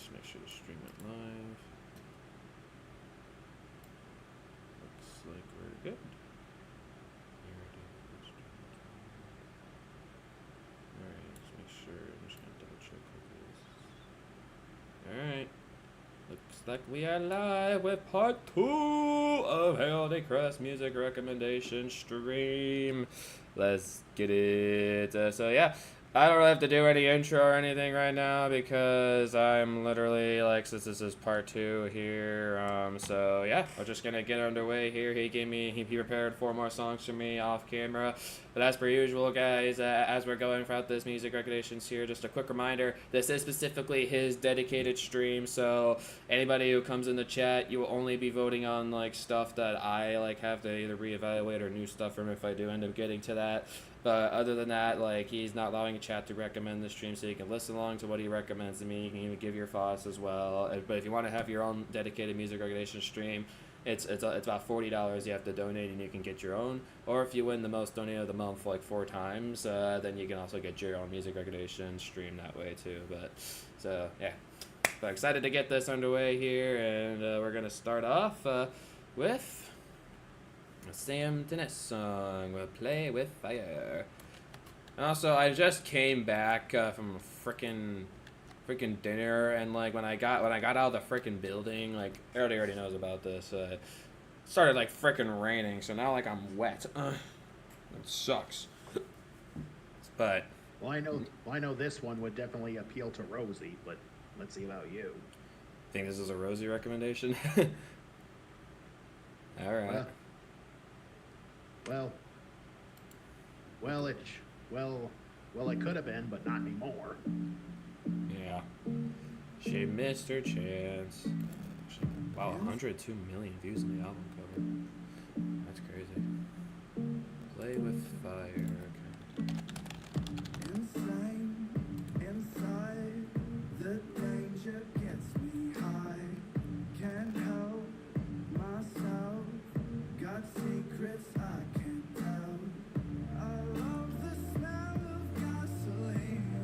Let's make sure to stream it live. Looks like we're good. Alright, let's make sure. I'm just gonna double check this. Alright. Looks like we are live with part 2 of Heraldry Crest music recommendation stream. Let's get it. So yeah, I don't really have to do any intro or anything right now because I'm literally like, since this is part 2 here, so yeah, we're just gonna get underway here. He prepared 4 more songs for me off camera, but as per usual, guys, as we're going throughout this music recommendations here, just a quick reminder, this is specifically his dedicated stream, so anybody who comes in the chat, you will only be voting on like stuff that I like have to either reevaluate or new stuff from if I do end up getting to that. But other than that, like, he's not allowing a chat to recommend the stream, so you can listen along to what he recommends to me. You can even give your thoughts as well. But if you want to have your own dedicated music recommendation stream, it's about $40 you have to donate, and you can get your own. Or if you win the most donated of the month like 4 times, then you can also get your own music recommendation stream that way too. But so yeah, but excited to get this underway here, and we're gonna start off with a Sam Dennis song, We'll Play With Fire. And also, I just came back from a frickin' dinner, and like when I got out of the frickin' building, like everybody already knows about this. It started like frickin' raining, so now like I'm wet. It sucks. But well, I know this one would definitely appeal to Rosie, but let's see about you. Think this is a Rosie recommendation? All right. Well, it could have been, but not anymore. Yeah. She missed her chance. Wow, 102 million views on the album cover. That's crazy. Play with fire. Okay. Inside, the danger gets me high. Can't help myself. Got secrets I can't tell. I love the smell of gasoline.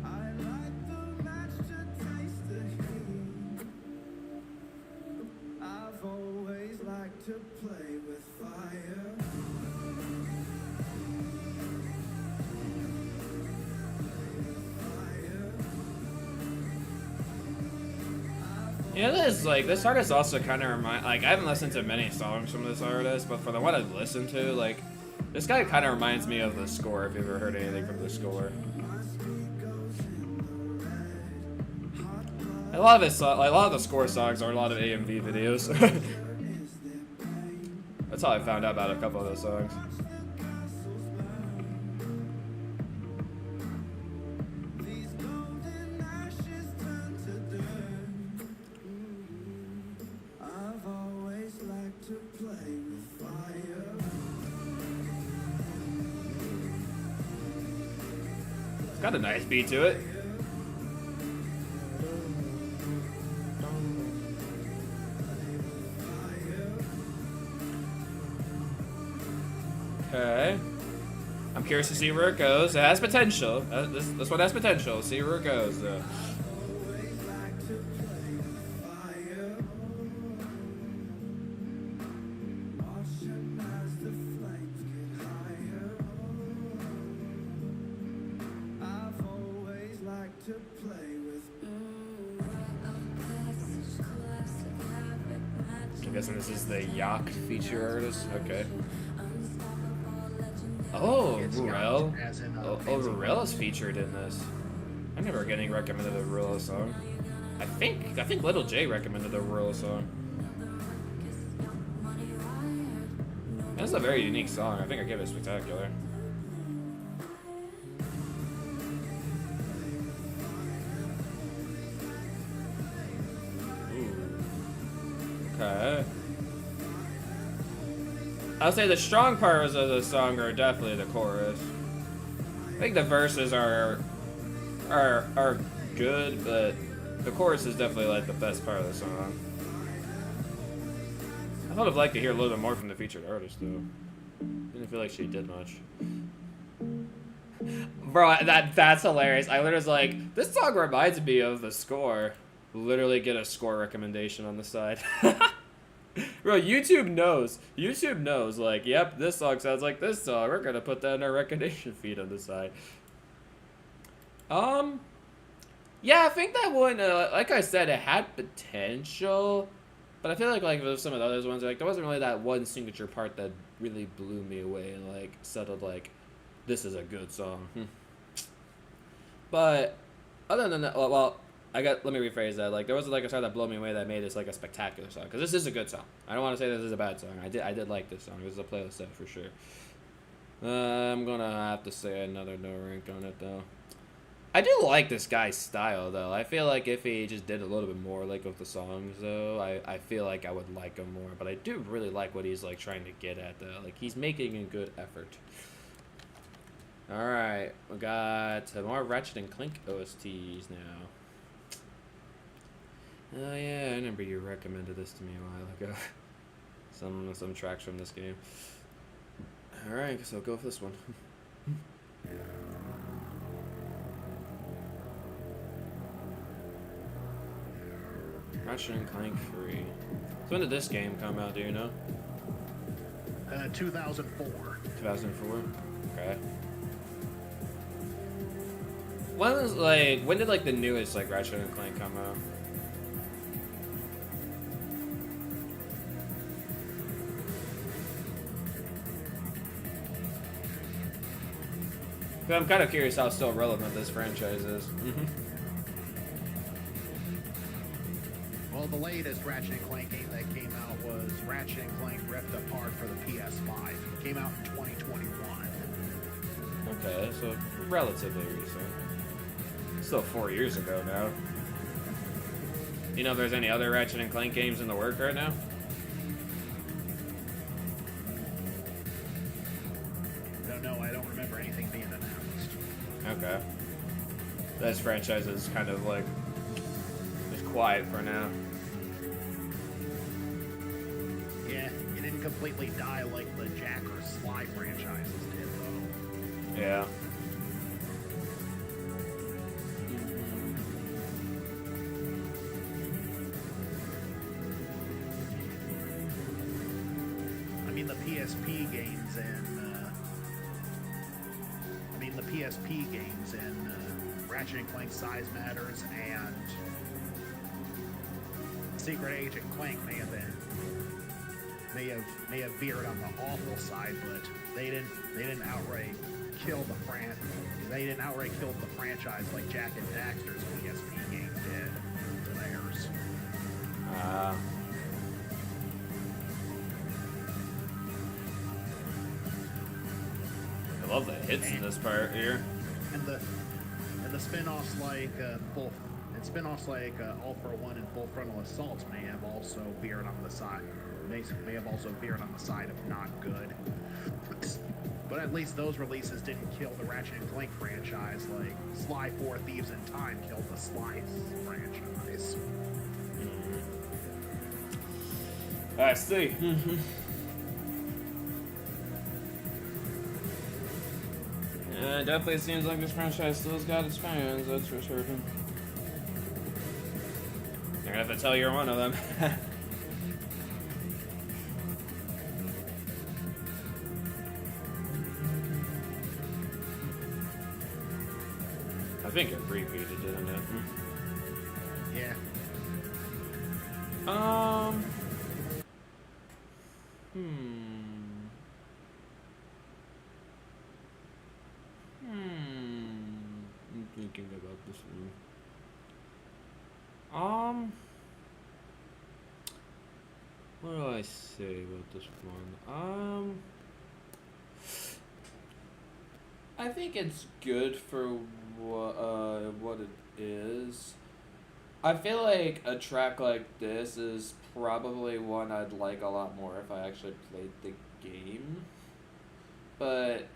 I like the match to taste the heat. I've always liked to play with fire. You know, this artist also kind of I haven't listened to many songs from this artist, but for the one I've listened to, like, this guy kind of reminds me of the score, if you've ever heard anything from the score. A lot of the score songs are a lot of AMV videos. That's how I found out about a couple of those songs. It's got a nice beat to it. Okay. I'm curious to see where it goes. It has potential. This one has potential. See where it goes, though. I'm guessing this is the Yacht feature artist. Okay. Oh, Rurel. Rurel is featured in this. I never getting recommended a Rurel song. I think Little J recommended a Rurel song. That's a very unique song. I think I give it spectacular. Okay. I'll say the strong parts of the song are definitely the chorus. I think the verses are good, but the chorus is definitely like the best part of the song. I would have liked to hear a little bit more from the featured artist, though. Didn't feel like she did much. Bro, that's hilarious. I literally was like, this song reminds me of the score. Literally get a score recommendation on the side. Bro, YouTube knows. YouTube knows. Like, yep, this song sounds like this song. We're gonna put that in our recommendation feed on the side. Yeah, I think that one, like I said, it had potential. But I feel like with some of the other ones, like, there wasn't really that one signature part that really blew me away and, like, settled, like, this is a good song. But other than that, well, let me rephrase that. Like, there wasn't like a song that blew me away that made this like a spectacular song. Because this is a good song. I don't want to say this is a bad song. I did like this song. This is a playlist set for sure. I'm gonna have to say another no rank on it though. I do like this guy's style though. I feel like if he just did a little bit more like with the songs though, I feel like I would like him more. But I do really like what he's like trying to get at though. Like he's making a good effort. Alright, we got more Ratchet and Clank OSTs now. Oh yeah, I remember you recommended this to me a while ago. some tracks from this game. Alright, so I'll go with this one. Ratchet and Clank 3. So when did this game come out, do you know? 2004. 2004? Okay. When did like the newest like Ratchet and Clank come out? I'm kind of curious how still relevant this franchise is. Well, the latest Ratchet and Clank game that came out was Ratchet and Clank Rift Apart for the PS5. It came out in 2021. Okay, so relatively recent. Still 4 years ago now. You know if there's any other Ratchet and Clank games in the work right now? No, I don't remember anything being announced. Okay. This franchise is kind of like just quiet for now. Yeah, it didn't completely die like the Jack or Sly franchises did, though. Yeah. I mean, the PSP games and Ratchet and Clank Size Matters and Secret Agent Clank may have veered on the awful side, but they didn't outright kill the franchise like Jack and Daxter's PSP game did to theirs. I love the hits in this part here. And the spin-offs like All for One and Full Frontal Assaults may have also veered on the side. May have also veered on the side of not good. But at least those releases didn't kill the Ratchet and Clank franchise like Sly 4 Thieves in Time killed the Sly franchise. I see. Yeah, it definitely seems like this franchise still has got its fans, that's for certain. You're gonna have to tell you're one of them. I think it repeated, didn't it? Yeah. I'm thinking about this one. What do I say about this one? I think it's good for what it is. I feel like a track like this is probably one I'd like a lot more if I actually played the game. But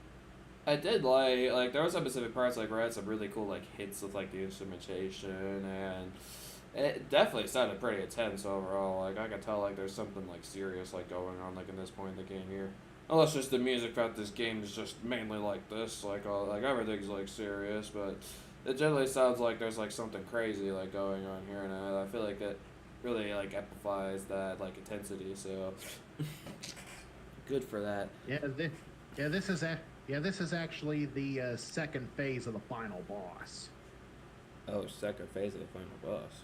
I did like there were some specific parts like where I had some really cool like hits with like the instrumentation, and it definitely sounded pretty intense overall. Like I could tell like there's something like serious like going on like in this point in the game here. Unless just the music about this game is just mainly like this, like all, like everything's like serious, but it generally sounds like there's like something crazy like going on here, and I feel like it really like amplifies that like intensity. So good for that. This is actually the second phase of the final boss. Oh, second phase of the final boss.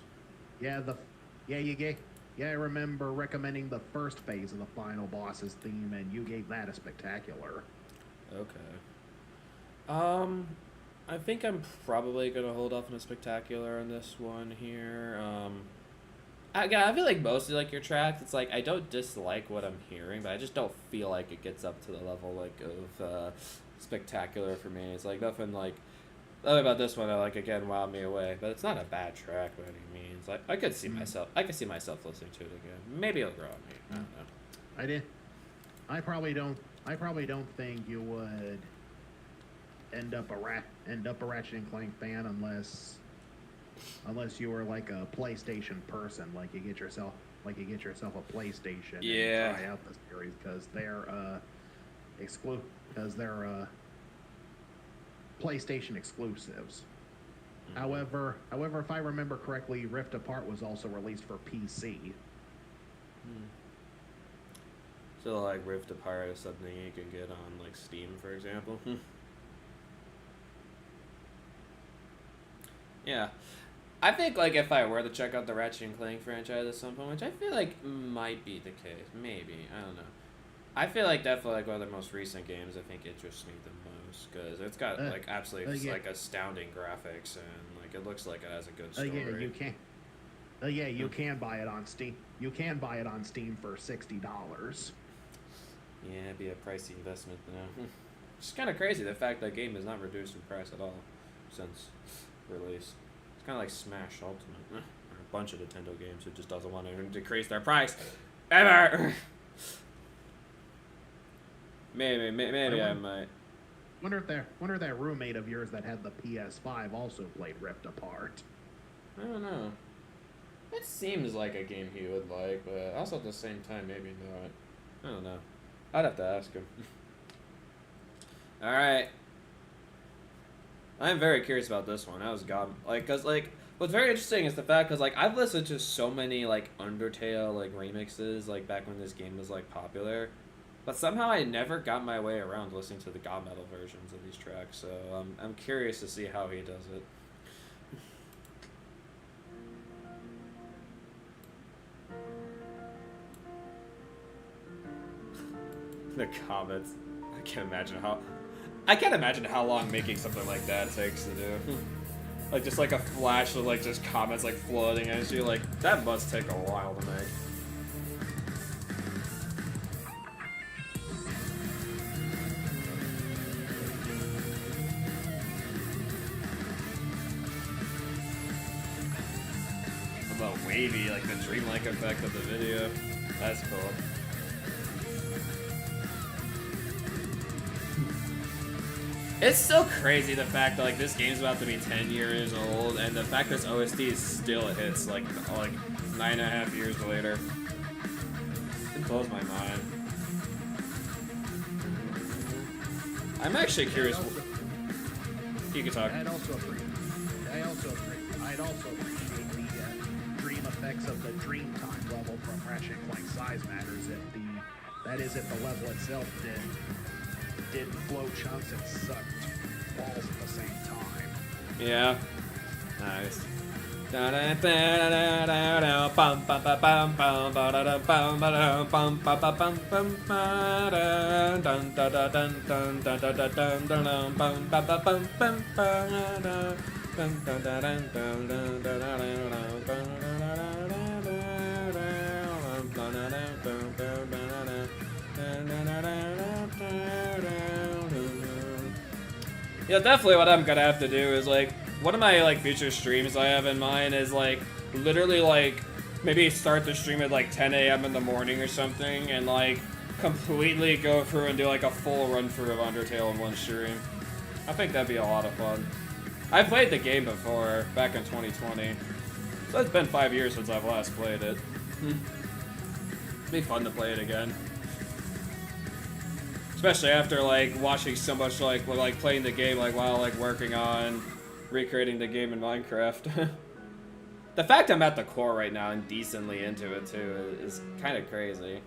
I remember recommending the first phase of the final boss's theme, and you gave that a spectacular. Okay. I think I'm probably gonna hold off on a spectacular on this one here. I feel like mostly like your tracks, it's like I don't dislike what I'm hearing, but I just don't feel like it gets up to the level like of spectacular for me. It's like nothing like. Nothing about this one, like again, wowed me away, but it's not a bad track by any means. I could see myself listening to it again. Maybe it'll grow on me. I don't know. I probably don't think you would end up a Ratchet and Clank fan unless you were like a PlayStation person, like you get yourself a PlayStation. Yeah. And try out the series because they're PlayStation exclusives. Mm-hmm. However, if I remember correctly, Rift Apart was also released for PC. So like Rift Apart is something you can get on like Steam, for example. Yeah. I think like if I were to check out the Ratchet and Clank franchise at some point, which I feel like might be the case, maybe, I don't know. I feel like definitely like one of the most recent games I think interests me the most because it's got like absolutely like astounding graphics and like it looks like it has a good story. You can buy it on Steam. You can buy it on Steam for $60. Yeah, it'd be a pricey investment though. It's kind of crazy the fact that game is not reduced in price at all since release. It's kind of like Smash Ultimate, or a bunch of Nintendo games who just doesn't want to decrease their price ever. Maybe I might. Wonder if that roommate of yours that had the PS5 also played Rift Apart. I don't know. It seems like a game he would like, but also at the same time, maybe not. I don't know. I'd have to ask him. All right. I'm very curious about this one. That was cause what's very interesting is the fact cause like I've listened to so many like Undertale like remixes like back when this game was like popular. But somehow I never got my way around listening to the God Metal versions of these tracks, so I'm curious to see how he does it. The comments. I can't imagine how long making something like that takes to do. Like just like a flash of like just comments like floating at you, like that must take a while to make. Wavy, like the dreamlike effect of the video. That's cool. It's so crazy the fact that like this game's about to be 10 years old, and the fact this OST still hits like 9.5 years later. It blows my mind. I'm actually curious. You can talk. I'd also appreciate the effects of the Dreamtime level from Ratchet and Clank Size Matters if the level itself did flow chunks and sucked balls at the same time. Yeah. Nice. Yeah, definitely what I'm gonna have to do is like one of my like future streams I have in mind is like literally like maybe start the stream at like 10 a.m. in the morning or something and like completely go through and do like a full run through of Undertale in one stream. I think that'd be a lot of fun. I played the game before, back in 2020. So it's been 5 years since I've last played it. It'd be fun to play it again. Especially after like watching so much like playing the game like while like working on recreating the game in Minecraft. The fact I'm at the core right now and decently into it too is kind of crazy.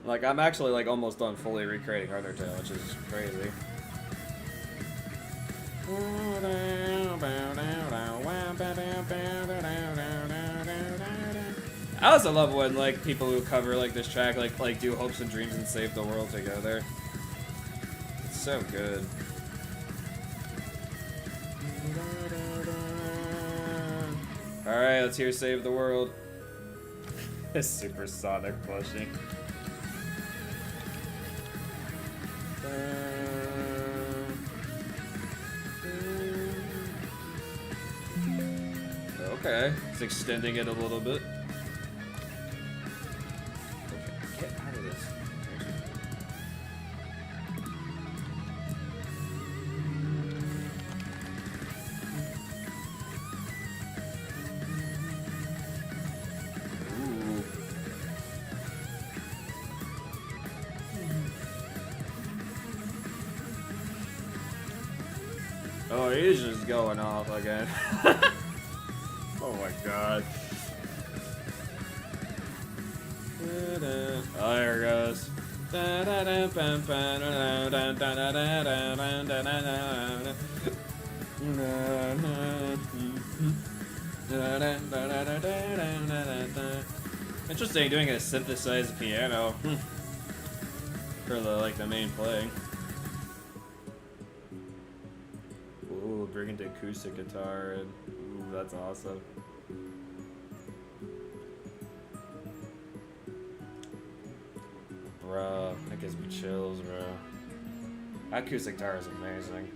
Like I'm actually like almost done fully recreating Undertale, which is crazy. I also love when like people who cover like this track like do Hopes and Dreams and Save the World together. It's so good. Alright, let's hear Save the World. It's supersonic pushing. Okay, it's extending it a little bit. Okay, get out of this. Ooh. Oh, he's just going off again. Oh my god. Oh, there it goes. Interesting doing a synthesized piano for the main playing. Ooh, bringing the acoustic guitar and ooh, that's awesome. Bro, that gives me chills, bro. That acoustic guitar is amazing.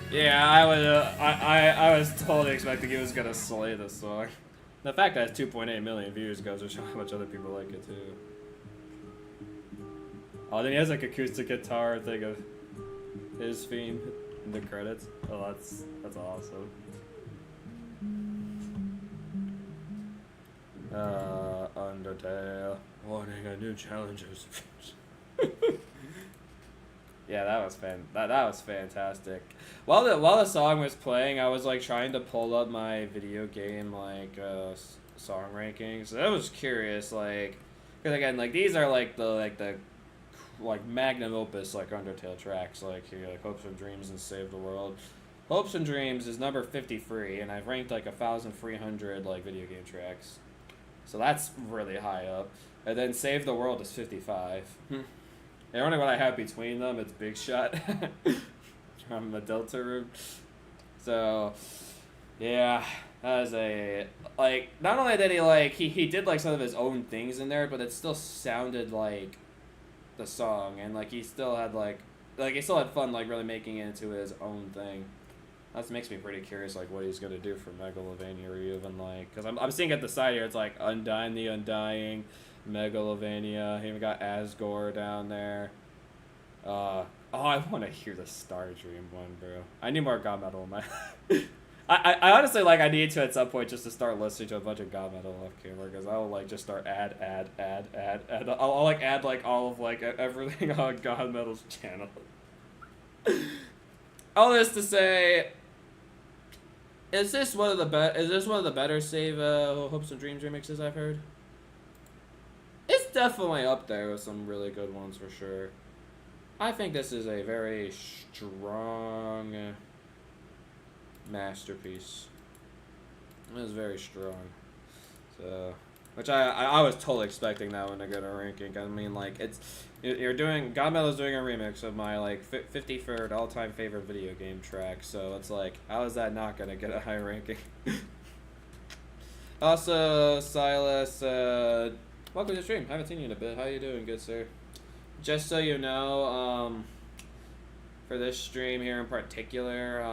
Yeah, I was totally expecting it was gonna slay this song. The fact that it's 2.8 million views goes to show how much other people like it too. Oh, then he has like acoustic guitar thing of his theme in the credits. Oh, that's awesome. Undertale. Warning, a new challenge is Yeah, that was fantastic. While the song was playing, I was like trying to pull up my video game song rankings. I was curious, like, because again, like these are like the magnum opus like Undertale tracks, like here, like Hopes and Dreams and Save the World. Hopes and Dreams is number 53, and I've ranked like 1,300 like video game tracks, so that's really high up. And then Save the World is 55. The only one I have between them is Big Shot from the Delta Room. So, yeah, that was a like. Not only did he did like some of his own things in there, but it still sounded like the song, and like he still had he still had fun like really making it into his own thing. That makes me pretty curious like what he's gonna do for Megalovania, or even like because I'm seeing at the side here it's like Undying the Undying. Megalovania, he even got Asgore down there. Oh, I want to hear the Star Dream one, bro. I need more God Metal in my I honestly I need to at some point just to start listening to a bunch of God Metal off camera, because I will like just start add. I'll like add like all of like everything on God Metal's channel. All this to say, is this one of the better Save Hopes and Dreams remixes I've heard? It's definitely up there with some really good ones for sure. I think this is a very strong masterpiece. It is very strong. So, Which I was totally expecting that one to go to ranking. I mean, like, you're doing, God Metal's doing a remix of my, like, 53rd all-time favorite video game track, so it's like, how is that not gonna get a high ranking? Also, Silas, welcome to the stream. Haven't seen you in a bit. How you doing, good sir? Just so you know, for this stream here in particular,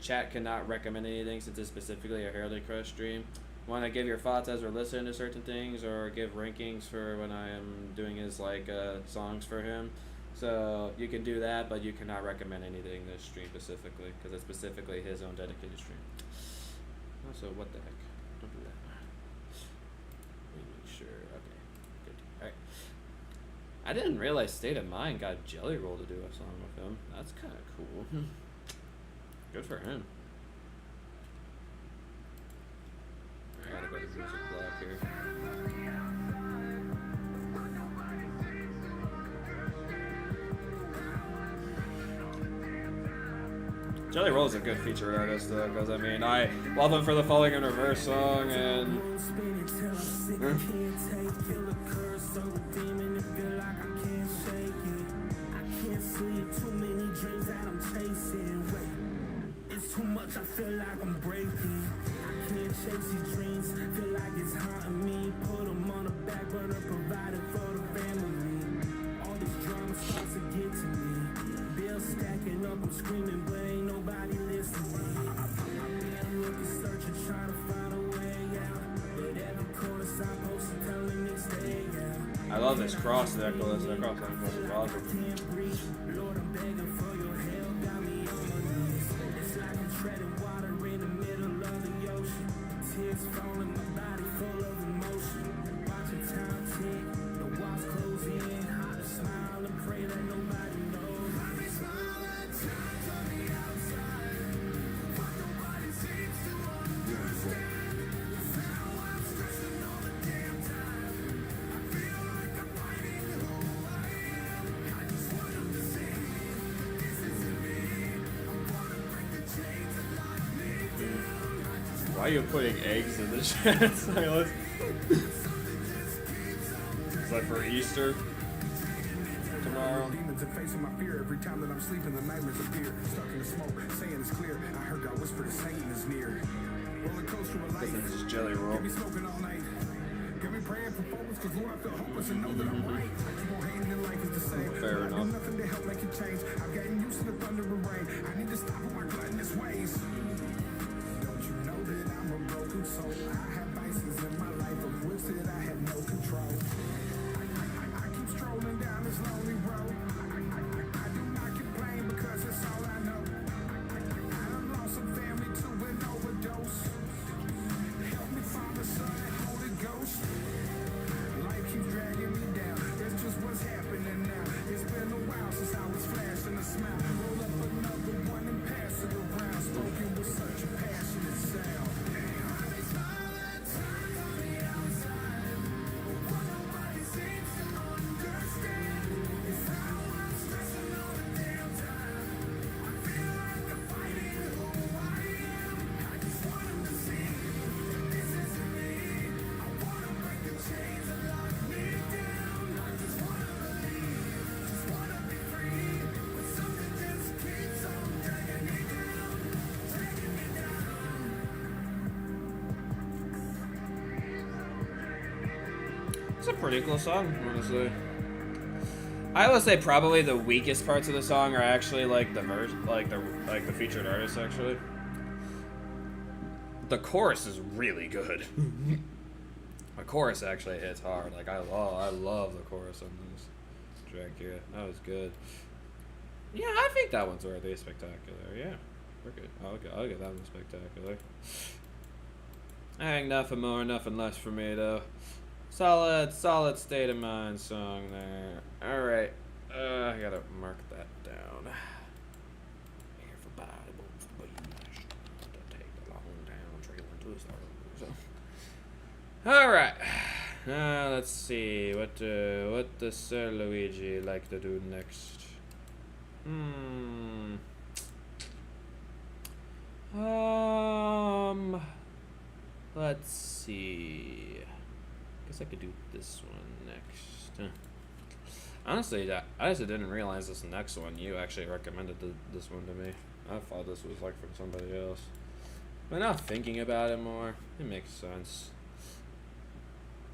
chat cannot recommend anything since it's specifically a Heraldry Crest stream. Want to give your thoughts as we're listening to certain things, or give rankings for when I am doing his like songs for him. So you can do that, but you cannot recommend anything this stream specifically because it's specifically his own dedicated stream. Also, what the heck? Don't do that. Let me make sure. Okay, good. All right. I didn't realize State of Mind got Jelly Roll to do a song with him. That's kind of cool. Good for him. I gotta go to music block here. Jelly Roll is a good featured artist though, because I mean, I love him for the Falling in Reverse song and. It's too much, I feel like I'm breaking. I can't chase these dreams, feel like it's haunting me. Put them on the back burner, provided for the family. All this drama starts to get to me. Bills stacking up, I'm screaming, but ain't nobody listening. I've been looking, searching, trying to find a way out. But every corner sign posted telling me stay out. I love this cross necklace. That cross necklace is awesome. Lord, I'm begging for your help, got me on my knees. It's like I'm treading water in the middle of the ocean. Tears falling, my body full of emotion. Watching time tick, the walls close in. I just smile and pray that nobody knows. I may smile at times on the outside, but nobody seems to understand. It's how I'm stressing all the damn time. I feel like I'm fighting who I am. I just want them to see this isn't me. I wanna break the chains and lock me down. Why are you putting eggs in the chat, Silas? Is that for Easter? Tomorrow? Demons are facing my fear every time that I'm sleeping. The nightmares appear, stuck in the smoke, saying it's clear. I heard God whisper that Satan is near. Roller coaster of life. This is Jelly Roll. Get me smoking all night. Get me praying for focus, cause Lord, I feel hopeless and know that I'm right. I keep on hating and life is the same. Fair I do enough. nothing to help make it change. I've gotten used to the thunder and rain. I need to stop with my gluttonous ways. Don't you know that I'm a broken soul? I have vices in my life of which that I have no control. I keep strolling down this lonely road. I do not complain because it's all I know. I done lost some family to an overdose. Help me find the sun and Holy Ghost. Life keeps dragging me down. That's just what's happening now. It's been a while since I was flashing a smile. Roll up another one and pass it around. Spoken with such a passionate sound. I may smile at times on the outside, but nobody seems to understand. It's how I'm stressing all the damn time. I feel like I'm fighting who I am. I just want them to see this isn't me. I wanna break the chains and lock me down. I just wanna believe, just wanna be free. But something just keeps on dragging me down, dragging me down. It's a pretty cool song, honestly. I would say probably the weakest parts of the song are actually like the verse, like the featured artist actually. The chorus is really good. The chorus actually hits hard. Like I love the chorus on this track here. That was good. Yeah, I think that one's worthy of spectacular. Yeah, we're good. I'll get that one spectacular. I think nothing more, nothing less for me though. Solid State of Mind song there. All right, I gotta mark that down. Everybody moves the beat. To take the long down trail into the stars. All right. Let's see what does Sir Luigi like to do next? Let's see. Guess I could do this one next. Huh. Honestly, I actually didn't realize this next one. You actually recommended this one to me. I thought this was like from somebody else. But now thinking about it more, it makes sense.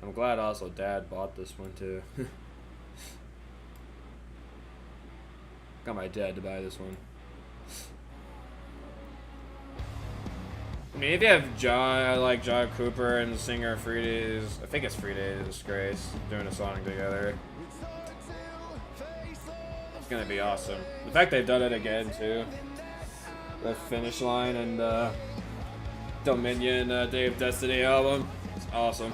I'm glad also Dad bought this one too. Got my dad to buy this one. I mean, if you have John Cooper and the singer Free Days, I think it's Free Days Disgrace, doing a song together, it's gonna be awesome. The fact they've done it again too. The Finish Line and Dominion Day of Destiny album, it's awesome.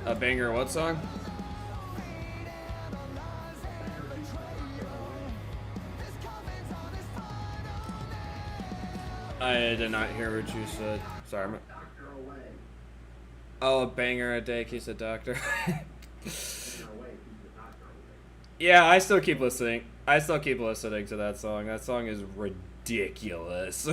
A banger what song? I did not hear what you said. Sorry. Oh, a banger a day keeps the doctor. Yeah, I still keep listening. I still keep listening to that song. That song is ridiculous.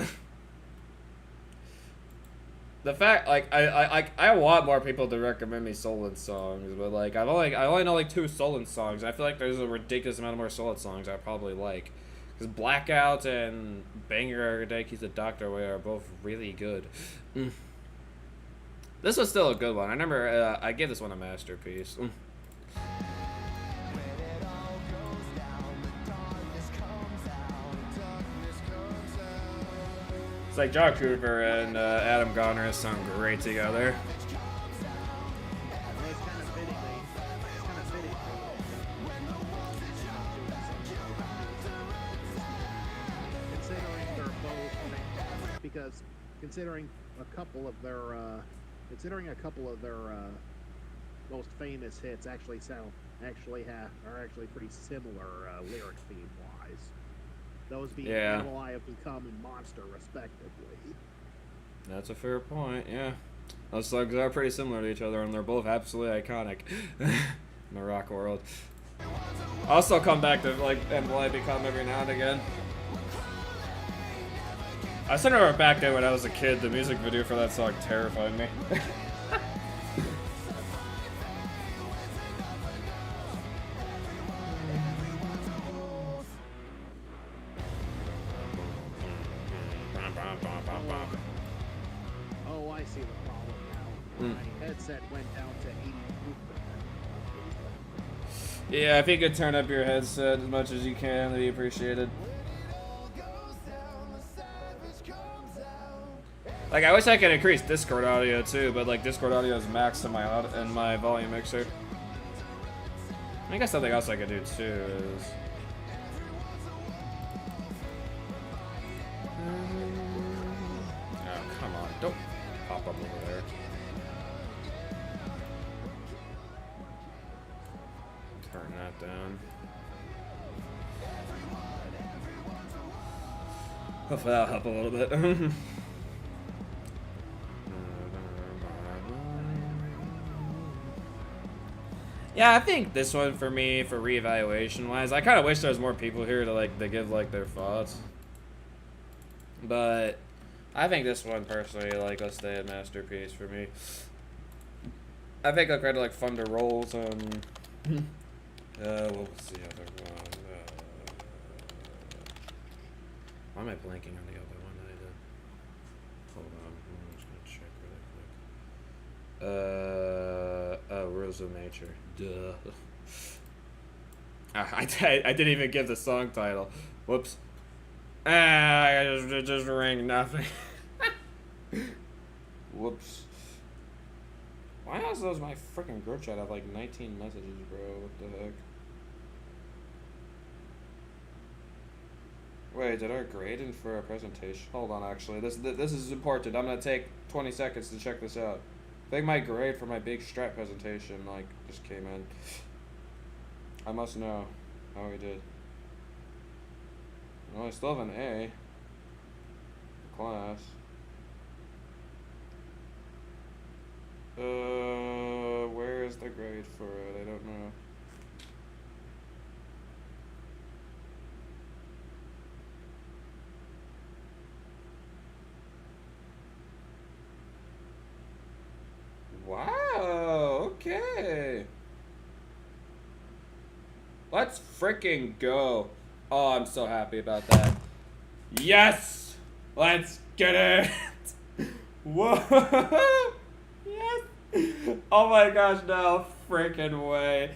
The fact, like, I want more people to recommend me Solon songs, but like, I only know like 2 Solon songs. I feel like there's a ridiculous amount of more Solon songs I probably like, because Blackout and Banger Day Keeps the Doctor Away are both really good. This was still a good one. I remember I gave this one a masterpiece. It's like John Cooper and Adam Gonner sound great together. It's kind of fitting. Considering they're both, because considering a couple of their most famous hits are actually pretty similar lyric theme wise. Those being Animal I Have Become and Monster, respectively. That's a fair point, yeah. Those songs are pretty similar to each other, and they're both absolutely iconic in the rock world. I'll still come back to, like, Animal I Become every now and again. I still remember back then when I was a kid, the music video for that song terrified me. Oh, I see the problem now. My headset went down to 80. Yeah, if you could turn up your headset as much as you can, that'd be appreciated. Like, I wish I could increase Discord audio too, but like Discord audio is maxed in my volume mixer. I guess something else I could do too is. Oh, come on, don't pop up over there. Turn that down. Hopefully that'll help a little bit. Yeah, I think this one for me, for reevaluation wise, I kind of wish there was more people here to like, to give like their thoughts. But I think this one personally, like, will stay a masterpiece for me. I think I'll try to like fund the rolls on. What was the other one? Why am I blanking on the other one that I did? Hold on, I'm just gonna check really quick. Rules of Nature. Duh. I didn't even give the song title. Whoops. I just rang nothing. groups. Why else does my freaking group chat have like 19 messages, bro? What the heck? Wait, did our grade in for a presentation? Hold on, actually. This is important. I'm gonna take 20 seconds to check this out. I think my grade for my big strat presentation, like, just came in. I must know how we did. Well, I still have an A. Class. Where is the grade for it? I don't know. Wow, okay. Let's freaking go. Oh, I'm so happy about that. Yes! Let's get it! Whoa! Yes! Oh my gosh, no freaking way.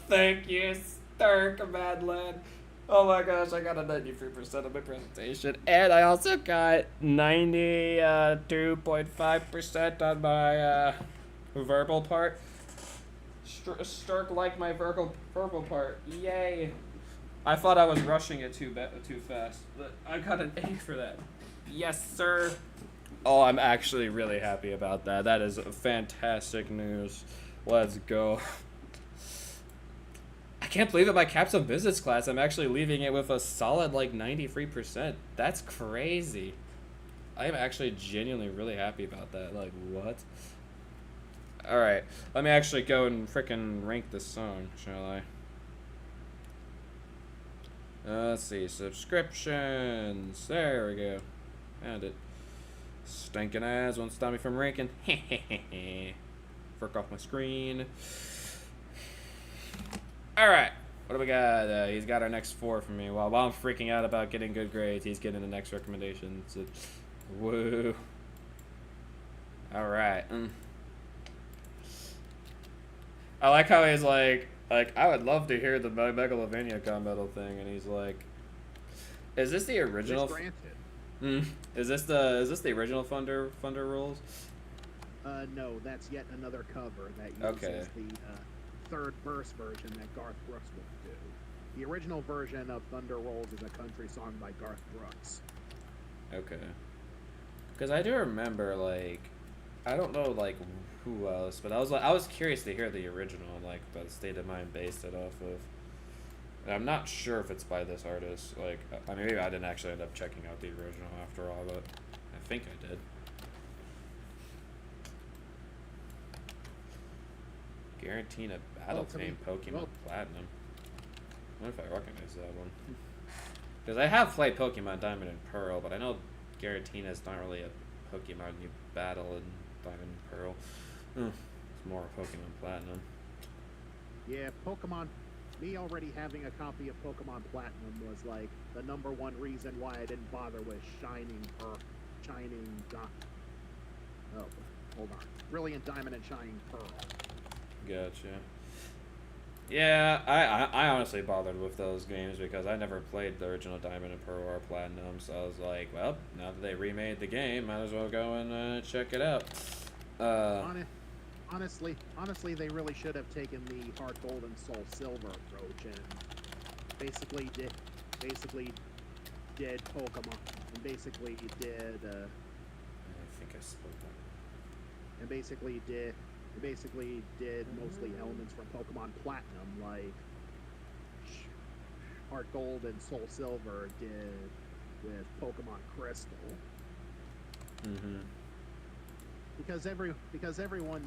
Thank you, Star Command Land. Oh my gosh, I got a 93% of my presentation. And I also got 92.5% on my verbal part. Stark liked my verbal part. Yay. I thought I was rushing it too fast, but I got an A for that. Yes, sir. Oh, I'm actually really happy about that. That is fantastic news. Let's go. I can't believe it. My caps on business class, I'm actually leaving it with a solid like 93%. That's crazy. I am actually genuinely really happy about that. Like, what? Alright, let me actually go and frickin' rank this song, shall I? Let's see, subscriptions. There we go. Found it. Stinking ass won't stop me from ranking. Frick off my screen. Alright, what do we got? He's got our next 4 for me. While I'm freaking out about getting good grades, he's getting the next recommendations. Woo. Alright. I like how he's like, I would love to hear the Megalovania Metal thing, and he's like, is this the original? Is this the original Thunder Rules? No, that's yet another cover that uses the third verse version that Garth Brooks would do. The original version of Thunder Rolls is a country song by Garth Brooks. Okay. Because I do remember, like, I don't know, like, who else, but I was curious to hear the original, like, the state of mind based it off of. And I'm not sure if it's by this artist. Like, I mean, maybe I didn't actually end up checking out the original after all, but I think I did. Guaranteeing a Battle Fame Pokemon Platinum. I wonder if I recognize that one. Because I have played Pokemon Diamond and Pearl, but I know Giratina's not really a Pokemon you battle in Diamond and Pearl. It's more Pokemon Platinum. Yeah, Pokemon. Me already having a copy of Pokemon Platinum was like the #1 reason why I didn't bother with Oh, hold on. Brilliant Diamond and Shining Pearl. Gotcha. Yeah, I honestly bothered with those games because I never played the original Diamond and Pearl or Platinum, so I was like, well, now that they remade the game, might as well go and check it out. Honestly, they really should have taken the Heart Gold and Soul Silver approach and basically did Pokemon and basically did I think I spoke that. And basically did mostly elements from Pokemon Platinum, like Heart Gold and Soul Silver did with Pokemon Crystal. Because everyone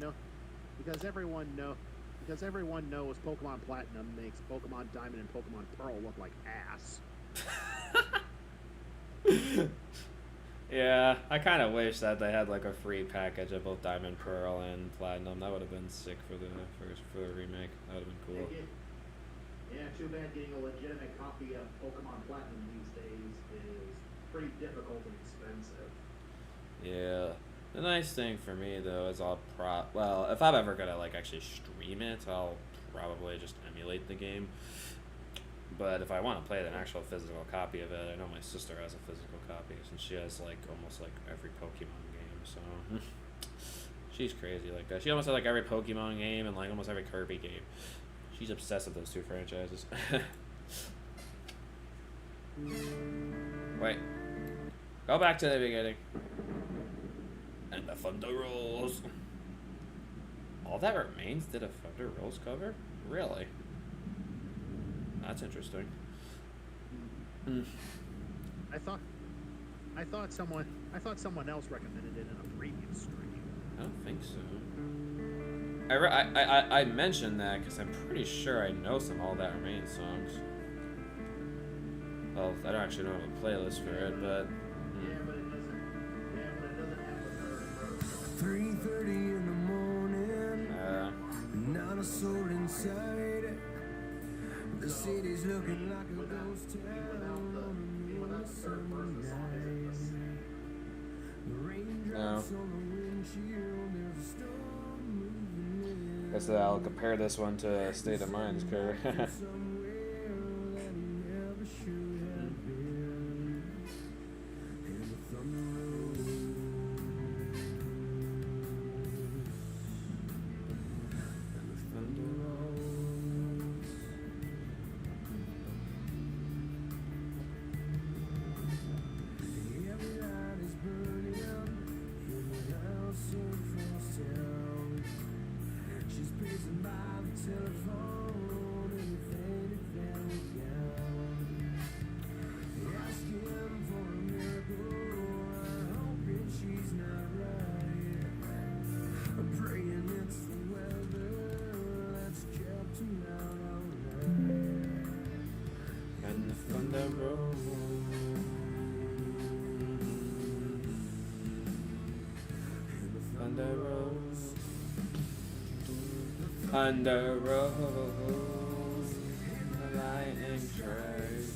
knows Pokemon Platinum makes Pokemon Diamond and Pokemon Pearl look like ass. Yeah, I kind of wish that they had like a free package of both Diamond, Pearl, and Platinum. That would have been sick for the remake. That would have been cool. Yeah, too bad getting a legitimate copy of Pokemon Platinum these days is pretty difficult and expensive. Yeah. The nice thing for me though is well, if I'm ever gonna like actually stream it, I'll probably just emulate the game. But if I want to play an actual physical copy of it, I know my sister has a physical copy since she has like almost like every Pokemon game. So she's crazy like that. She almost has like every Pokemon game and like almost every Kirby game. She's obsessed with those two franchises. Wait. Go back to the beginning. And the Thunder Rolls. All That Remains did a Thunder Rolls cover? Really? That's interesting. I thought someone else recommended it in a previous stream. I don't think so. I mentioned that because I'm pretty sure I know some All That Remains songs. Well, I don't actually know a playlist for it, but. Yeah, but it doesn't have a third. 3:30 in the morning, not a soul inside. The city's looking like a ghost town on a summer night. The raindrops on the windshield, there's a storm moving in. Guess I'll compare this one to State of Mind's cover. Thunder rolls, the lightning strikes.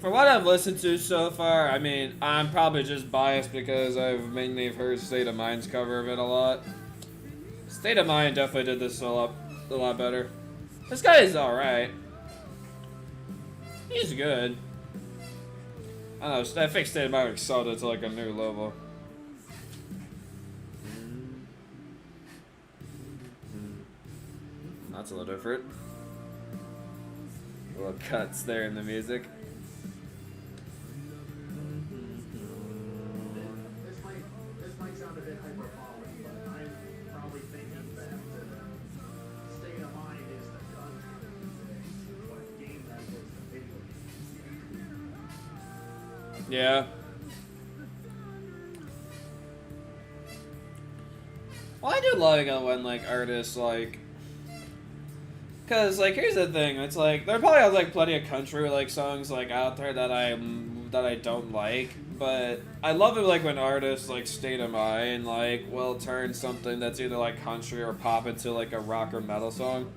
For what I've listened to so far, I mean, I'm probably just biased because I've mainly heard State of Mind's cover of it a lot. State of Mind definitely did this a lot better. This guy is alright. He's good. I don't know, I think State of Mind excelled it to like a new level. That's a little different. Little cuts there in the music. This might sound a bit hyperbolic, but I'm probably thinking that State of Mind is the country music, but game that was the video game. Yeah. Well, I do like it when like artists like, cause like here's the thing, it's like there probably are like plenty of country like songs like out there that I don't like, but I love it like when artists like State of Mind like will turn something that's either like country or pop into like a rock or metal song,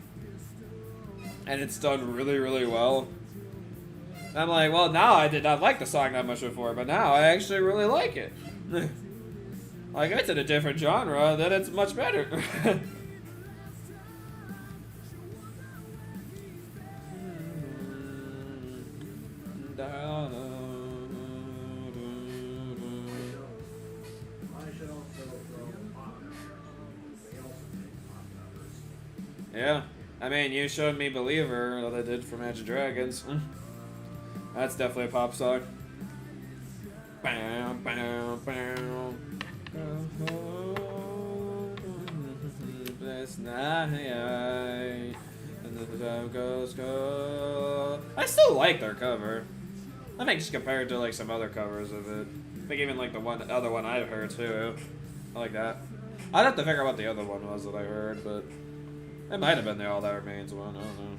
and it's done really really well. And I'm like, well, now I did not like the song that much before, but now I actually really like it. Like it's in a different genre, then it's much better. Yeah, I mean, you showed me Believer, that I did for Imagine Dragons. That's definitely a pop song. Bow, bow, bow. This night, and the time goes cold. I still like their cover. I think just compared to like some other covers of it. I think even like the other one I've heard too. I like that. I'd have to figure out what the other one was that I heard, but it might have been the All That Remains one. I don't know.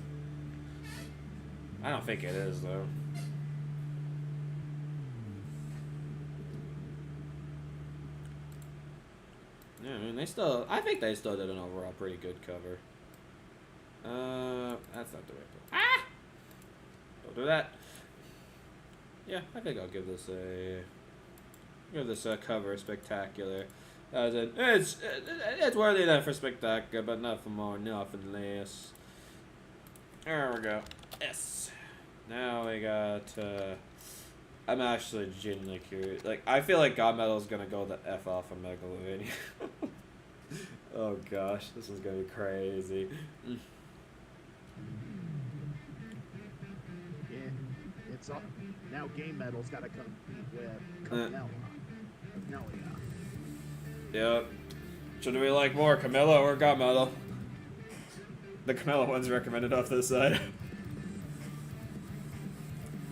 I don't think it is though. Yeah, I mean I think they still did an overall pretty good cover. That's not the right one. Ah! Don't do that. Yeah, I think I'll give this a cover spectacular. It's worthy enough for spectacular, but nothing more, nothing less. There we go. Yes. Now we got. I'm actually genuinely curious. Like, I feel like God Metal's gonna go the F off of Megalovania. Oh gosh, this is gonna be crazy. Yeah, it's all, now Game Metal's got to compete with Camilla. Yep. Should we like more Camilla or God Metal? The Camilla one's recommended off this side.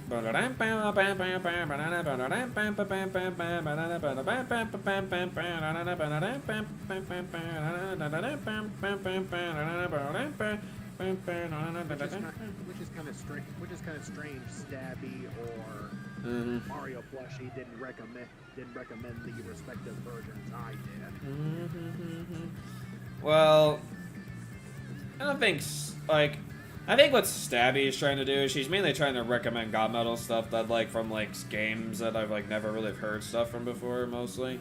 Which is kind of strange. Stabby or Mario Plushie didn't recommend the respective versions I did. Well, I don't think I think what Stabby is trying to do is she's mainly trying to recommend God Metal stuff that like from like games that I've like never really heard stuff from before mostly.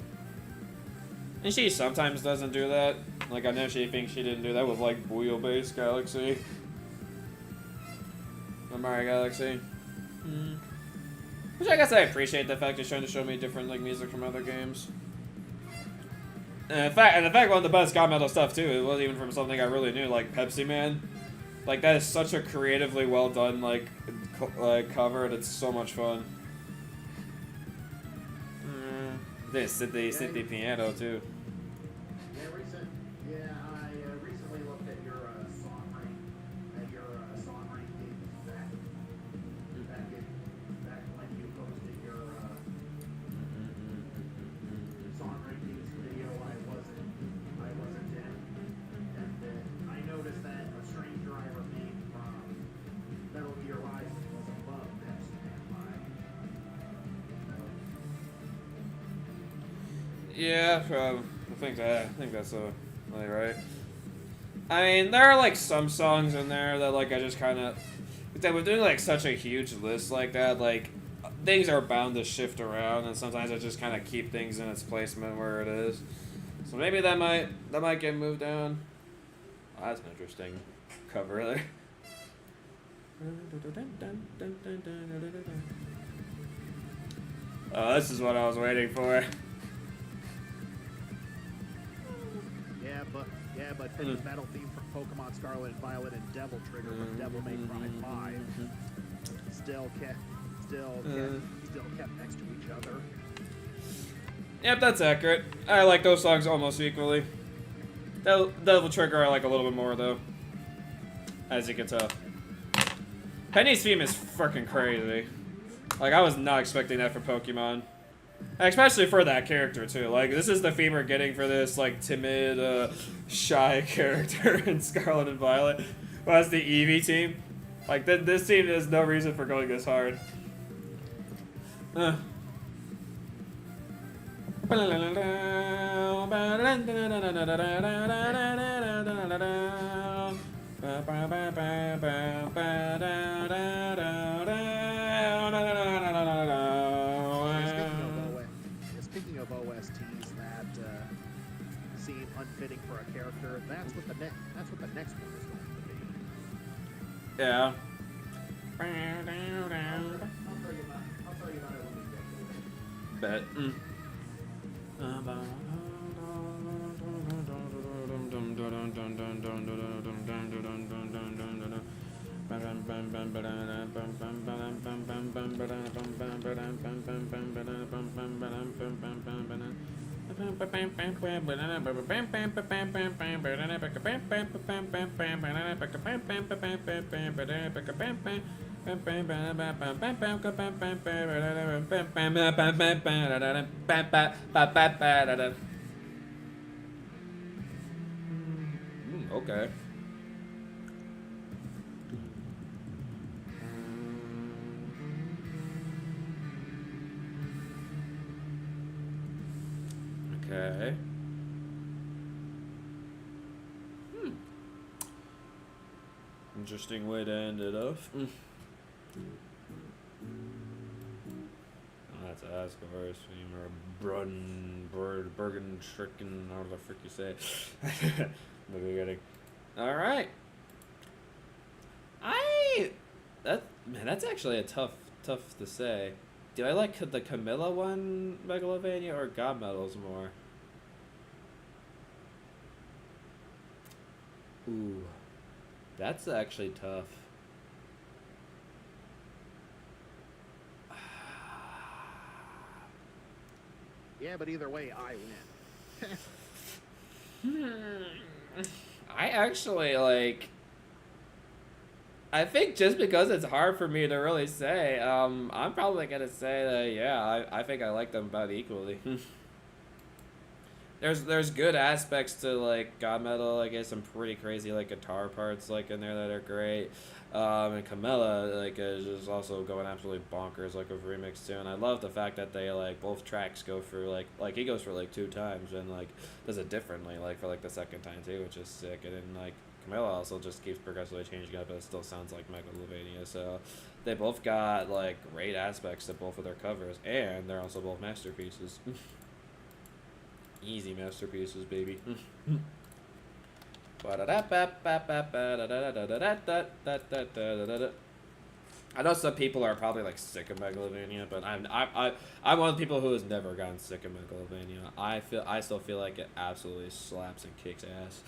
And she sometimes doesn't do that. Like I know she thinks she didn't do that with like Wheelbase Galaxy. Or Mario Galaxy. Which I guess I appreciate the fact she's trying to show me different like music from other games. And in fact, one of the best God Metal stuff too, it wasn't even from something I really knew, like Pepsi Man. Like that is such a creatively well done like cover, and it's so much fun. This City piano too. I recently looked at your song ranking back when you posted your song rankings video. I wasn't in, and I noticed that A Stranger I Remain from Metal Gear Rising was above Pepsi Man. Yeah, I think that's really right. I mean, there are like some songs in there that like I just kind of. With doing like such a huge list like that, like things are bound to shift around, and sometimes I just kind of keep things in its placement where it is. So maybe that might get moved down. Oh, that's an interesting cover there. Oh, this is what I was waiting for. But Finn's battle theme from Pokemon Scarlet and Violet and Devil Trigger from Devil May Cry 5 still kept next to each other. Yep, that's accurate. I like those songs almost equally. Devil Trigger I like a little bit more though, as you can tell. Penny's theme is freaking crazy. Like I was not expecting that for Pokemon. Especially for that character too. Like this is the theme we're getting for this like timid, shy character in Scarlet and Violet. Well, that's the Eevee team. Like this team has no reason for going this hard. Speaking of OSTs that seem unfitting for a character, that's what the next one is going to be. Yeah. I'll tell you about it when we get to it. Bet. Okay. Okay. Interesting way to end it off. That's Asgard's theme, or Bergen Stricken, how the frick you say it. The beginning. Alright. That's actually a tough to say. Do I like the Camilla one, Megalovania, or God Metals more? Ooh. That's actually tough. Yeah, but either way, I win. I actually like. I think just because it's hard for me to really say, I'm probably gonna say that yeah, I think I like them about equally. There's good aspects to like God Metal. I guess some pretty crazy like guitar parts like in there that are great. And Camilla like is just also going absolutely bonkers like with remix too. And I love the fact that they like both tracks go through like he goes for like 2 times and like does it differently like for like the second time too, which is sick. And then like Camilla also just keeps progressively changing up, but it still sounds like Megalovania. So they both got like great aspects to both of their covers, and they're also both masterpieces. Easy masterpieces, baby. I know some people are probably like sick of Megalovania, but I'm one of the people who has never gotten sick of Megalovania. I still feel like it absolutely slaps and kicks ass.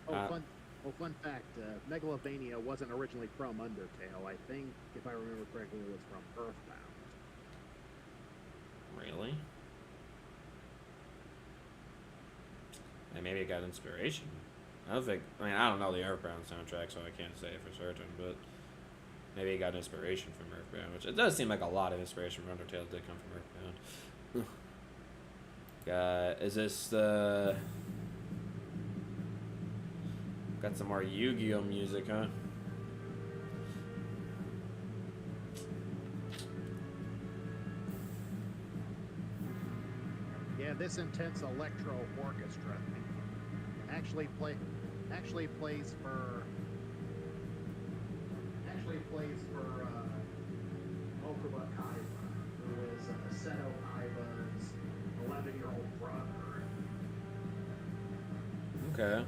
Fun fact, Megalovania wasn't originally from Undertale. I think, if I remember correctly, it was from Earthbound. Really? And maybe it got inspiration. I don't know the Earthbound soundtrack, so I can't say for certain, but maybe it got inspiration from Earthbound, which it does seem like a lot of inspiration from Undertale did come from Earthbound. Is this the... Got some more Yu-Gi-Oh music, huh? Yeah, this intense electro orchestra actually plays for Okuba Kaiba, who is Seto Kaiba's 11-year-old brother. Okay.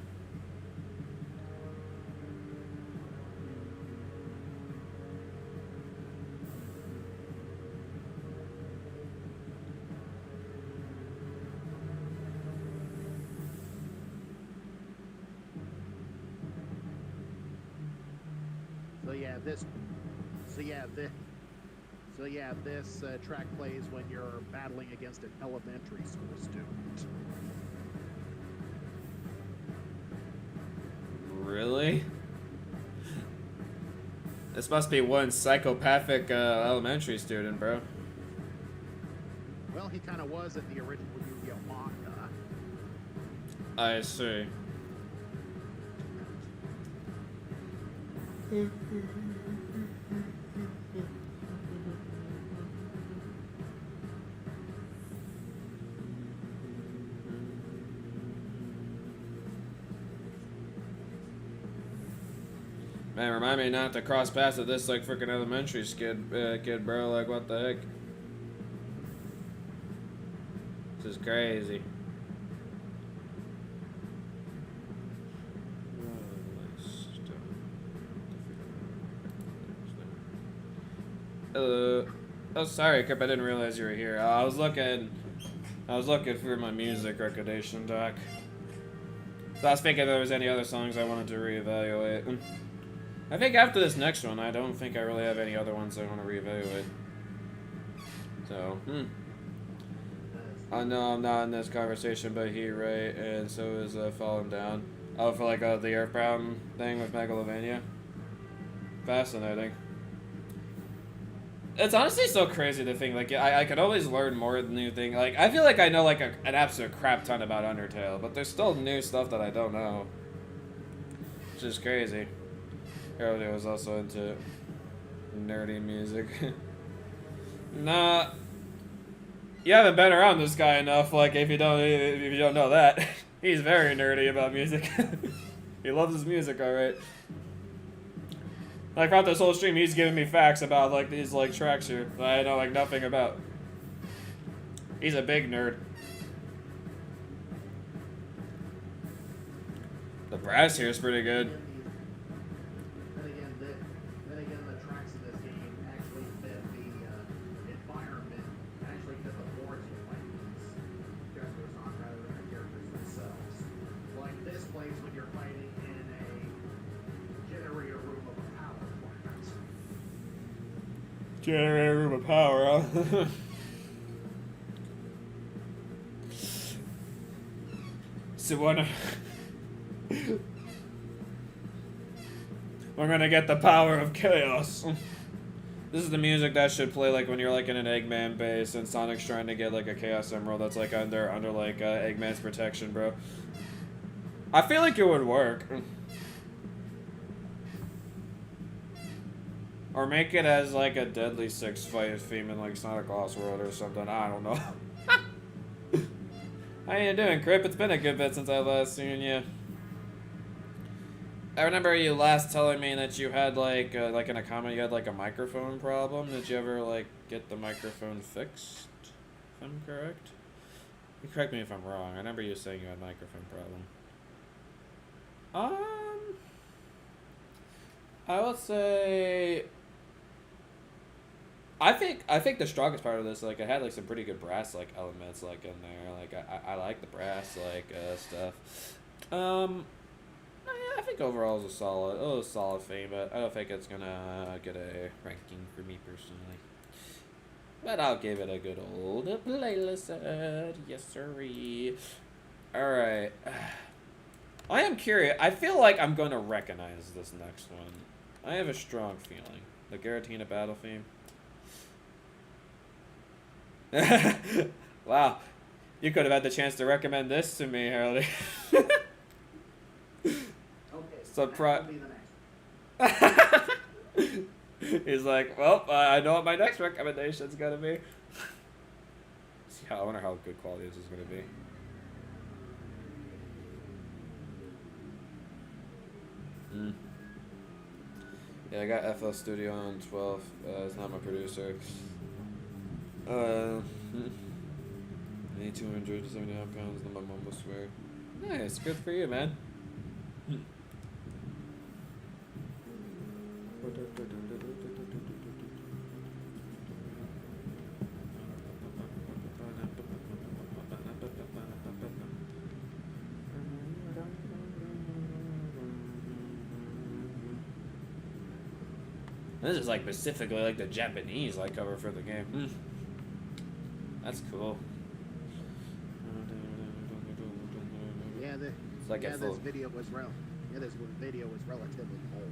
This track plays when you're battling against an elementary school student. Really? This must be one psychopathic elementary student, bro. Well, he kind of was in the original Yu-Gi-Oh manga. I see. Man, remind me not to cross paths with this like freaking elementary kid, bro. Like, what the heck? This is crazy. Hello. Oh, sorry, Kip. I didn't realize you were here. I was looking for my music recommendation doc. So I was thinking if there was any other songs I wanted to reevaluate. I think after this next one, I don't think I really have any other ones I want to reevaluate. So, I know I'm not in this conversation, but he, right, and so is Falling Down. Oh, for like the Earthbound thing with Megalovania. Fascinating. It's honestly so crazy to think, like, I could always learn more new things. Like, I feel like I know, like, an absolute crap ton about Undertale, but there's still new stuff that I don't know. Which is crazy. Heraldry was also into nerdy music. Nah. You haven't been around this guy enough, like, if you don't know that. He's very nerdy about music. He loves his music, alright. Like, throughout this whole stream, he's giving me facts about, like, these, like, tracks here that I know, like, nothing about. He's a big nerd. The brass here is pretty good. Then again, the tracks in this game actually fit the environment, actually fit the boards you fight these characters on rather than the characters themselves. Like this place when you're fighting in a generator room of a power plant. Generator room of power, huh? So we're gonna get the power of chaos. This is the music that should play like when you're like in an Eggman base and Sonic's trying to get like a Chaos Emerald that's like under like Eggman's protection, bro. I feel like it would work. Or make it as like a Deadly Six fight theme in like Sonic Lost World or something. I don't know. How you doing, Crip? It's been a good bit since I last seen you. I remember you last telling me that you had like in a comment you had like a microphone problem. Did you ever like get the microphone fixed? If I'm correct. You correct me if I'm wrong. I remember you saying you had a microphone problem. I would say. I think the strongest part of this, like, it had like some pretty good brass like elements like in there. Like I like the brass like stuff. I think overall it was a solid theme, but I don't think it's gonna get a ranking for me personally. But I'll give it a good old playlist. Yes, sirree. All right. I am curious. I feel like I'm gonna recognize this next one. I have a strong feeling. The Giratina battle theme. Wow, you could have had the chance to recommend this to me, Heraldry. Okay, Surprise. that'll be the next. He's like, well, I know what my next recommendation's gonna be. See how I wonder how good quality this is gonna be. Yeah, I got FL Studio on 12. It's not my producer. 279 pounds, and my mom will swear. Nice, good for you, man. This is like specifically like the Japanese like cover for the game. That's cool. Yeah, It's like this video was relatively old.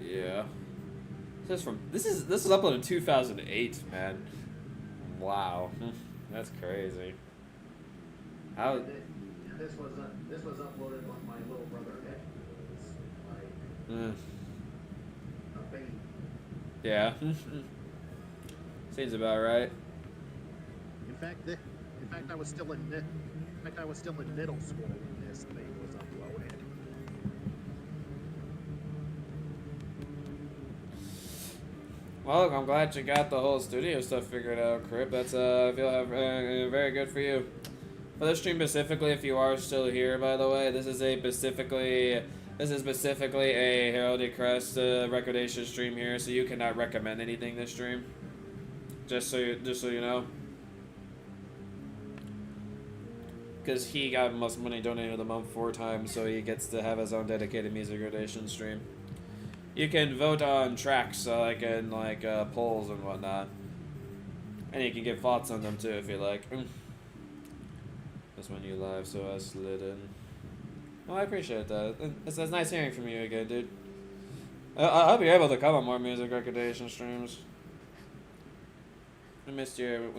Yeah. This is uploaded in 2008, man. Wow. That's crazy. How? And this was uploaded when my little brother Nick was like a baby. Yeah. Seems about right. In fact, I was still in middle school when this thing was uploaded. Well, I'm glad you got the whole studio stuff figured out, Crip. That's I feel very good for you. For this stream specifically, if you are still here, by the way, this is specifically a Heraldry Crest recommendation stream here, so you cannot recommend anything this stream. Just so you know. Because he got most money donated of the month 4 times, so he gets to have his own dedicated music rotation stream. You can vote on tracks, like in polls and whatnot, and you can give thoughts on them too if you like. That's when you live, so I slid in. Oh, I appreciate that. It's nice hearing from you again, dude. I hope you're able to come on more music recommendation streams. We missed your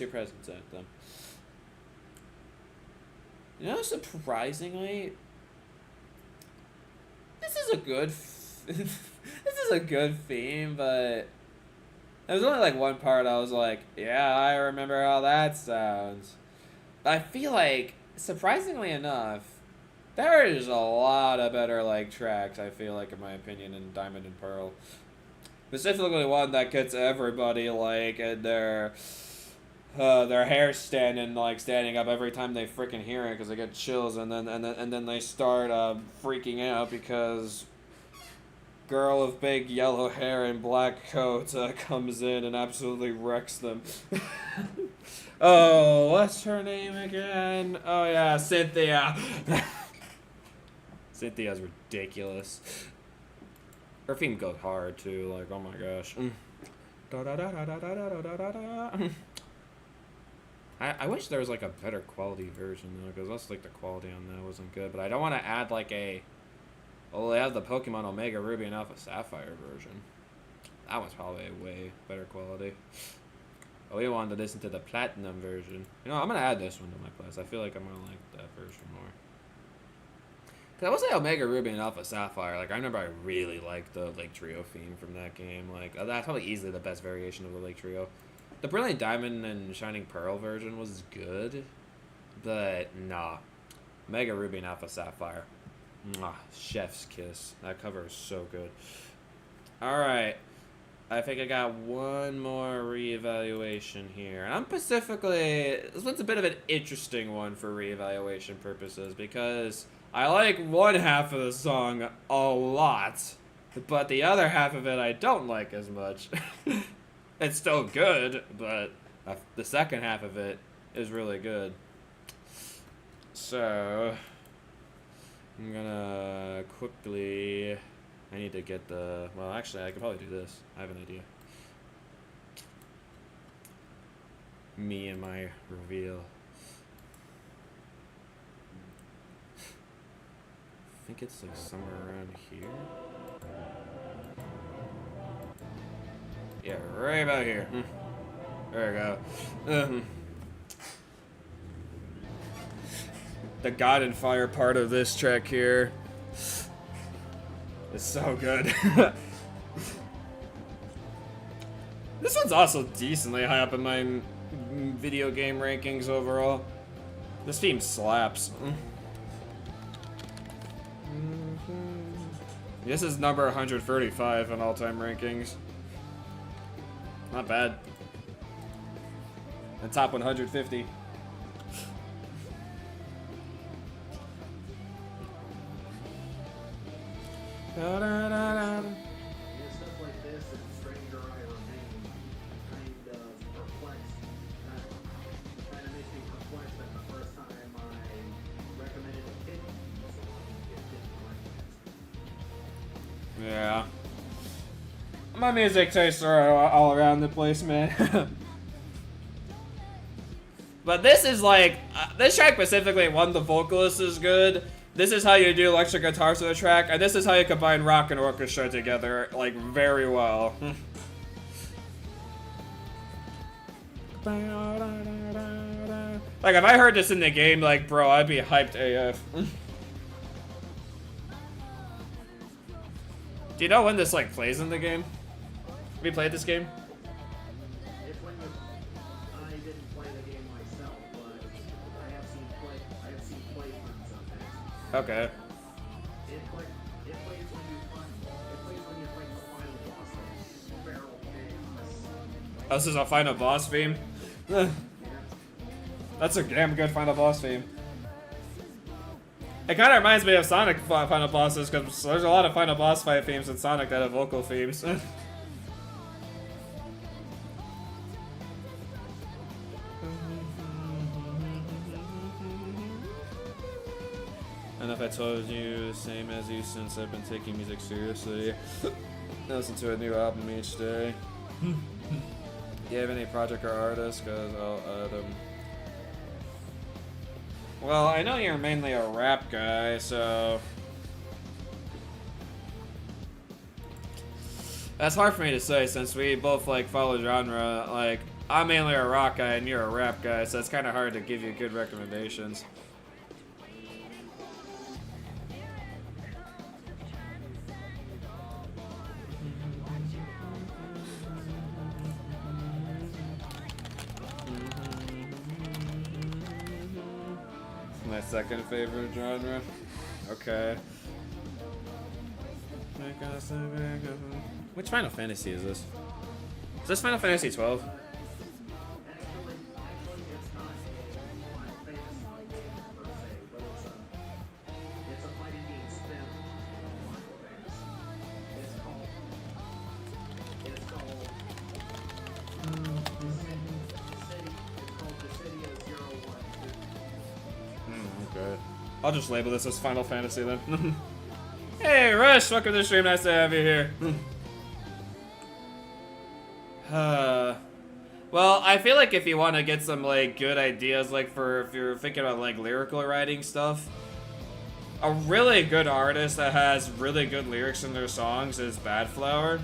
presence, Anthem. You know, surprisingly, this is a good theme, but there was only like one part I was like, yeah, I remember how that sounds. I feel like, surprisingly enough, there is a lot of better like tracks, I feel like, in my opinion, in Diamond and Pearl. Specifically one that gets everybody like in their hair standing up every time they freaking hear it because they get chills, and then they start freaking out because girl of big yellow hair and black coat comes in and absolutely wrecks them. Oh, what's her name again? Oh yeah, Cynthia. Cynthia's ridiculous. Her theme goes hard too, like, oh my gosh. I wish there was like a better quality version though, because that's like the quality on that wasn't good. But I don't want to add like a, well, they have the Pokemon Omega Ruby and Alpha Sapphire version. That one's probably a way better quality. Oh, we wanted to listen to the Platinum version. You know, I'm gonna add this one to my playlist. I feel like I'm gonna like that version more. Cause I will say Omega Ruby and Alpha Sapphire. Like I remember I really liked the Lake Trio theme from that game. Like that's probably easily the best variation of the Lake Trio. The Brilliant Diamond and Shining Pearl version was good, but nah. Omega Ruby and Alpha Sapphire. Mwah, chef's kiss. That cover is so good. Alright. I think I got one more reevaluation here. And I'm specifically... This one's a bit of an interesting one for reevaluation purposes because I like one half of the song a lot, but the other half of it I don't like as much. It's still good, but the second half of it is really good. So... I'm gonna quickly... I need to get the... Well, actually, I could probably do this. I have an idea. Me and my reveal. I think it's like somewhere around here. Yeah, right about here. There we go. The God and Fire part of this track here is so good. This one's also decently high up in my video game rankings overall. This theme slaps. This is number 135 in all-time rankings. Not bad. The top 150. Yeah, stuff like this and Stranger I Remain kind of perplexed. Kind of makes me perplexed that the first time I recommended a kid, Yeah. My music tastes are all around the place, man. But this is like, this track specifically, one, the vocalist is good. This is how you do electric guitars to the track, and this is how you combine rock and orchestra together, like, very well. Like, if I heard this in the game, like, bro, I'd be hyped AF. Do you know when this, like, plays in the game? Have you played this game? It's when you... I didn't play the game myself, but I have seen playthroughs of it. Okay. It plays when you fight the final boss of Feral Chaos. Oh, this is a final boss theme? That's a damn good final boss theme. It kind of reminds me of Sonic final bosses, because there's a lot of final boss fight themes in Sonic that have vocal themes. And if I told you, same as you since I've been taking music seriously. I listen to a new album each day. Do you have any project or artists? Because I'll add them. Well, I know you're mainly a rap guy, so... That's hard for me to say since we both, like, follow genre. Like, I'm mainly a rock guy and you're a rap guy, so it's kind of hard to give you good recommendations. My second favorite genre. Okay. Which Final Fantasy is this? Is this Final Fantasy 12? Okay. I'll just label this as Final Fantasy then. Hey, Rush! Welcome to the stream. Nice to have you here. Well, I feel like if you want to get some like good ideas, like for if you're thinking about like lyrical writing stuff, a really good artist that has really good lyrics in their songs is Bad Flower.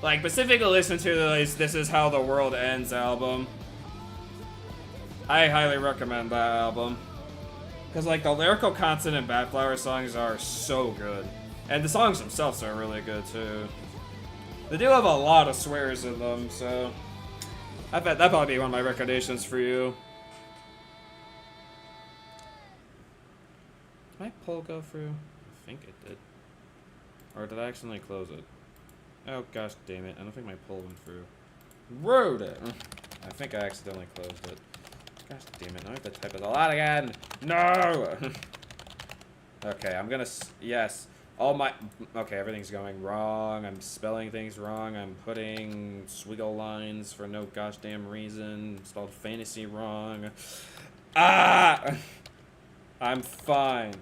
Like specifically listen to the This Is How the World Ends album. I highly recommend that album. Because, like, the lyrical content in Bad Flower songs are so good. And the songs themselves are really good, too. They do have a lot of swears in them, so... I bet that'd probably be one of my recommendations for you. Did my poll go through? I think it did. Or did I accidentally close it? Oh, gosh damn it. I don't think my poll went through. Rude it! I think I accidentally closed it. Gosh damn it, now I have to type it all out again. No! Okay, I'm gonna, yes. All my, okay, everything's going wrong. I'm spelling things wrong. I'm putting swiggle lines for no gosh damn reason. Spelled fantasy wrong. Ah! I'm fine.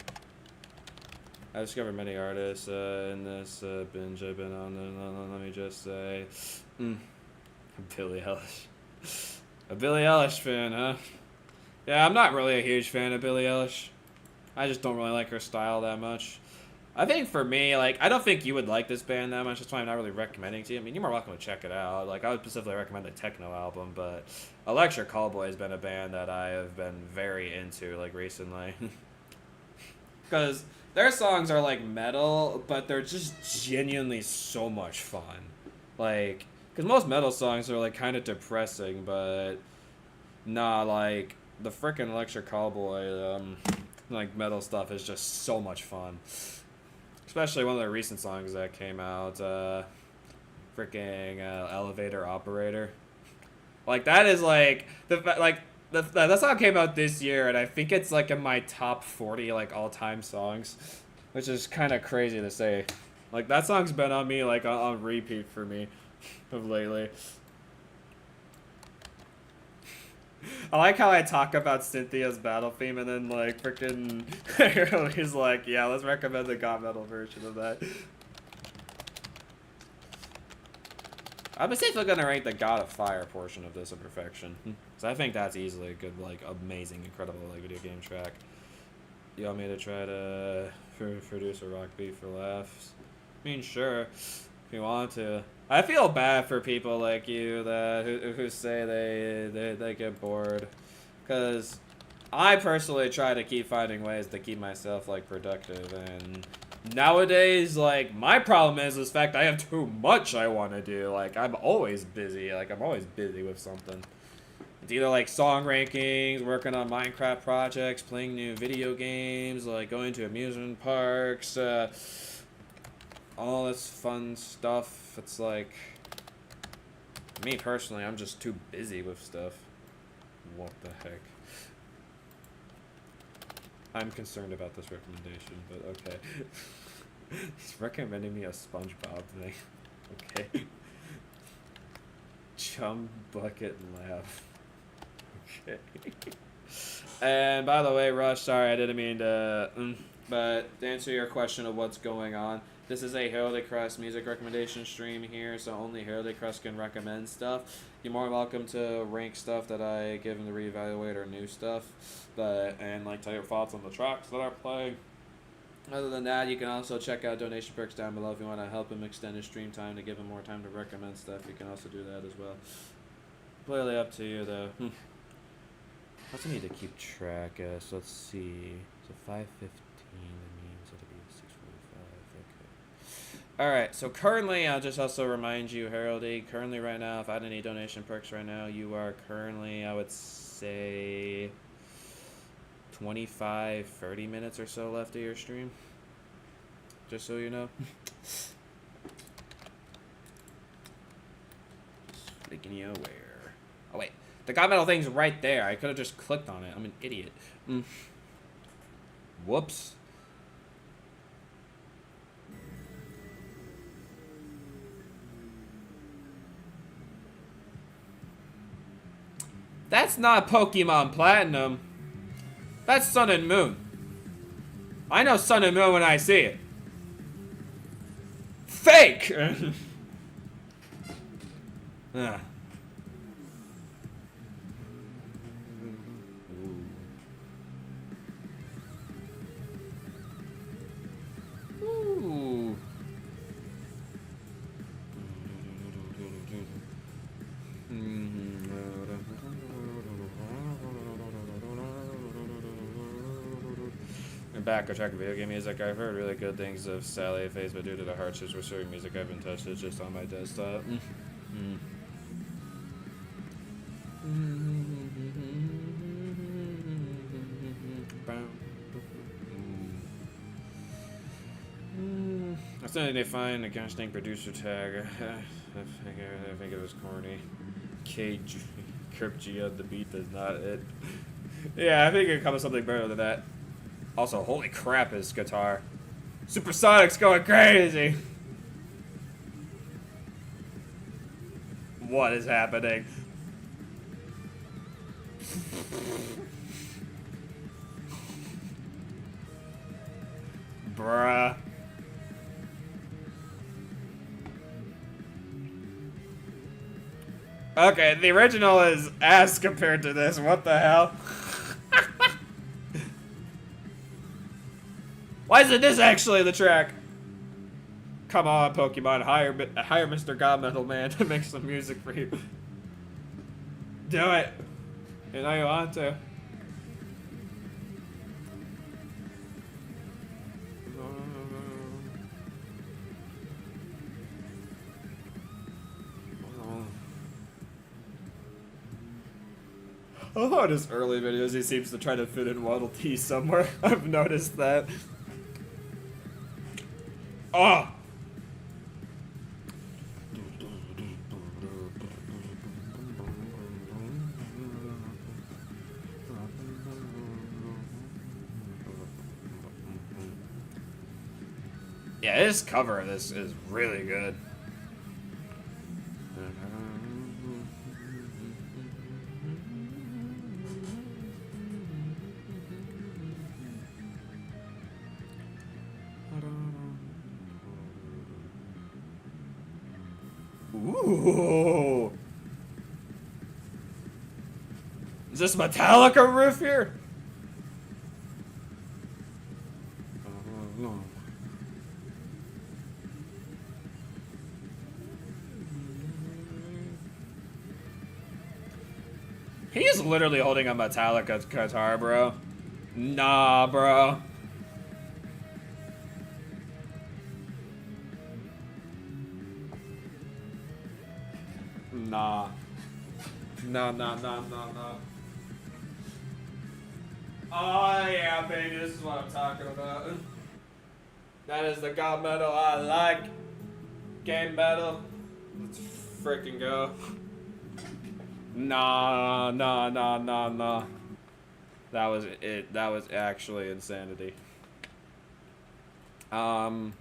I discovered many artists in this binge I've been on. Let me just say, Billie Eilish. A Billie Eilish fan, huh? Yeah, I'm not really a huge fan of Billie Eilish. I just don't really like her style that much. I think for me, like, I don't think you would like this band that much. That's why I'm not really recommending to you. I mean, you're more welcome to check it out. Like, I would specifically recommend the techno album, but Electric Callboy has been a band that I have been very into, like, recently. Because their songs are, like, metal, but they're just genuinely so much fun. Like, because most metal songs are, like, kind of depressing, but nah, like, the frickin' Electric Callboy, like, metal stuff is just so much fun. Especially one of the recent songs that came out, fricking Elevator Operator. Like, that is, like, that song came out this year, and I think it's, like, in my top 40, like, all-time songs. Which is kind of crazy to say. Like, that song's been on me, like, on repeat for me of lately. I like how I talk about Cynthia's battle theme and then, like, frickin' he's like, yeah, let's recommend the god metal version of that. I'm safely gonna rank the God of Fire portion of this Imperfection. So I think that's easily a good, like, amazing, incredible, like, video game track. You want me to try to produce a rock beat for laughs? I mean, sure, if you want to. I feel bad for people like you that who say they get bored, because I personally try to keep finding ways to keep myself, like, productive, and nowadays, like, my problem is the fact I have too much I want to do. Like, I'm always busy. Like, I'm always busy with something. It's either, like, song rankings, working on Minecraft projects, playing new video games, like, going to amusement parks, all this fun stuff. It's like, me personally, I'm just too busy with stuff. What the heck? I'm concerned about this recommendation, but okay. He's recommending me a SpongeBob thing. Okay. Chum, bucket, and laugh. Okay. And by the way, Rush, sorry, I didn't mean to, but to answer your question of what's going on, this is a Heraldry Crest music recommendation stream here, so only Heraldry Crest can recommend stuff. You're more welcome to rank stuff that I give them to reevaluate or new stuff, and like tell your thoughts on the tracks that are playing. Other than that, you can also check out donation perks down below if you want to help him extend his stream time to give him more time to recommend stuff. You can also do that as well. completely up to you, though. I also need to keep track. So let's see. So 5:15. That means it'll be 6:45. Okay. All right. So currently, I'll just also remind you, Heraldry. Currently, right now, if I had any donation perks right now, you are currently, I would say, 25, 30 minutes or so left of your stream. Just so you know. Just making you aware. Oh, wait. The god metal thing's right there. I could have just clicked on it. I'm an idiot. Whoops. That's not Pokemon Platinum. That's Sun and Moon. I know Sun and Moon when I see it. Fake! Ooh. I'm back. I track video game music. I've heard really good things of Sally Face, but due to the hardships with certain music I haven't touched, it's just on my desktop. I still need to find a casting producer tag. I think it was corny. KG Crypt G on the beat does not it. Yeah, I think it could come with something better than that. Also, holy crap, his guitar. Supersonic's going crazy! What is happening? Bruh. Okay, the original is ass compared to this. What the hell? Why isn't this actually the track? Come on, Pokemon, hire Mr. Godmetal Man to make some music for you. Do it. You know you want to. Oh, in his early videos, he seems to try to fit in Waddle Dee somewhere. I've noticed that. Oh! Yeah, his cover of this is really good. Ooh. Is this Metallica riff here? He's literally holding a Metallica guitar, bro. Nah, bro. Nah. No. Oh, yeah, baby, this is what I'm talking about. That is the god metal I like. Game metal. Let's freaking go. Nah. That was it. That was actually insanity. That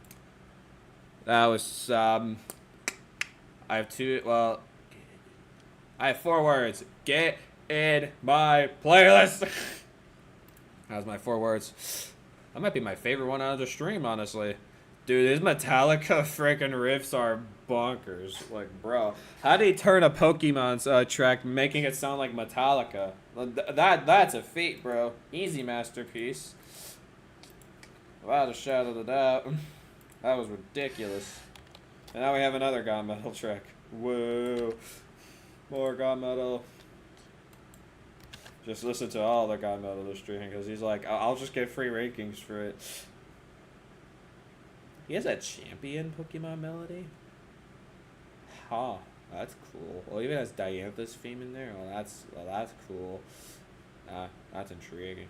was, I have two, well, I have 4 words. Get in my playlist. That was my 4 words. That might be my favorite one out of the stream, honestly. Dude, these Metallica freaking riffs are bonkers. Like, bro, how did he turn a Pokemon track making it sound like Metallica? That's a feat, bro. Easy masterpiece. Without a shadow of a doubt. That was ridiculous. And now we have another god metal track. Whoa. More God Metal. Just listen to all the God Metal this stream because he's like, I'll just get free rankings for it. He has a champion Pokemon melody? Huh. That's cool. Well, even has Diantha's theme in there. That's cool. That's intriguing.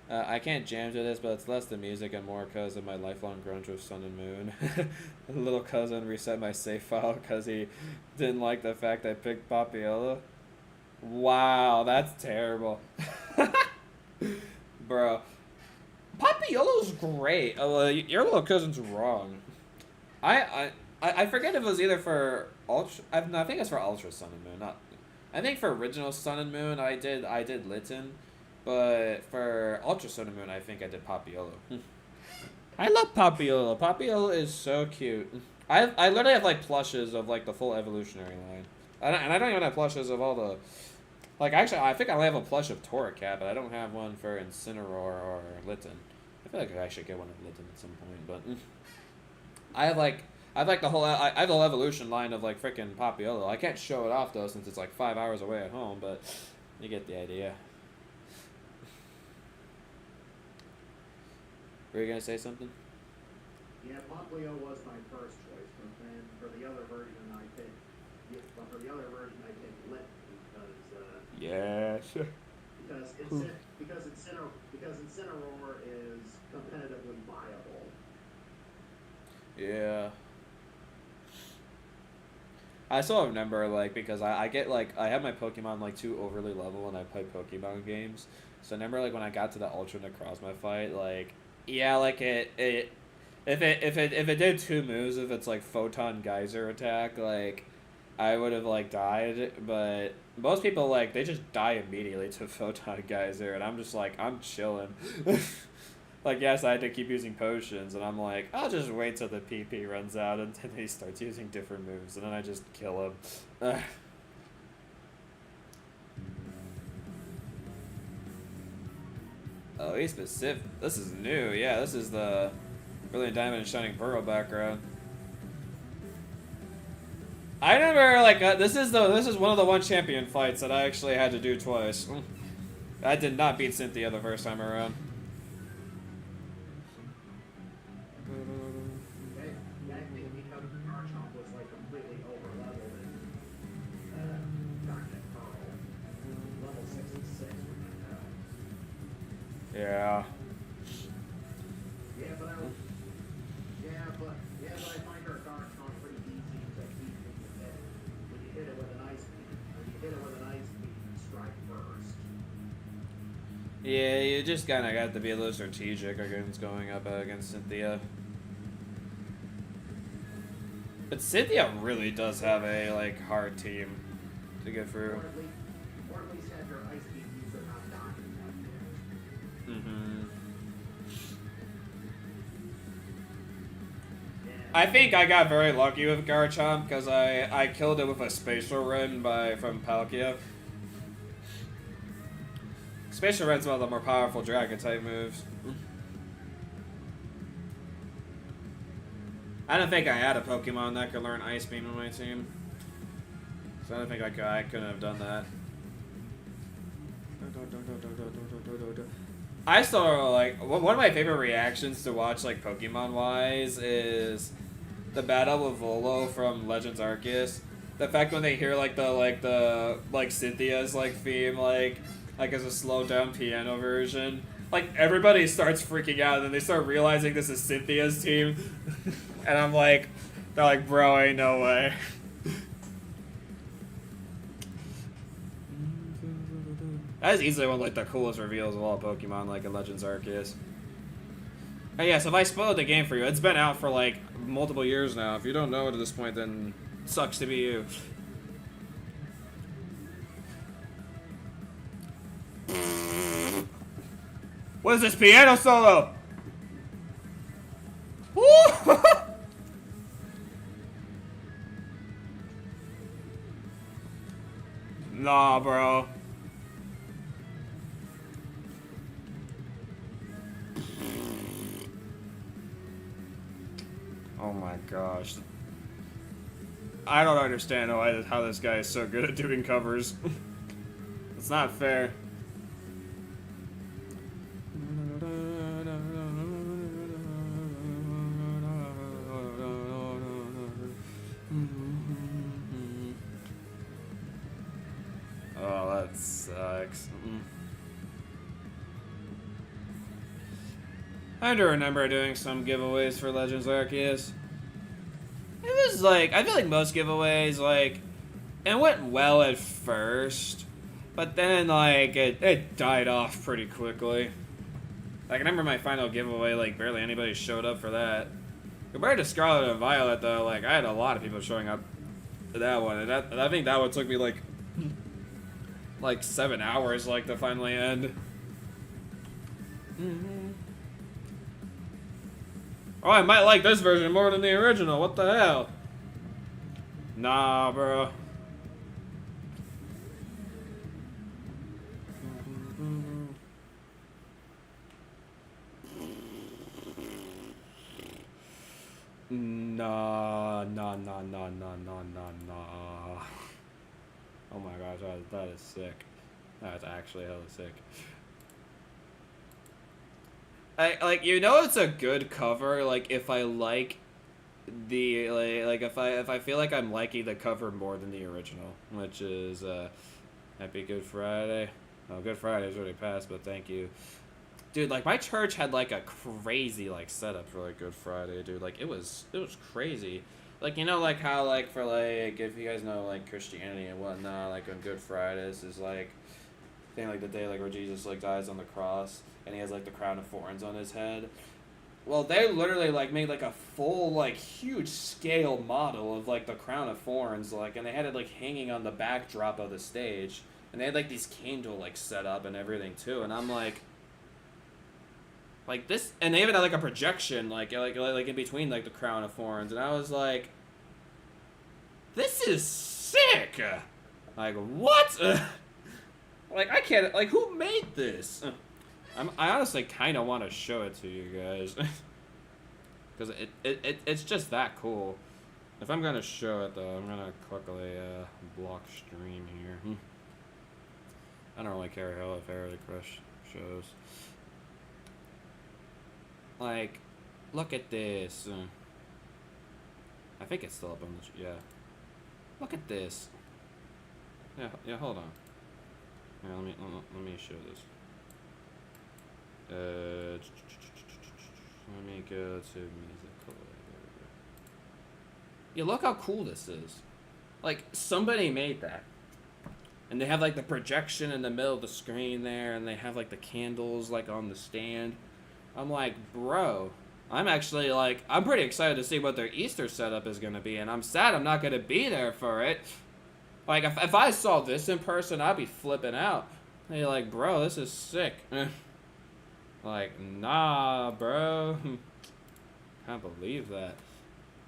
I can't jam to this, but it's less the music and more because of my lifelong grunge with Sun and Moon. Little cousin reset my save file because he didn't like the fact I picked Papiolo. Wow, that's terrible. Bro. Papiolo's great. Your little cousin's wrong. I forget if it was either for Ultra. No, I think it's for Ultra Sun and Moon. Not. I think for original Sun and Moon, I did Litten, but for Ultra Sun and Moon, I think I did Papiolo. I love Papiolo. Papiolo is so cute. I literally have like plushes of like the full evolutionary line, and I don't even have plushes of all the. Like actually, I think I only have a plush of Torracat, but I don't have one for Incineroar or Litten. I feel like I should get one of Litten at some point, but I have the whole I have the whole evolution line of like freaking Papiolo. I can't show it off though since it's like 5 hours away at home, but you get the idea. Were you gonna say something? Yeah, Papiolo was my first choice, but then for the other version I picked Lit because Yes. because Incineroar is competitively viable. Yeah. I still remember, like, because I get, like, I have my Pokemon, like, too overly level when I play Pokemon games. So I remember, like, when I got to the Ultra Necrozma fight, like, yeah, like, if it did 2 moves, if it's, like, Photon Geyser attack, like, I would have, like, died, but most people, like, they just die immediately to Photon Geyser, and I'm just, like, I'm chilling. Like, yes, I had to keep using potions, and I'm like, I'll just wait till the PP runs out, and then he starts using different moves, and then I just kill him. Oh, he's specific. This is new. Yeah, this is the Brilliant Diamond and Shining Pearl background. I remember, like, this is one of the 1 champion fights that I actually had to do twice. I did not beat Cynthia the first time around. Yeah. But I find her Garchomp pretty easy to beat when you hit it with an ice beam strike first. Yeah, you just kind of got to be a little strategic against going up against Cynthia. But Cynthia really does have a, like, hard team to get through. Or at least have your ice beam user not dying like this. I think I got very lucky with Garchomp because I killed it with a Spatial Rend from Palkia. Spatial Rend's one of the more powerful Dragon type moves. I don't think I had a Pokemon that could learn Ice Beam on my team, so I don't think I couldn't have done that. I still, like, one of my favorite reactions to watch, like, Pokemon-wise is the battle with Volo from Legends Arceus. The fact when they hear, like, Cynthia's, like, theme, like as a slowed-down piano version. Like, everybody starts freaking out, and then they start realizing this is Cynthia's team. And I'm like, they're like, bro, ain't no way. That is easily one of, like, the coolest reveals of all Pokemon, like, in Legends Arceus. But yeah, so if I spoiled the game for you, it's been out for, like, multiple years now. If you don't know it at this point, then it sucks to be you. What is this, piano solo? Woo! Nah, bro. Oh my gosh. I don't understand how this guy is so good at doing covers. It's not fair. Oh, that sucks. I do remember doing some giveaways for Legends Arceus. It was like, I feel like most giveaways, like, it went well at first, but then, like, it died off pretty quickly. Like, I remember my final giveaway, like, barely anybody showed up for that. Compared to Scarlet and Violet, though, like, I had a lot of people showing up to that one, and I think that one took me, like 7 hours, like, to finally end. Oh, I might like this version more than the original. What the hell? Nah, bro. Nah. Oh my gosh, that is sick. That's actually hella sick. Like, you know, it's a good cover, like, if I like the, like, if I feel like I'm liking the cover more than the original, which is, Happy Good Friday. Oh, Good Friday's already passed, but thank you. Dude, like, my church had, like, a crazy, like, setup for, like, Good Friday, dude. Like, it was crazy. Like, you know, like, how, like, for, like, if you guys know, like, Christianity and whatnot, like, on Good Fridays is, like, I think, like, the day, like, where Jesus, like, dies on the cross, and he has, like, the crown of thorns on his head. Well, they literally, like, made, like, a full, like, huge scale model of, like, the crown of thorns, like, and they had it, like, hanging on the backdrop of the stage, and they had, like, these candle, like, set up and everything, too, and I'm, like, this, and they even had, like, a projection, like, in between, like, the crown of thorns, and I was, like, this is sick! Like, what? Like, I can't, like, who made this? I honestly kind of want to show it to you guys. Because it's just that cool. If I'm going to show it, though, I'm going to quickly block stream here. I don't really care how if Heraldry Crest shows. Like, look at this. I think it's still up on the... Yeah. Look at this. Yeah, hold on. Yeah, let me show this. Let me go to musical. Yeah, look how cool this is. Like, somebody made that. And they have, like, the projection in the middle of the screen there, and they have, like, the candles, like, on the stand. I'm like, bro, I'm actually, like, I'm pretty excited to see what their Easter setup is going to be, and I'm sad I'm not going to be there for it. Like, if I saw this in person, I'd be flipping out. And you're like, bro, this is sick. Like, nah, bro. Can't believe that.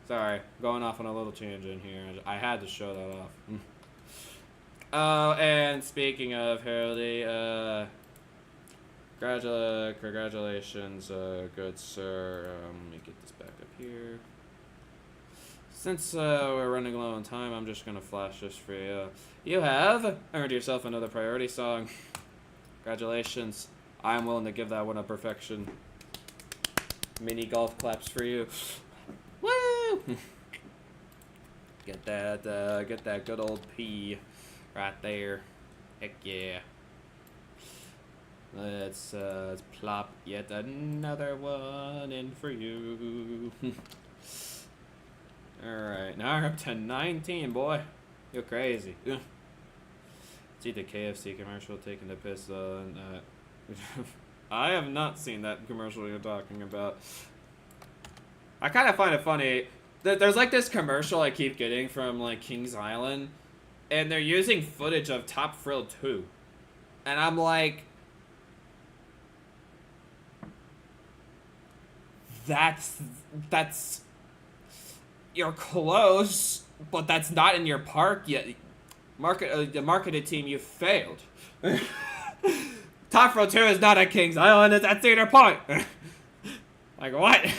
Sorry, going off on a little tangent here. I had to show that off. Oh, and speaking of Heraldry, congratulations, good sir. Let me get this back up here. Since we're running low on time, I'm just going to flash this for you. You have earned yourself another priority song. Congratulations. I'm willing to give that one a perfection. Mini golf claps for you. Woo! Get that good old P right there. Heck yeah. Let's plop yet another one in for you. Alright, now we're up to 19, boy. You're crazy. See the KFC commercial taking the piss though, and I have not seen that commercial you're talking about. I kind of find it funny that there's like this commercial I keep getting from like Kings Island, and they're using footage of Top Thrill 2. And I'm like, that's you're close, but that's not in your park yet. The marketed team, you failed. Top Thrill 2 is not at Kings Island, it's at Cedar Point. Like, what?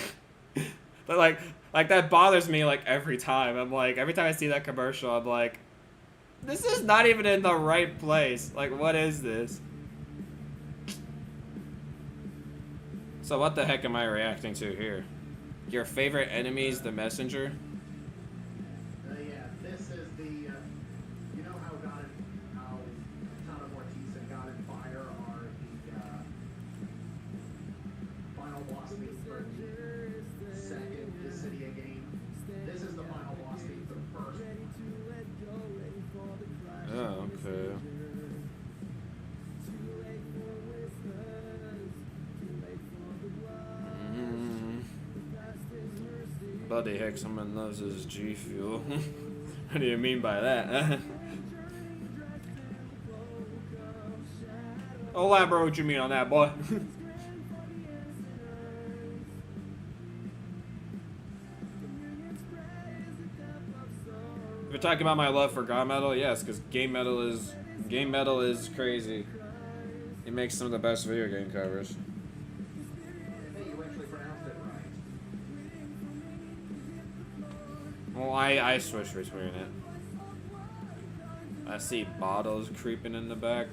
But like, Like, that bothers me, like, every time. I'm like, every time I see that commercial, I'm like, this is not even in the right place. Like, what is this? So what the heck am I reacting to here? Your favorite enemy's the messenger? Yeah, this is the, you know how Town of Ortiz and God and Fire are the final boss theme for the second Dissidia game? This is the final boss theme for the first one. Oh, okay. Bloody heck, someone loves his G Fuel. What do you mean by that? Elaborate what you mean on that, boy. If you're talking about my love for God metal, yes, because game metal is crazy. It makes some of the best video game covers. Hey, you actually pronounced it right. Well, I switch between it. I see bottles creeping in the back.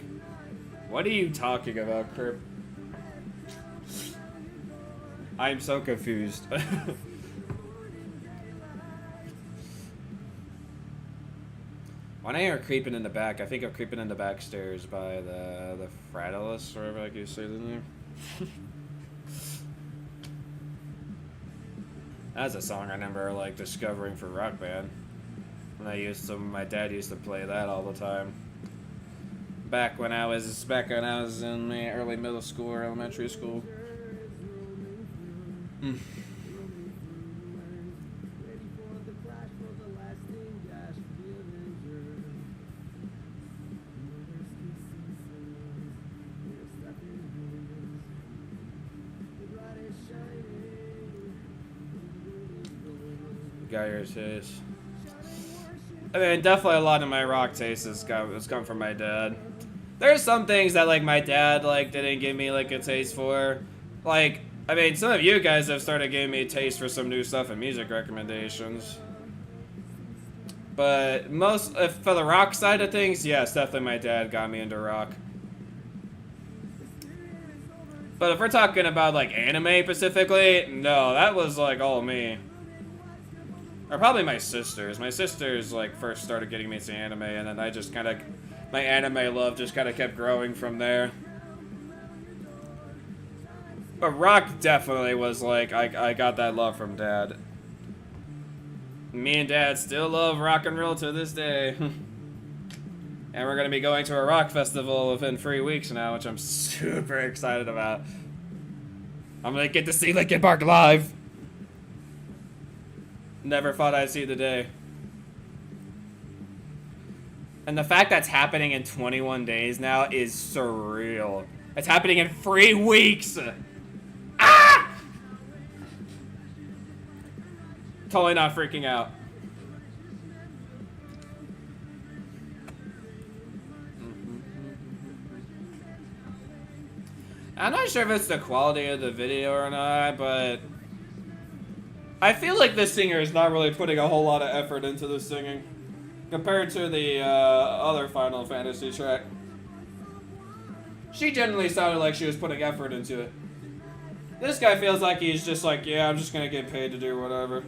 What are you talking about, Crip? I'm so confused. When I hear creeping in the back, I think of creeping in the back stairs by the Fratalus, or whatever, like you say the name. That's a song I remember like discovering for Rock Band. When my dad used to play that all the time. Back when I was in the early middle school or elementary school. Got your taste. I mean, definitely a lot of my rock taste has come from my dad. There's some things that like my dad like didn't give me like a taste for. Like, I mean, some of you guys have started giving me a taste for some new stuff and music recommendations. But for the rock side of things, yes, definitely my dad got me into rock. But if we're talking about like anime specifically, no, that was like all me. Or probably my sisters. My sisters like first started getting me into anime, and then I just kind of, my anime love just kind of kept growing from there. But rock definitely was like, I got that love from Dad. Me and Dad still love rock and roll to this day. And we're gonna be going to a rock festival within 3 weeks now, which I'm super excited about. I'm gonna get to see Linkin Park live. Never thought I'd see the day. And the fact that's happening in 21 days now is surreal. It's happening in 3 weeks! Ah! Totally not freaking out. I'm not sure if it's the quality of the video or not, but I feel like this singer is not really putting a whole lot of effort into the singing compared to the other Final Fantasy track. She generally sounded like she was putting effort into it. This guy feels like he's just like, yeah, I'm just gonna get paid to do whatever.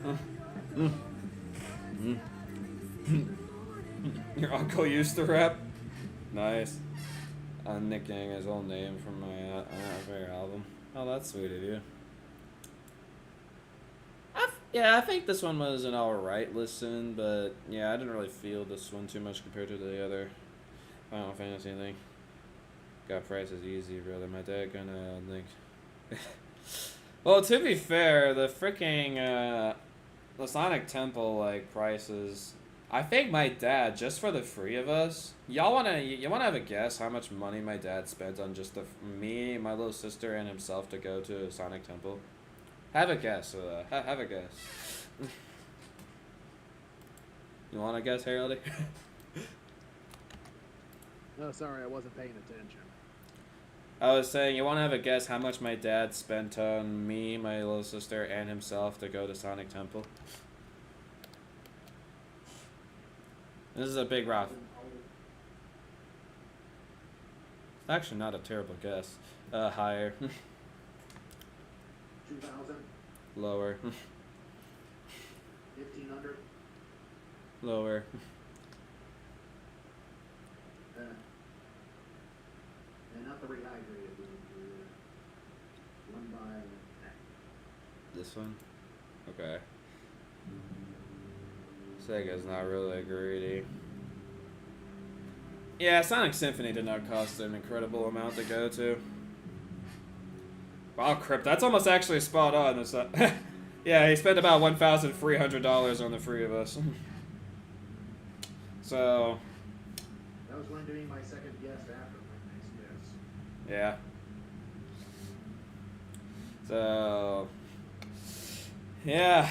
Your uncle used to rap? Nice. I'm nicknaming his old name from my favorite album. Oh, that's sweet of you. Yeah, I think this one was an alright listen, but yeah, I didn't really feel this one too much compared to the other Final Fantasy thing. Got prices easy, brother. My dad gonna think. Well, to be fair, the freaking the Sonic Temple like prices. I think my dad, just for the 3 of us, you wanna have a guess how much money my dad spent on just me, my little sister, and himself to go to Sonic Temple? Have a guess. Have a guess. You want to guess, Heraldry? No, sorry, I wasn't paying attention. I was saying, you want to have a guess how much my dad spent on me, my little sister, and himself to go to Sonic Temple? This is a big rock. Actually, not a terrible guess. Higher. 2,000, Lower. 1,500. Lower. And not the rehydrated one by. This one? Okay. Sega's not really greedy. Yeah, Sonic Symphony did not cost an incredible amount to go to. Wow, Crip, that's almost actually spot on. It's yeah, he spent about $1,300 on the three of us. So. That was going to be my second guess after my next guess. Yeah. So. Yeah,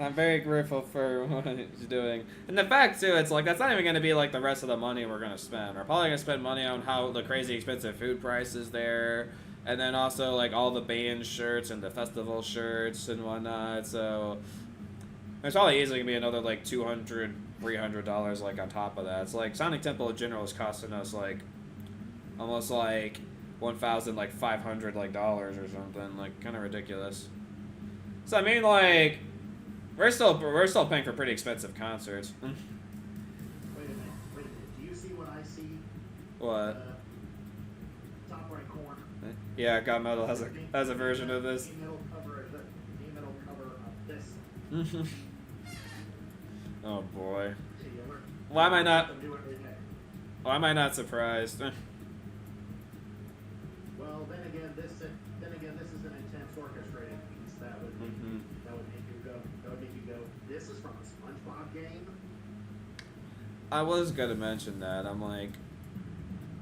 I'm very grateful for what he's doing. And the fact, too, it's like, that's not even going to be, like, the rest of the money we're going to spend. We're probably going to spend money on how the crazy expensive food prices there. And then also, like, all the band shirts and the festival shirts and whatnot. So, there's probably easily going to be another, like, $200, $300, like, on top of that. It's like, Sonic Temple in general is costing us, like, almost, like, $1,500, like, dollars or something. Like, kind of ridiculous. So, I mean, like, we're still paying for pretty expensive concerts. Wait a minute. Do you see what I see? What? Top right corner. Yeah, God Metal has a version of this. The middle cover of this. Oh boy. See, Why am I not? do it every day. Why am I not surprised? Well, then again, this is an intense orchestrated piece. That would make you go. This is from a SpongeBob game. I was gonna mention that. I'm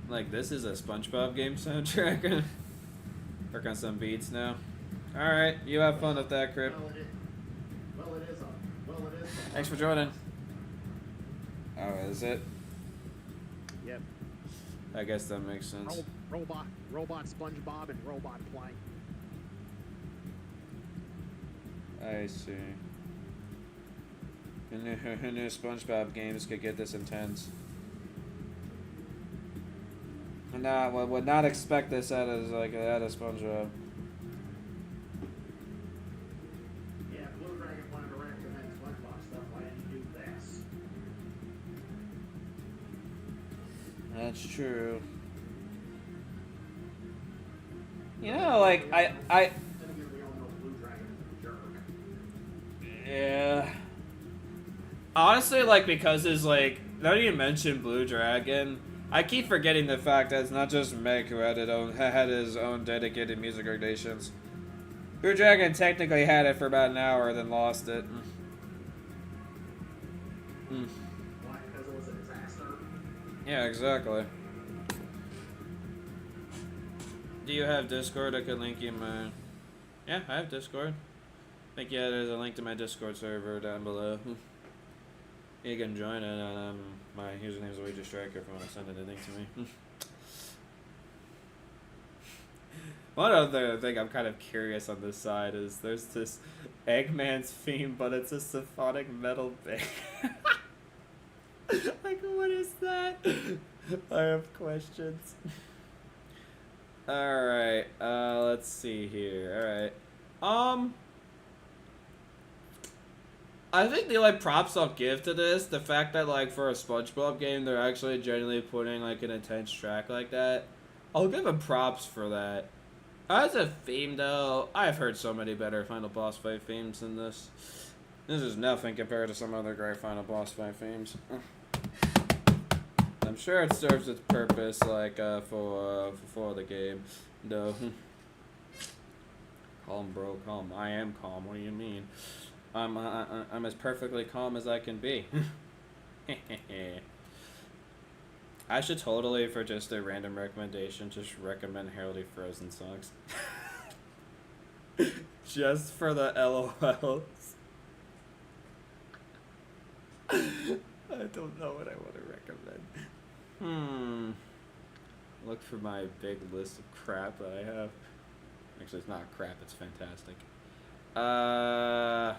like this is a SpongeBob game soundtrack. Work on some beats now. All right, you have fun with that, Crip. Well, it is. Thanks for joining. Oh, is it? Yep. I guess that makes sense. Robot SpongeBob and Robot Plank. I see. Who knew SpongeBob games could get this intense? Would not expect this out of SpongeBob. Yeah, Blue Dragon wanted to recommend SpongeBob stuff. Why didn't you do this? That's true. You know, like I. Blue Dragon is a jerk. Yeah. Honestly, like, because it's like, now that you mentioned Blue Dragon, I keep forgetting the fact that it's not just Meg who had his own dedicated music recommendations. Blue Dragon technically had it for about an hour, then lost it. Why? Because it was a disaster. Yeah, exactly. Do you have Discord? I could link you my... Yeah, I have Discord. I think, yeah, there's a link to my Discord server down below. You can join it, and my username is Luigi Striker if you want to send anything to me. One other thing I'm kind of curious on this side is there's this Eggman's theme, but it's a symphonic metal thing. Like, what is that? I have questions. Alright, let's see here. Alright. I think the, like, props I'll give to this, the fact that, like, for a SpongeBob game, they're actually genuinely putting, like, an intense track like that. I'll give them props for that. As a theme, though, I've heard so many better Final Boss Fight themes than this. This is nothing compared to some other great Final Boss Fight themes. I'm sure it serves its purpose, like, for the game, though. Calm, bro, calm. I am calm. What do you mean? I'm as perfectly calm as I can be. I should totally, for just a random recommendation, just recommend Heraldry Frozen songs. Just for the LOLs. I don't know what I want to recommend. look for my big list of crap that I have. Actually, it's not crap. It's fantastic. I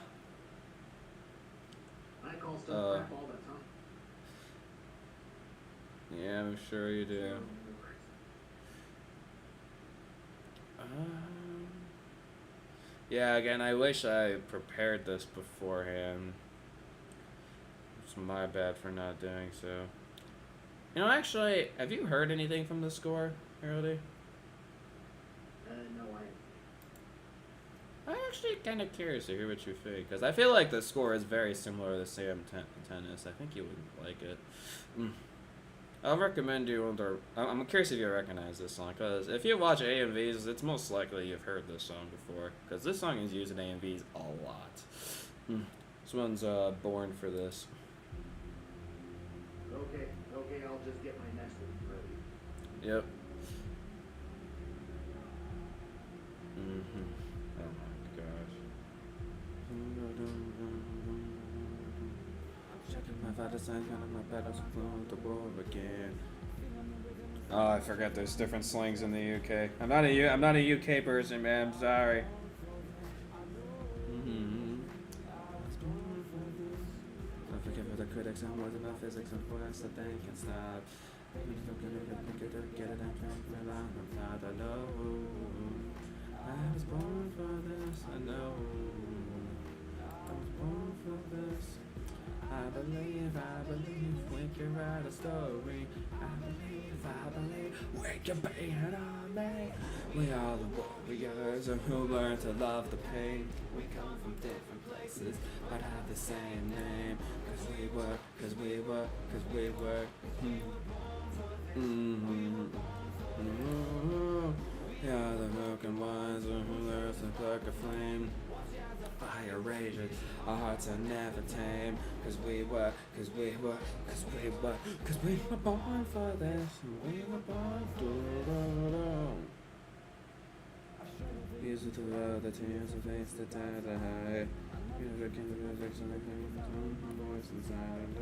call stuff crap all the time. Yeah, I'm sure you do. Yeah, again, I wish I prepared this beforehand. It's my bad for not doing so. You know, actually, have you heard anything from the score, Heraldry? No, I'm actually kind of curious to hear what you think, because I feel like the score is very similar to the Sam Tennis. I think you would like it. I'll recommend you under. I'm curious if you recognize this song, because if you watch AMVs, it's most likely you've heard this song before, because this song is used in AMVs a lot. This one's born for this. Okay, I'll just get my next one ready. Yep. Oh my gosh. My father's son, my battles flown the war again. Oh, I forgot there's different slangs in the UK. I'm not a UK person, man. I'm sorry. Don't forget for the critics and words about physics and force that they can stop. Get it and drink me long. I'm not alone. I was born for this. I know. I was born for this. I believe we can write a story. I believe we can be an army. We are the warriors who learn to love the pain. We come from different places, but have the same name. Cause we were. Yeah, the broken ones who learn to pluck a flame. Fire rages, our hearts are never tame. Cause we were born for this. We were born to use it to love the tears of face that die to hide. Music and the reflection of the voice inside of the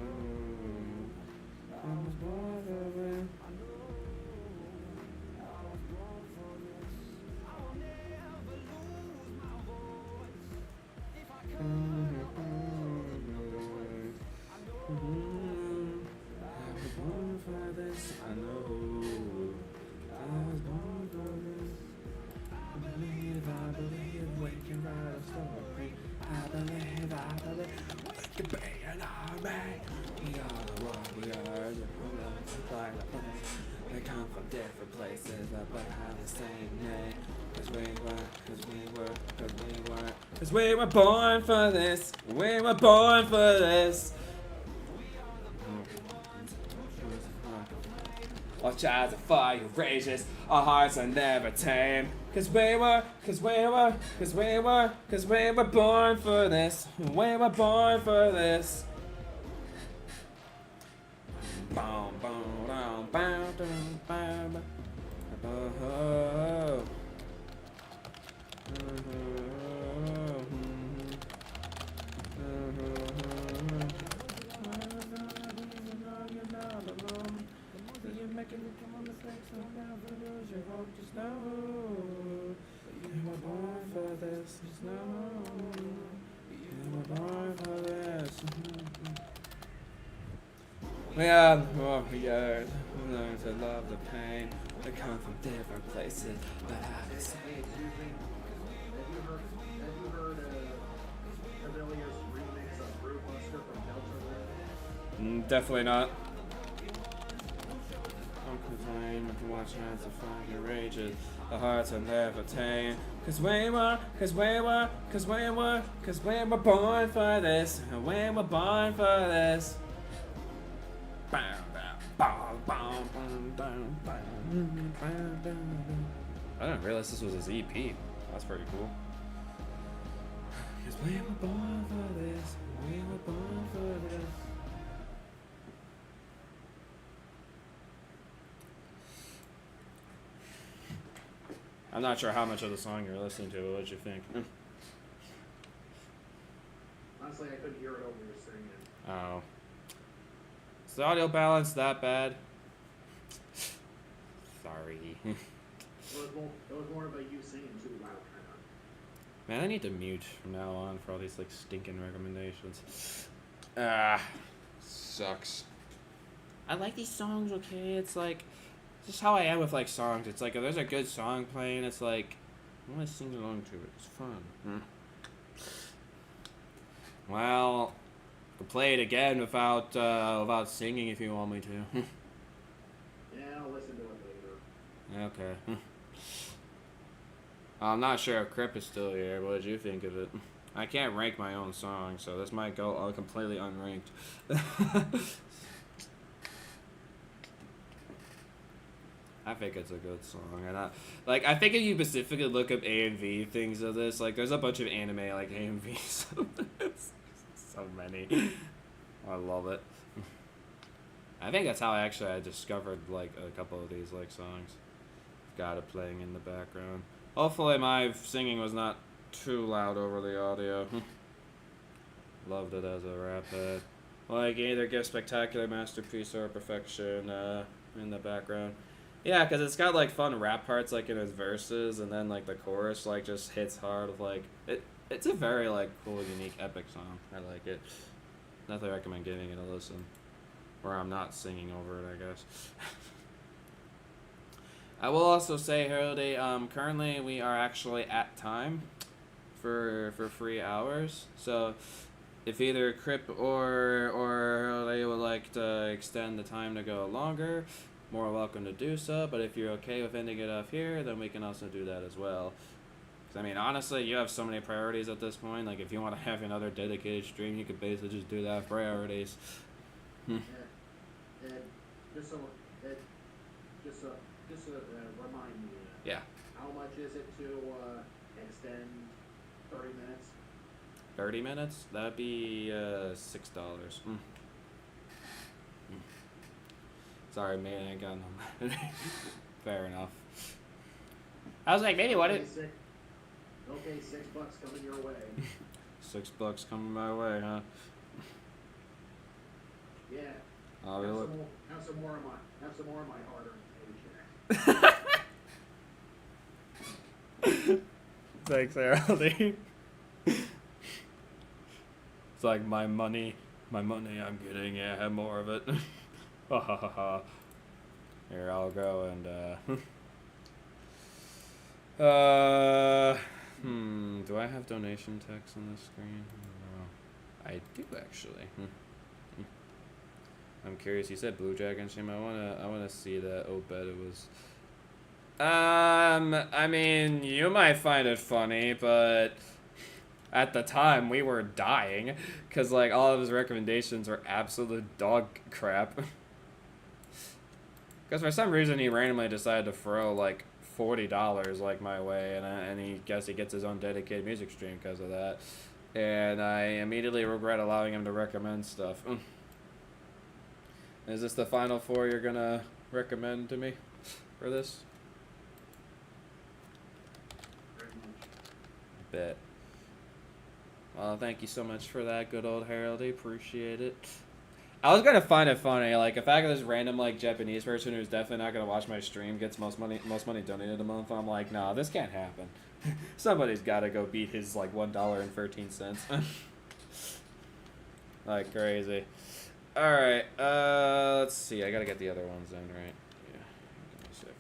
I was born for this. I was born for this, I know. I was born for this. I believe we can write a story. I believe we can be an army. We are the warriors who love to fight the place. They come from different places, but have the same name. Cause we were born for this. We were born for this. Watch as the fire rages, our hearts are never tame. Cause we were born for this. We were born for this. Boom, boom, down, bow, down, bow, bow. You're making me come on the flex and now for those you hope to know. You were born for this, snow. You were born for this. We are the warriors who learn to love the pain. We come from different places, but have the same. Have you heard Avilia's remix of Brewbuster from Delta? Definitely not. Don't complain if you watch as the fire rages. The hearts are never tame. Cause we were born for this. And we were born for this. I didn't realize this was his EP. That's pretty cool. Cause we were born for this. We were born for this. I'm not sure how much of the song you're listening to, but what you think? Honestly, I couldn't hear it over your singing. Oh. Is the audio balance that bad? Sorry. It was more of a you singing too loud kind of. Man, I need to mute from now on for all these like stinking recommendations. Ah, sucks. I like these songs, okay? It's like just how I am with like songs. It's like if there's a good song playing, it's like I want to sing along to it. It's fun. Well, I can play it again without singing if you want me to. Yeah, I'll listen to it later. Okay. I'm not sure if Crip is still here. What did you think of it? I can't rank my own song, so this might go completely unranked. I think it's a good song, and I think if you specifically look up AMV things of this, like there's a bunch of anime like AMVs. So many. I love it. I think that's how I discovered like a couple of these like songs. Got it playing in the background. Hopefully my singing was not too loud over the audio. Loved it as a rap head. Like either give spectacular masterpiece or perfection in the background. Yeah, because it's got like fun rap parts like in his verses, and then like the chorus like just hits hard with like it's a very like cool, unique, epic song. I like it. Definitely recommend giving it a listen. Or I'm not singing over it, I guess. I will also say, Heraldry, currently we are actually at time for free hours. So if either Crip or Heraldry would like to extend the time to go longer, more welcome to do so. But if you're okay with ending it off here, then we can also do that as well. 'Cause, I mean, honestly, you have so many priorities at this point. Like, if you want to have another dedicated stream, you could basically just do that with priorities. And just remind me. Yeah. How much is it to extend 30 minutes? 30 minutes? That'd be $6. Sorry, man, I ain't got no money. Fair enough. I was like, maybe what it. Okay, $6 coming your way. $6 coming my way, huh? Yeah. I'll Have look. some more of my hard-earned paycheck. Thanks, Heraldry. It's like my money I'm getting, yeah, have more of it. Ha ha ha ha. Here, I'll go and, do I have donation text on the screen? No. I do, actually. I'm curious, you said Blue Dragon Stream. I wanna see that. Oh, bet it was. I mean, you might find it funny, but at the time we were dying because like all of his recommendations were absolute dog crap. Because for some reason he randomly decided to throw like $40 like my way, and he gets his own dedicated music stream because of that, and I immediately regret allowing him to recommend stuff. Is this the final 4 you're gonna recommend to me for this? Bet. Well, thank you so much for that, good old Heraldry. Appreciate it. I was gonna find it funny, like, if I got this random, like, Japanese person who's definitely not gonna watch my stream gets most money donated a month. I'm like, nah, this can't happen. Somebody's gotta go beat his, like, $1.13. Like crazy. Alright, let's see. I gotta get the other ones in, right? Yeah, give me a sec.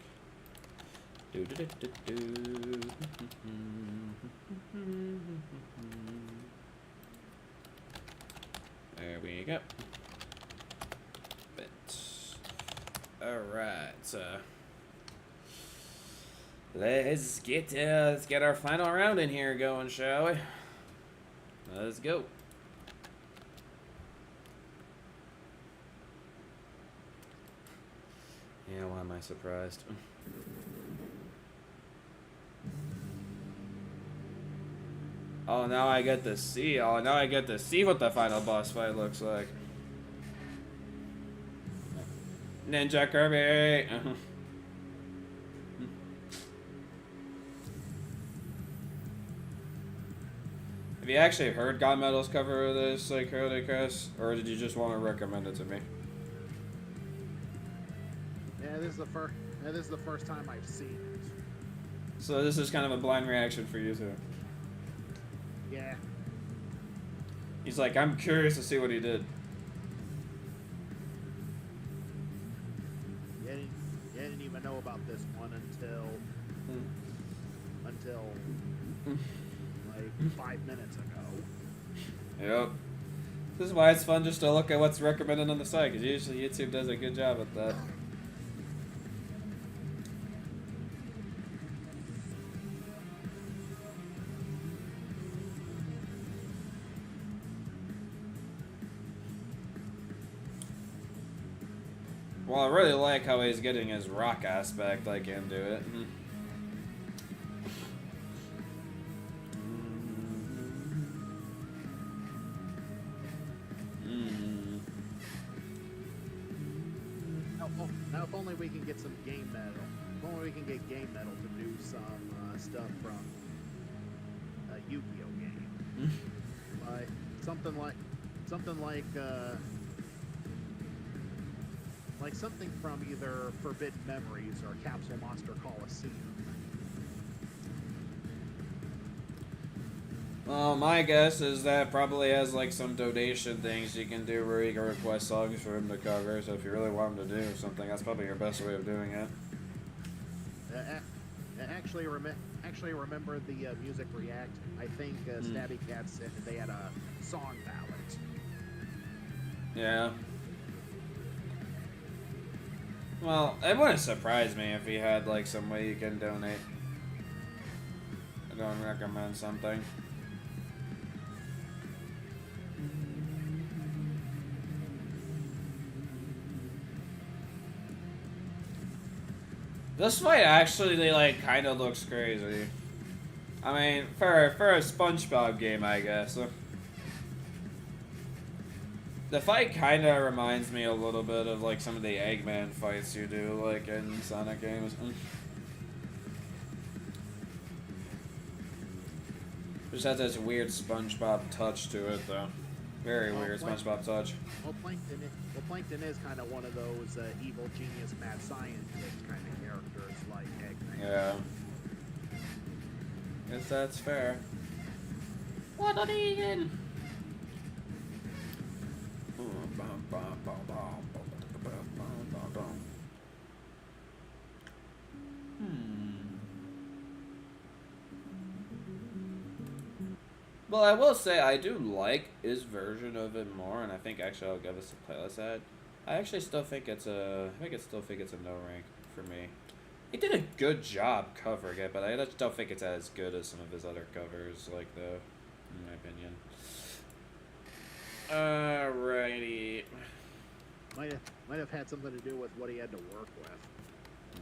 There we go. Alright, let's get our final round in here going, shall we? Let's go. Yeah, why am I surprised? Oh, now I get to see. Oh, now I get to see what the final boss fight looks like. Ninja Kirby. Have you actually heard God Metal's cover of this, like Heraldry Crest, or did you just want to recommend it to me? Yeah, this is the Yeah, this is the first time I've seen it. So this is kind of a blind reaction for you too. Yeah. He's like, I'm curious to see what he did. You didn't even know about this one until like 5 minutes ago. Yep. This is why it's fun just to look at what's recommended on the site, because usually YouTube does a good job at that. Well, I really like how he's getting his rock aspect, like, into it. Now, if only we can get some game metal. If only we can get game metal to do some stuff from a Yu-Gi-Oh game. Like something like something from either Forbidden Memories or Capsule Monster Coliseum. Well, my guess is that probably has like some donation things you can do where you can request songs for him to cover. So if you really want him to do something, that's probably your best way of doing it. Actually, remember the Music React? I think Stabby Cat said that they had a song ballot. Yeah. Well, it wouldn't surprise me if he had like some way you can donate. I don't recommend something. This fight actually, like, kind of looks crazy. I mean, for a SpongeBob game, I guess. The fight kind of reminds me a little bit of, like, some of the Eggman fights you do, like, in Sonic games. Just has this weird SpongeBob touch to it, though. Very weird SpongeBob touch. Well, Plankton is kind of one of those evil genius mad scientist kind of characters like Eggman. Yeah. Guess that's fair. What are they in? Well, I will say I do like his version of it more, and I think actually I'll give us a playlist ad. I actually still think it's a, I still think it's a no rank for me. He did a good job covering it, but I just don't think it's as good as some of his other covers, like though, in my opinion. Alrighty. Might have had something to do with what he had to work with.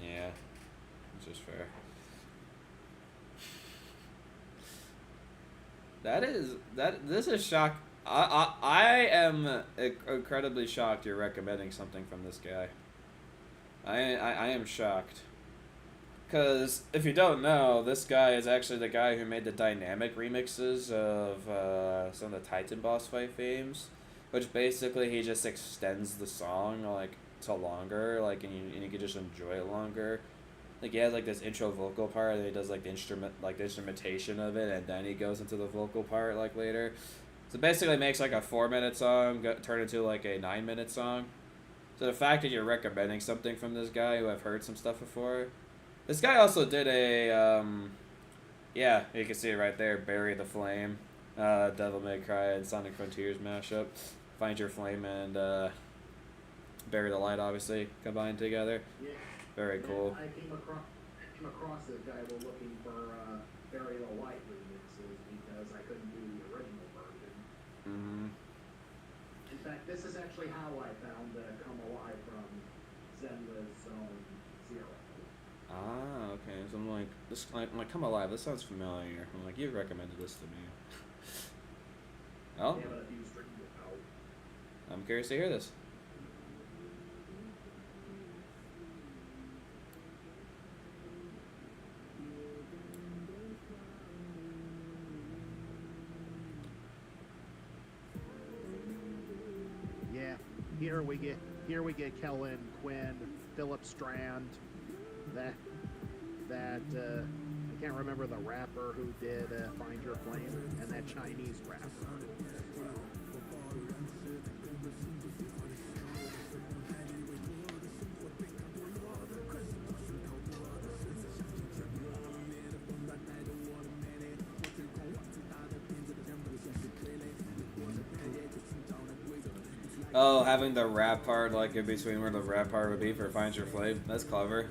Yeah, which is fair. This is shock. I am incredibly shocked you're recommending something from this guy. I am shocked. Because if you don't know, this guy is actually the guy who made the dynamic remixes of some of the Titan boss fight themes, which basically he just extends the song like to longer, like and you can just enjoy it longer. Like he has like this intro vocal part, and he does like the instrumentation of it, and then he goes into the vocal part like later. So basically, it makes like a 4-minute song turn into like a 9-minute song. So the fact that you're recommending something from this guy who I've heard some stuff before, this guy also did a yeah, you can see it right there, Bury the Flame, Devil May Cry and Sonic Frontiers mashup, Find Your Flame and Bury the Light obviously combined together. Yeah. Very cool. I came across this guy while looking for Bury the Light remixes because I couldn't do the original version. Mm-hmm. In fact, this is actually how I found Come Alive from Zenla's Zone Zero. Ah, okay. So I'm like, this, I'm like, Come Alive. This sounds familiar. I'm like, you recommended this to me. Oh, Yeah, but if you straightened it out. I'm curious to hear this. Yeah, here we get Kellen, Quinn, Philip Strand, I can't remember the rapper who did Find Your Flame, and that Chinese rapper. Oh, having the rap part like in between where the rap part would be for Find Your Flame. That's clever.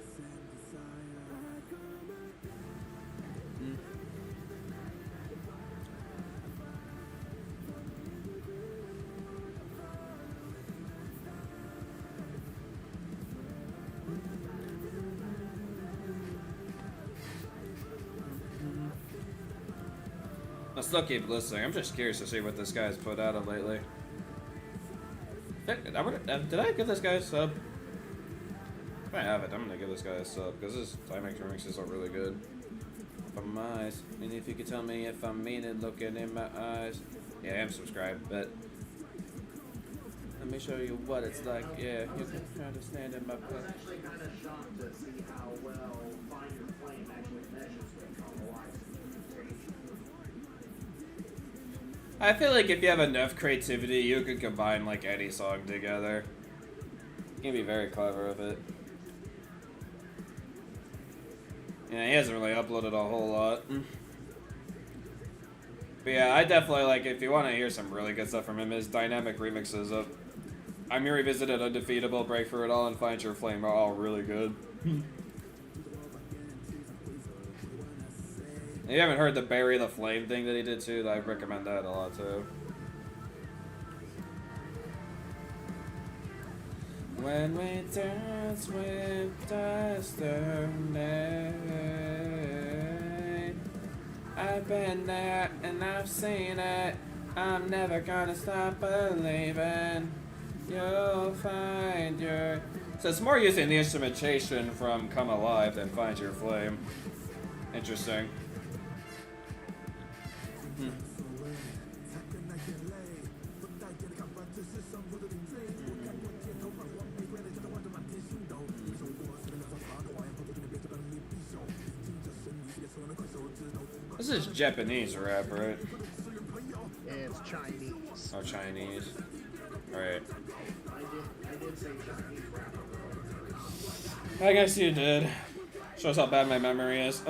I'll still keep listening. I'm just curious to see what this guy's put out of lately. Did I give this guy a sub? If I have it, I'm gonna give this guy a sub because his timing remixes are really good. From my eyes, and if you could tell me if I'm mean and looking in my eyes. Yeah, I am subscribed, but let me show you what it's like. Yeah, you can try to stand in my place. I was actually kind of shocked to see how well Find Your Flame actually meshes with Come Alive. I feel like if you have enough creativity, you could combine like any song together. You can be very clever with it. Yeah, he hasn't really uploaded a whole lot. But yeah, I definitely like, if you want to hear some really good stuff from him, his dynamic remixes of I'm Your Revisited, Undefeatable, Break For It All, and Find Your Flame are all really good. If you haven't heard the Bury the Flame thing that he did too, I recommend that a lot too. When we dance with destiny, I've been there and I've seen it. I'm never gonna stop believing. You'll find your... So it's more using the instrumentation from Come Alive than Find Your Flame. Interesting. This is Japanese rap, right? It's Chinese. Oh, Chinese. Alright. I did say Chinese rapper. I guess you did. Shows how bad my memory is.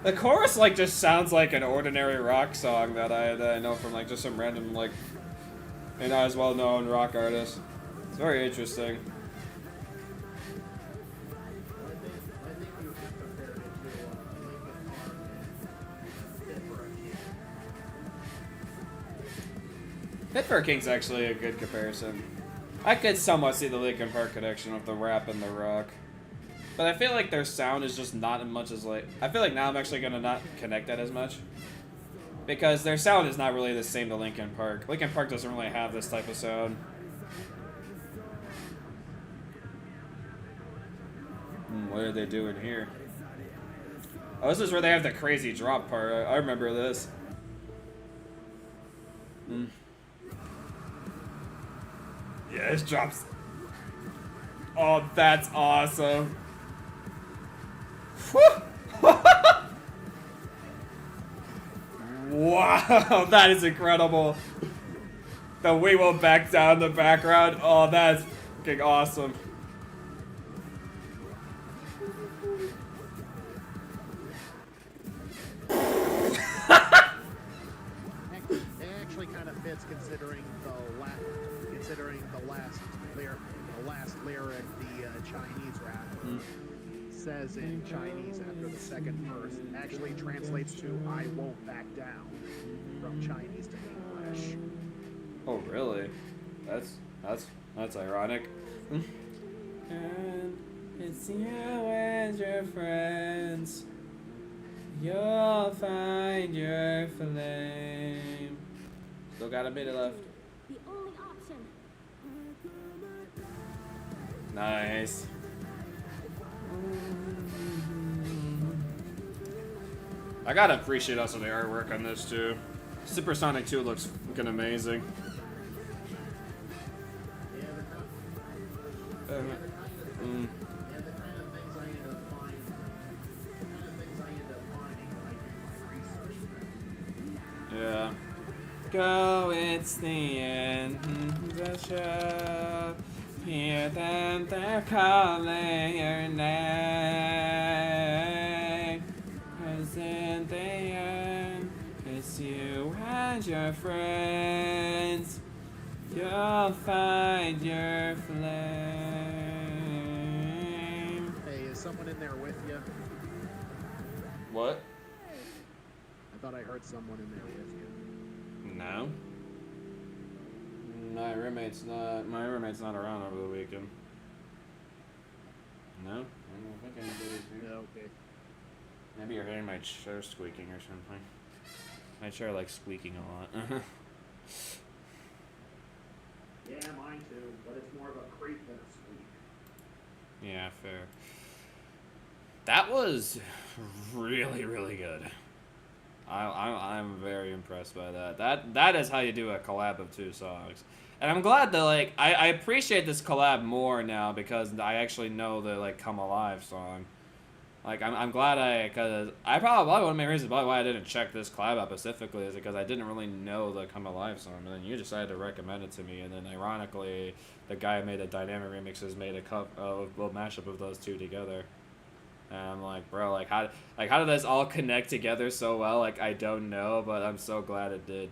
The chorus, like, just sounds like an ordinary rock song that I know from, like, just some random, like, not as well-known rock artist. It's very interesting. Fit for a King's actually a good comparison. I could somewhat see the Linkin Park connection with the rap and the rock. But I feel like their sound is just not as much as like... I feel like now I'm actually going to not connect that as much. Because their sound is not really the same to Linkin Park. Linkin Park doesn't really have this type of sound. What are they doing here? Oh, this is where they have the crazy drop part. I remember this. Yeah, this drops. Oh, that's awesome. Wow, that is incredible. The We Won't Back Down in the background. Oh, that's fucking awesome. It actually kind of fits considering the last lyric, the Chinese rap says in Chinese after the second verse actually translates to "I won't back down" from Chinese to English. Oh, really? That's ironic. And it's you and your friends. You'll find your flame. Still got a minute left. The only option. Nice. I gotta appreciate also the artwork on this too. Supersonic 2 looks fucking amazing. Go, it's the end of the show. Hear them, they're calling your name. 'Cause in the end, it's you and your friends. You'll find your flame. Hey, is someone in there with you? What? I thought I heard someone in there with you. No. My roommate's not around over the weekend. No? I don't think anybody's here. No, okay. Maybe you're hearing my chair squeaking or something. My chair likes squeaking a lot. Yeah, mine too, but it's more of a creak than a squeak. Yeah, fair. That was really, really good. I'm very impressed by that. That is how you do a collab of 2 songs. And I'm glad that, like, I appreciate this collab more now because I actually know the, like, Come Alive song. Like, I'm glad because probably one of my reasons why I didn't check this collab out specifically is because I didn't really know the Come Alive song, and then you decided to recommend it to me, and then ironically, the guy who made the dynamic remixes made a mashup of those 2 together. And I'm like, bro, how did this all connect together so well? Like, I don't know, but I'm so glad it did.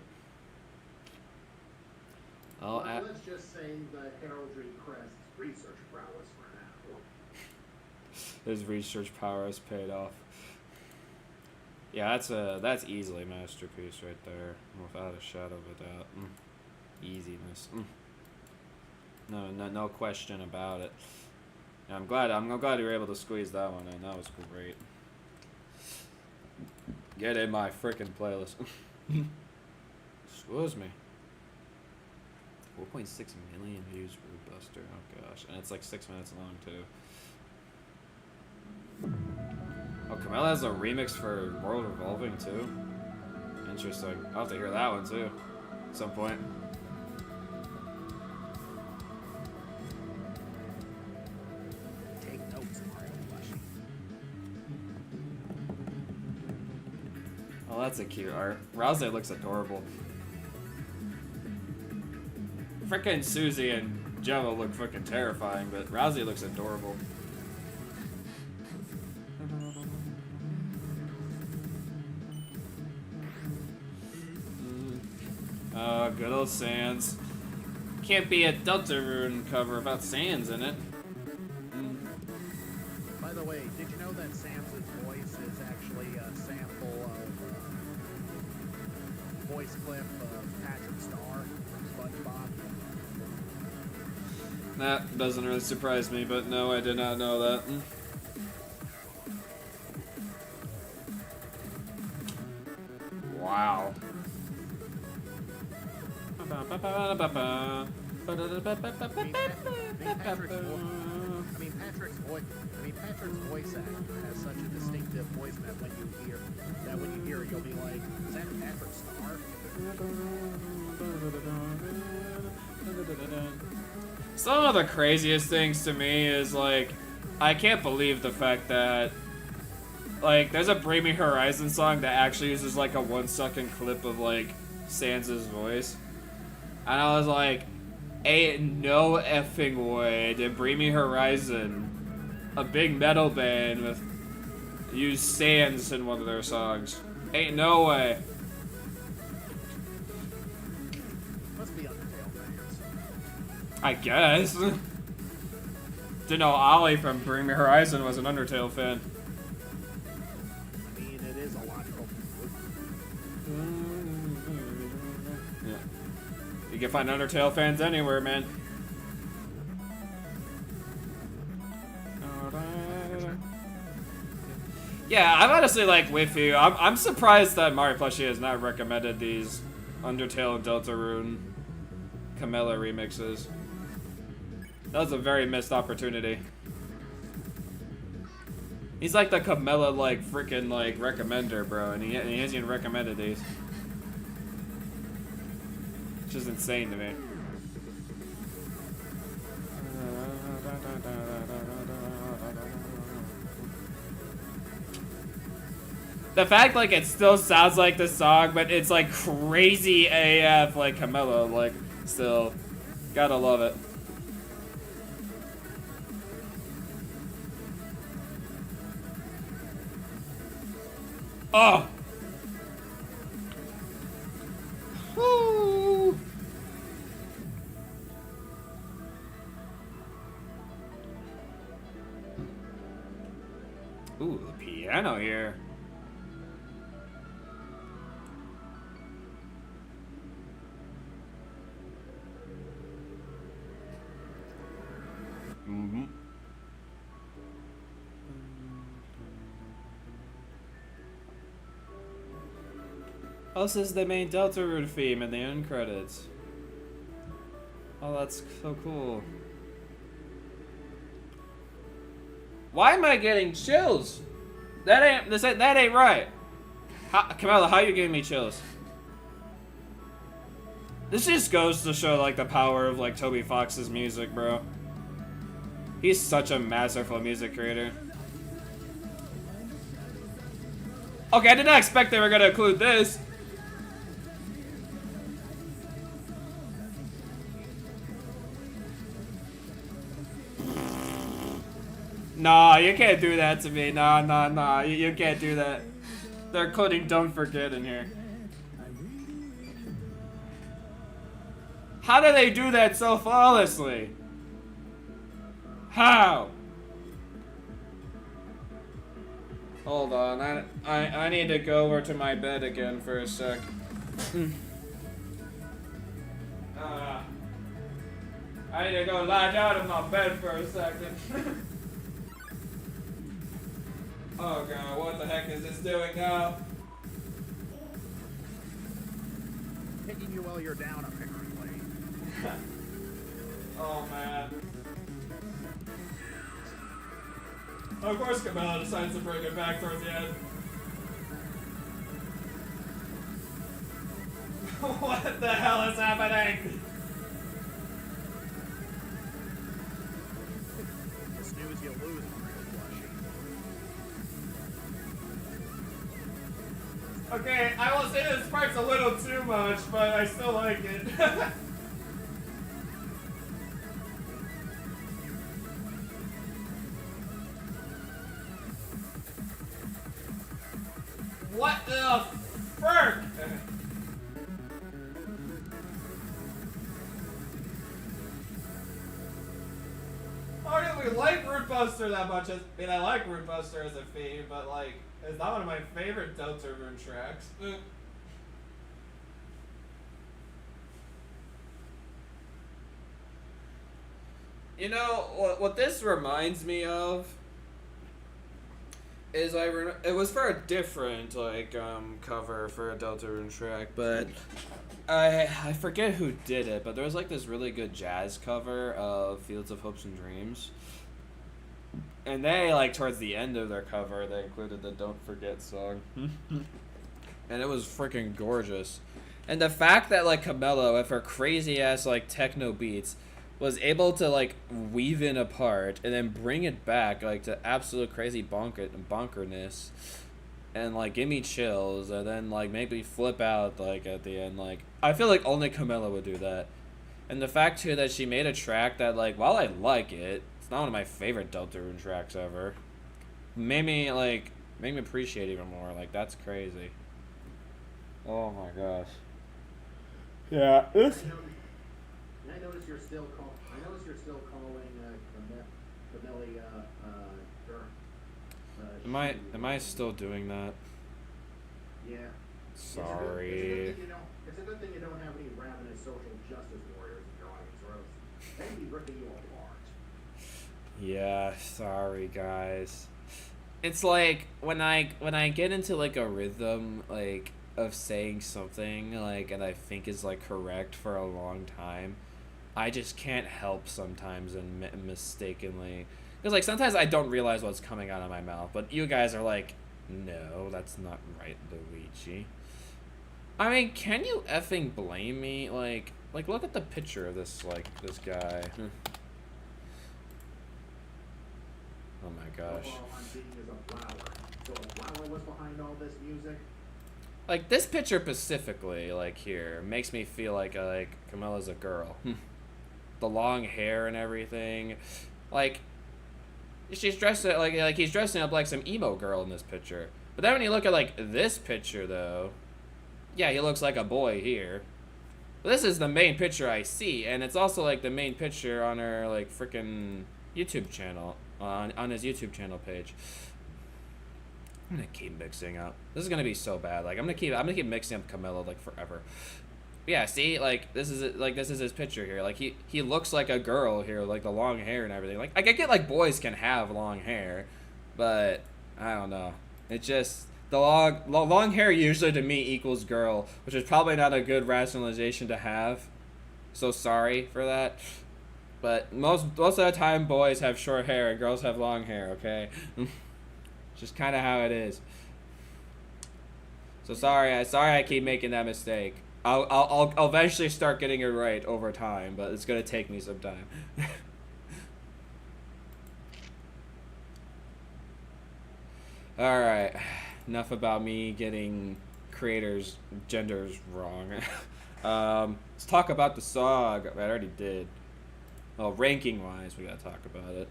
Well, let's just say the Heraldry Crest research prowess for now. His research prowess paid off. Yeah, that's easily masterpiece right there, without a shadow of a doubt. Easiness. No question about it. Yeah, I'm glad you were able to squeeze that one in. That was great. Get in my freaking playlist. Excuse me. 4.6 million views for Buster. Oh gosh, and it's like 6 minutes long too. Oh, Camilla has a remix for World Revolving too. Interesting. I'll have to hear that one too, at some point. Take notes, Mario Plushie. Oh, that's a cute art. Rouse looks adorable. Frickin' Susie and Gemma look frickin' terrifying, but Rousey looks adorable. Good old Sans. Can't be a Deltarune cover without Sans in it. By the way, did you know that Sam's voice is actually a sample of voice clip of Patrick Star from SpongeBob? That doesn't really surprise me, but no, I did not know that. Wow. Patrick's voice act has such a distinctive voice that when you hear it, you'll be like, is that Patrick Star? Some of the craziest things to me is, like, I can't believe the fact that, like, there's a Bring Me Horizon song that actually uses, like, a 1-second clip of, like, Sans' voice. And I was like, ain't no effing way did Bring Me Horizon, a big metal band, use Sans in one of their songs. Ain't no way. Must be Undertale fans. I guess. Didn't know Ollie from Bring Me Horizon was an Undertale fan. I mean, it is a logical Yeah. You can find Undertale fans anywhere, man. Yeah, I'm honestly like with you. I'm surprised that Mario Plushie has not recommended these Undertale and Deltarune Camilla remixes. That was a very missed opportunity. He's like the Camilla like freaking like recommender, bro, and he hasn't even recommended these. Which is insane to me. The fact, like, it still sounds like the song, but it's, like, crazy AF, like, Camelo, like, still. Gotta love it. Oh! Woo! Ooh, the piano here. Mm-hmm. Oh, this is the main Deltarune theme in the end credits. Oh, that's so cool. Why am I getting chills? That ain't right. Camilla, how you giving me chills? This just goes to show, like, the power of, like, Toby Fox's music, bro. He's such a masterful music creator. Okay, I did not expect they were gonna include this. Nah, you can't do that to me. Nah. You can't do that. They're including Don't Forget in here. How do they do that so flawlessly? How? Hold on, I need to go over to my bed again for a sec. I need to go lie down in my bed for a second. Oh god, what the heck is this doing now? Hitting you while you're down, apparently. Oh man. Of course Camilla decides to bring it back towards the end. What the hell is happening? You snooze, you lose, Mario Plushy. Okay, I will say this part's a little too much, but I still like it. What the frick? How did we like Root Buster that much? I mean, I like Root Buster as a theme, but like, it's not one of my favorite Deltarune tracks. You know, what this reminds me of is it was for a different, like, cover for a Deltarune track, but I forget who did it, but there was, like, this really good jazz cover of Fields of Hopes and Dreams. And they, like, towards the end of their cover, they included the Don't Forget song. And it was freaking gorgeous. And the fact that, like, Camelo, with her crazy-ass, like, techno beats, was able to, like, weave in a part and then bring it back, like, to absolute crazy bonkerness and, like, give me chills and then, like, maybe flip out, like, at the end. Like, I feel like only Camilla would do that. And the fact, too, that she made a track that, like, while I like it, it's not one of my favorite Deltarune tracks ever, made me appreciate it even more. Like, that's crazy. Oh, my gosh. Yeah, this... I notice you're still calling Camellia Am I still doing that? Yeah. Sorry. It's a good thing you don't have any ravenous social justice warriors in your audience, or else they'd be ripping you apart. Yeah, sorry guys. It's like when I get into like a rhythm like of saying something like and I think is like correct for a long time, I just can't help sometimes and mistakenly, because like sometimes I don't realize what's coming out of my mouth, but you guys are like, no, that's not right, Luigi. I mean, can you effing blame me? Like look at the picture of this this guy. Oh my gosh. All I'm seeing is a flower. So what's behind all this music? Like, this picture specifically, like, here, makes me feel like Camilla's a girl. The long hair and everything. Like, she's dressed like he's dressing up like some emo girl in this picture. But then when you look at, like, this picture, though, yeah, he looks like a boy here. But this is the main picture I see, and it's also, like, the main picture on her, like, freaking YouTube channel, on his YouTube channel page. I'm gonna keep mixing up. This is gonna be so bad. Like, I'm gonna keep mixing up Camilla, like, forever. But yeah, see, like, this is his picture here. Like, he looks like a girl here, like the long hair and everything. Like, I get like boys can have long hair, but I don't know. It just the long hair usually to me equals girl, which is probably not a good rationalization to have. So sorry for that. But most of the time, boys have short hair and girls have long hair. Okay. Just kind of how it is. So sorry I keep making that mistake. I'll eventually start getting it right over time, but it's gonna take me some time. All right, enough about me getting creators' genders wrong. Let's talk about the song. I already did. Well, ranking wise, we gotta talk about it.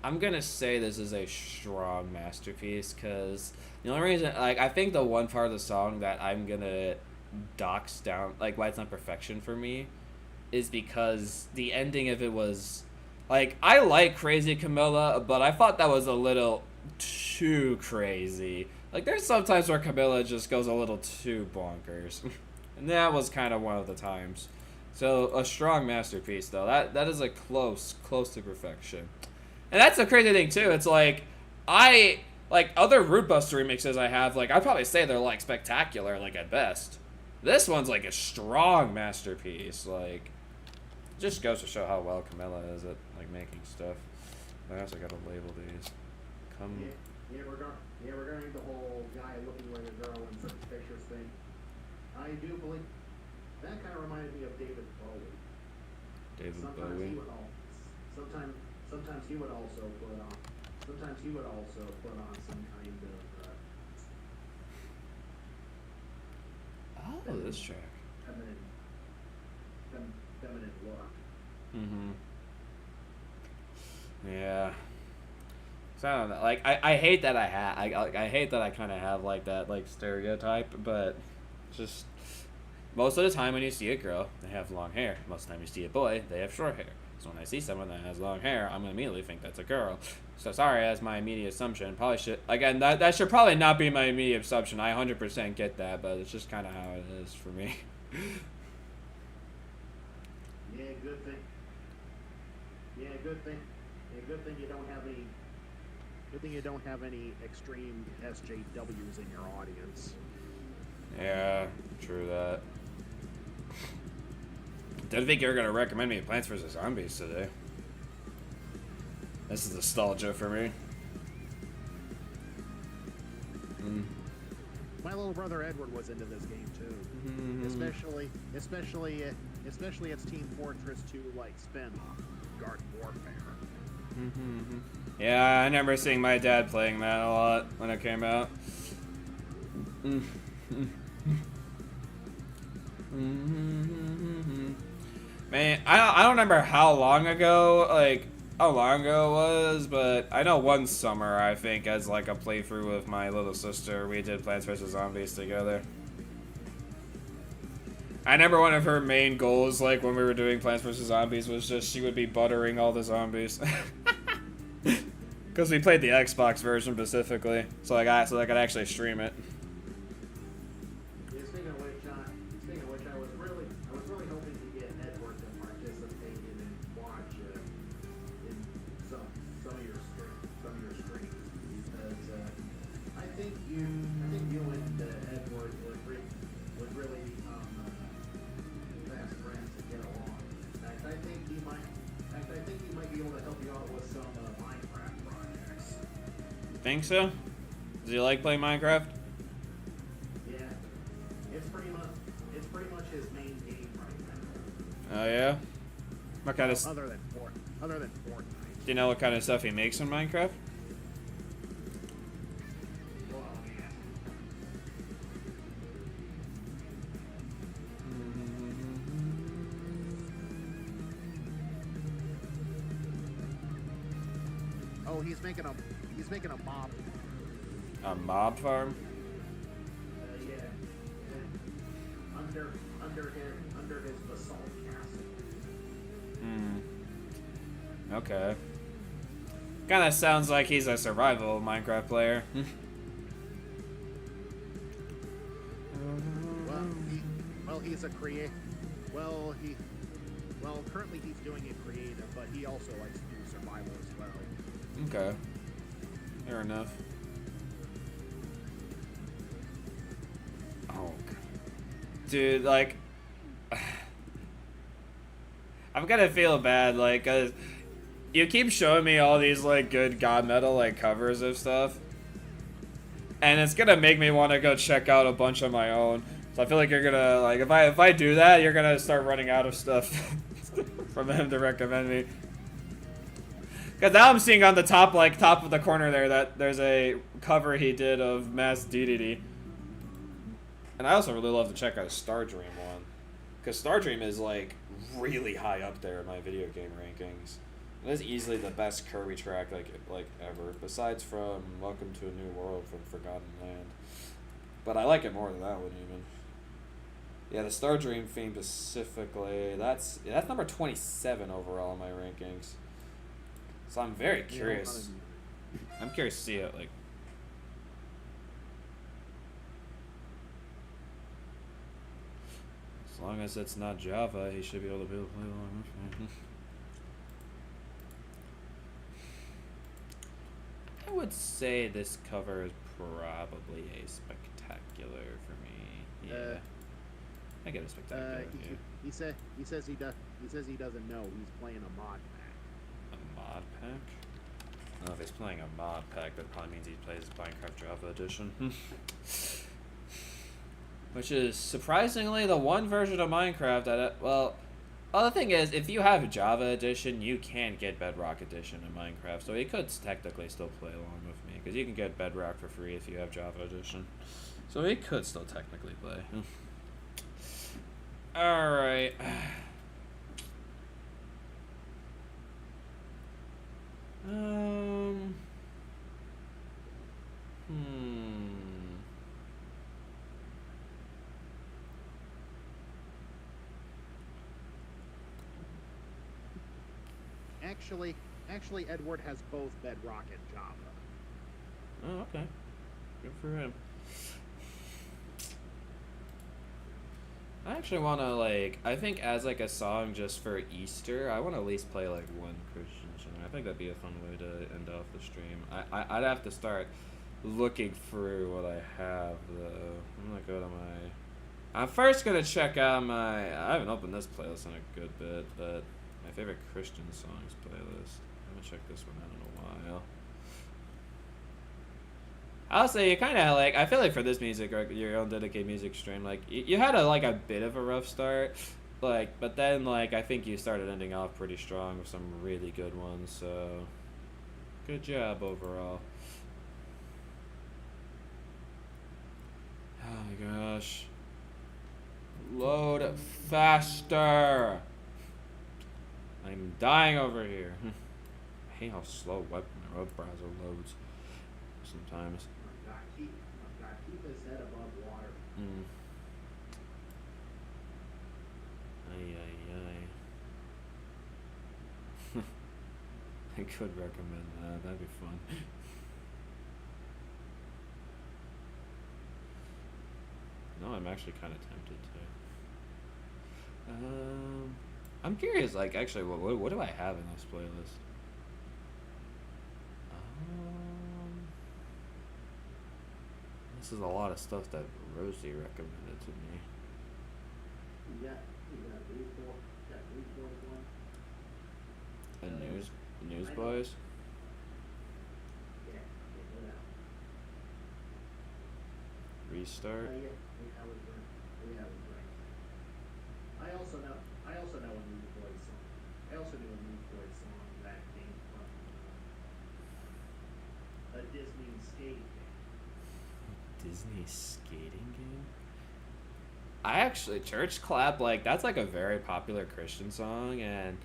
I'm gonna say this is a strong masterpiece because the only reason, like, I think the one part of the song that I'm gonna dox down, like, why it's not perfection for me, is because the ending of it was, like, I like Crazy Camilla, but I thought that was a little too crazy. Like, there's sometimes where Camilla just goes a little too bonkers, and that was kind of one of the times. So, a strong masterpiece, though. That is a close to perfection. And that's the crazy thing, too. It's like, like, other Root Buster remixes I have, like, I'd probably say they're, like, spectacular, like, at best. This one's, like, a strong masterpiece. Like, just goes to show how well Camilla is at, like, making stuff. I also gotta label these. Yeah, regarding the whole guy looking like a girl in certain pictures thing, I do believe that kind of reminded me of David Bowie. Sometimes he would also put on some kind of oh, this track. feminine look. Yeah. So I don't know. Like, I hate that I hate that I kind of have like that, like, stereotype, but just most of the time when you see a girl, they have long hair. Most of the time you see a boy, they have short hair. So when I see someone that has long hair, I'm gonna immediately think that's a girl. So sorry, that's my immediate assumption. Probably should, again, that should probably not be my immediate assumption. I 100% get that, but it's just kind of how it is for me. Yeah, good thing. Good thing you don't have any. Good thing you don't have any extreme SJWs in your audience. Yeah, true that. Didn't think you were gonna recommend me Plants vs. Zombies today. This is nostalgia for me. My little brother Edward was into this game too, especially its Team Fortress 2 like spin-off, Garden Warfare. Yeah, I remember seeing my dad playing that a lot when it came out. Man, I don't remember how long ago it was, but I know one summer, I think, as like a playthrough with my little sister, we did Plants vs. Zombies together. I remember one of her main goals, like, when we were doing Plants vs. Zombies, was just she would be buttering all the zombies. Because we played the Xbox version specifically, so I could actually stream it. Yeah, speaking of which, I was really hoping to get Edward to participate in and watch in some of your streams, because I think you and Edward would really become fast friends to get along. In fact, I think he might be able to help you out with some Minecraft projects. Think so? Does he like playing Minecraft? Yeah, it's pretty much his main game right now. Oh yeah. What kind of? Other than Fortnite. Do you know what kind of stuff he makes in Minecraft? Oh, he's making a mob. A mob farm? Yeah. Under his basalt castle. Okay. Kind of sounds like he's a survival Minecraft player. He's a currently he's doing it creative, but he also likes to do survival as well. Okay. Fair enough. Oh, God. Dude, like, I'm gonna feel bad, like, 'cause you keep showing me all these, like, good god metal, like, covers of stuff. And it's gonna make me want to go check out a bunch of my own. So I feel like you're gonna, like, if I do that, you're gonna start running out of stuff from him to recommend me. Because now I'm seeing on the top, like, top of the corner there that there's a cover he did of Mass DDD. And I also really love to check out a Stardream one. Because Stardream is, like, really high up there in my video game rankings. It is easily the best Kirby track, like ever. Besides from Welcome to a New World from Forgotten Land. But I like it more than that one, even. Yeah, the Stardream theme specifically, that's number 27 overall in my rankings. So I'm very curious. I'm curious to see it, like. As long as it's not Java, he should be able to play along with me. I would say this cover is probably a spectacular for me. Yeah. I get a spectacular. He says he doesn't know. He's playing a mod pack. A mod pack? Oh, if he's playing a mod pack, that probably means he plays Minecraft Java Edition. Which is surprisingly the one version of Minecraft that, well, the thing is, if you have Java Edition, you can get Bedrock Edition in Minecraft, so he could technically still play along with me, because you can get Bedrock for free if you have Java Edition. So he could still technically play. Alright. Actually, Edward has both Bedrock and Java. Oh, okay. Good for him. I actually want to, like, I think as, like, a song just for Easter, I want to at least play, like, one Christian song. I think that'd be a fun way to end off the stream. I'd have to start looking through what I have, though. I'm going to go to my... I'm first going to check out my... I haven't opened this playlist in a good bit, but my favorite Christian songs playlist. I'm going to check this one out in a while. I'll say you kind of like, I feel like for this music, or your own dedicated music stream, like you had a bit of a rough start, like, but then like I think you started ending off pretty strong with some really good ones. So good job overall. Oh my gosh, load faster! I'm dying over here. I hate how slow web browser loads sometimes. Keep his head above water. Ay. I could recommend that. That'd be fun. No, I'm actually kind of tempted to. I'm curious, like, actually, what do I have in this playlist? This is a lot of stuff that Rosie recommended to me. You got The Newsboys? Yeah, Restart? I also know a Newsboys song. I also knew a Newsboys song that came from Disney skating game. Disney skating game? I actually, Church Clap, like, that's like a very popular Christian song, and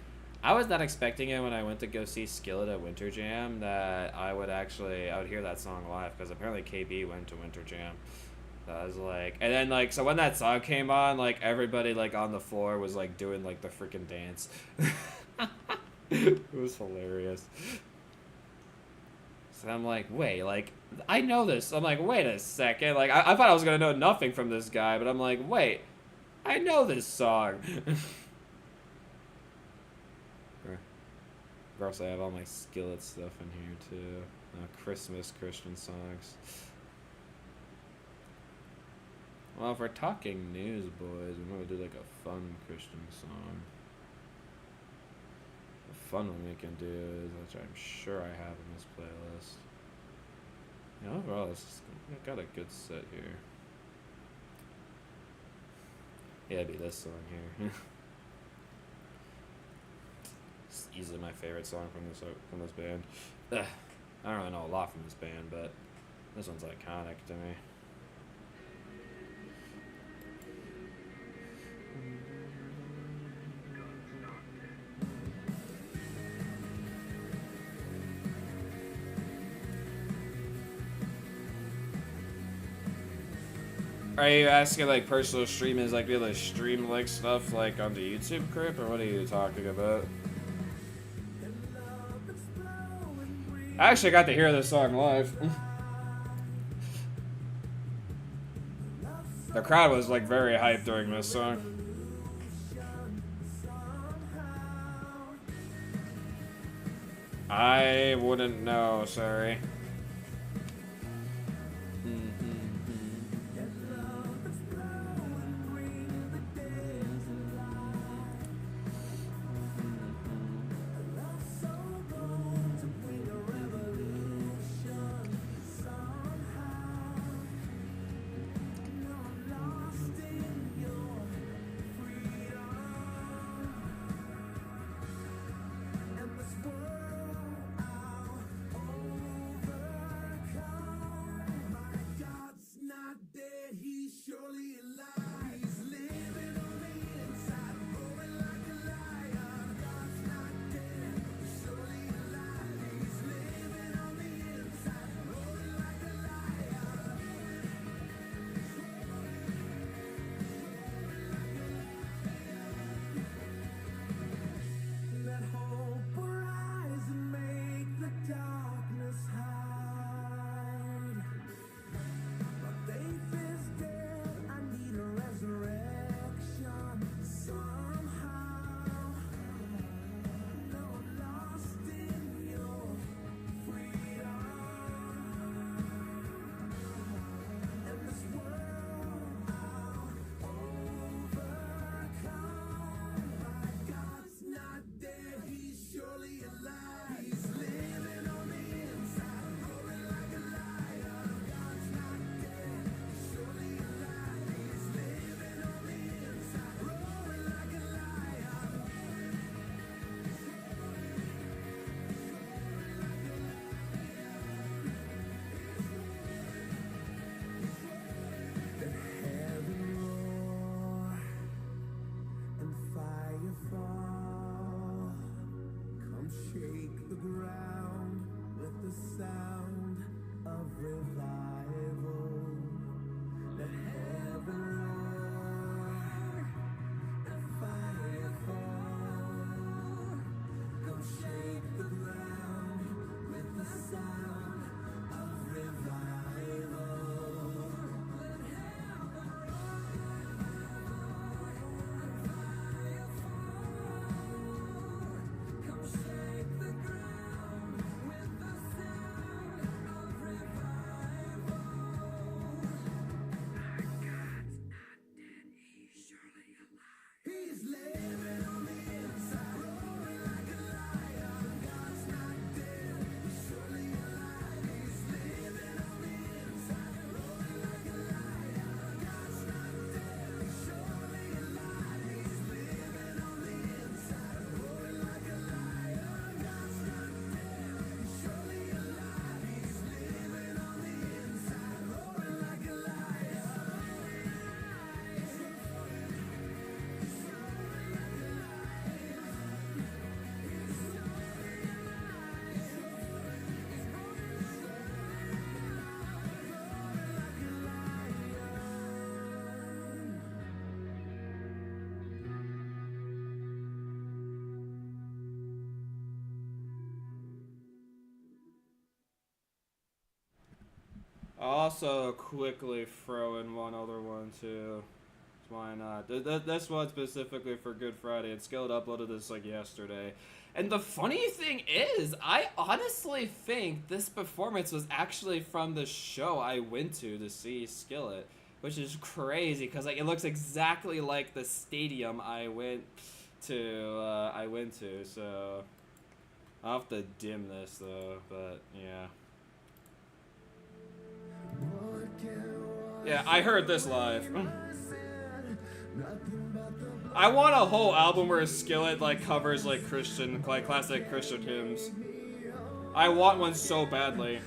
I was not expecting it when I went to go see Skillet at Winter Jam that I would hear that song live, because apparently KB went to Winter Jam. So I was like, and then like, so when that song came on, like, everybody like on the floor was like doing like the freaking dance. It was hilarious. So I'm like, wait, like, I know this. I'm like, wait a second. Like, I thought I was going to know nothing from this guy, but I'm like, wait, I know this song. Of course, I have all my Skillet stuff in here, too. Christmas Christian songs. Well, if we're talking news, boys, we might do, like, a fun Christian song. A fun one we can do is, which I'm sure I have in this playlist. Yeah, overall, I've got a good set here. Yeah, it'd be this song here. It's easily my favorite song from this band. Ugh, I don't really know a lot from this band, but this one's iconic to me. Are you asking like personal streamers, like do they stream like stuff like on the YouTube Crip, or what are you talking about? I actually got to hear this song live. The crowd was like very hyped during this song. I wouldn't know, sorry. I'll also quickly throw in one other one too. Why not? This one specifically for Good Friday. And Skillet uploaded this like yesterday. And the funny thing is, I honestly think this performance was actually from the show I went to see Skillet, which is crazy because like it looks exactly like the stadium I went to. So I'll have to dim this though, but yeah. Yeah, I heard this live. I want a whole album where Skillet like covers like classic Christian hymns. I want one so badly.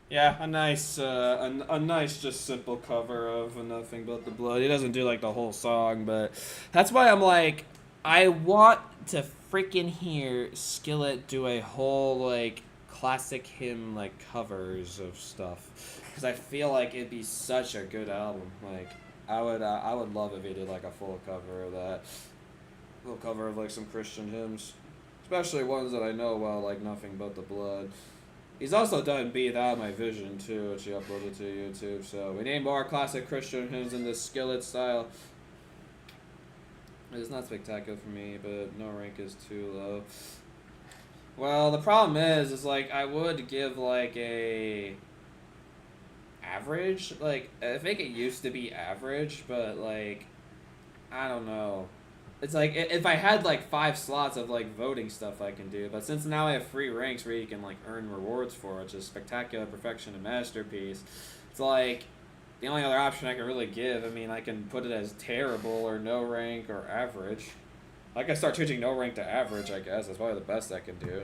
Yeah, a nice, just simple cover of Nothing But the Blood. He doesn't do like the whole song, but that's why I'm like, I want to freaking hear Skillet do a whole like classic hymn like covers of stuff, because I feel like it'd be such a good album. Like, I would love if he did like a full cover of that, full cover of like some Christian hymns, especially ones that I know well, like Nothing But the Blood. He's also done Be Thou My Vision too, which he uploaded to YouTube. So we named more classic Christian hymns in this Skillet style. It's not spectacular for me, but no rank is too low. Well, the problem is like I would give like a average. Like I think it used to be average, but like I don't know. It's like, if I had, like, 5 slots of, like, voting stuff I can do, but since now I have free ranks where you can, like, earn rewards for, which is Spectacular, Perfection, and Masterpiece, it's like, the only other option I can really give, I mean, I can put it as terrible, or no rank, or average. I can start changing no rank to average, I guess. That's probably the best I can do.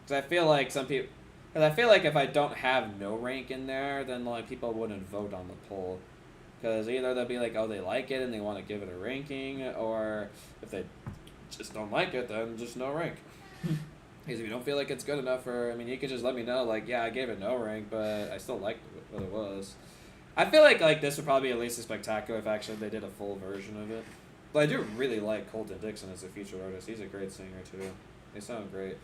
Because I feel like if I don't have no rank in there, then, like, people wouldn't vote on the poll. Because either they'll be like, oh, they like it and they want to give it a ranking, or if they just don't like it, then just no rank. Because if you don't feel like it's good enough, or, I mean, you could just let me know, like, yeah, I gave it no rank, but I still liked what it was. I feel like this would probably be at least as spectacular if actually they did a full version of it. But I do really like Colton Dixon as a featured artist. He's a great singer, too. They sound great.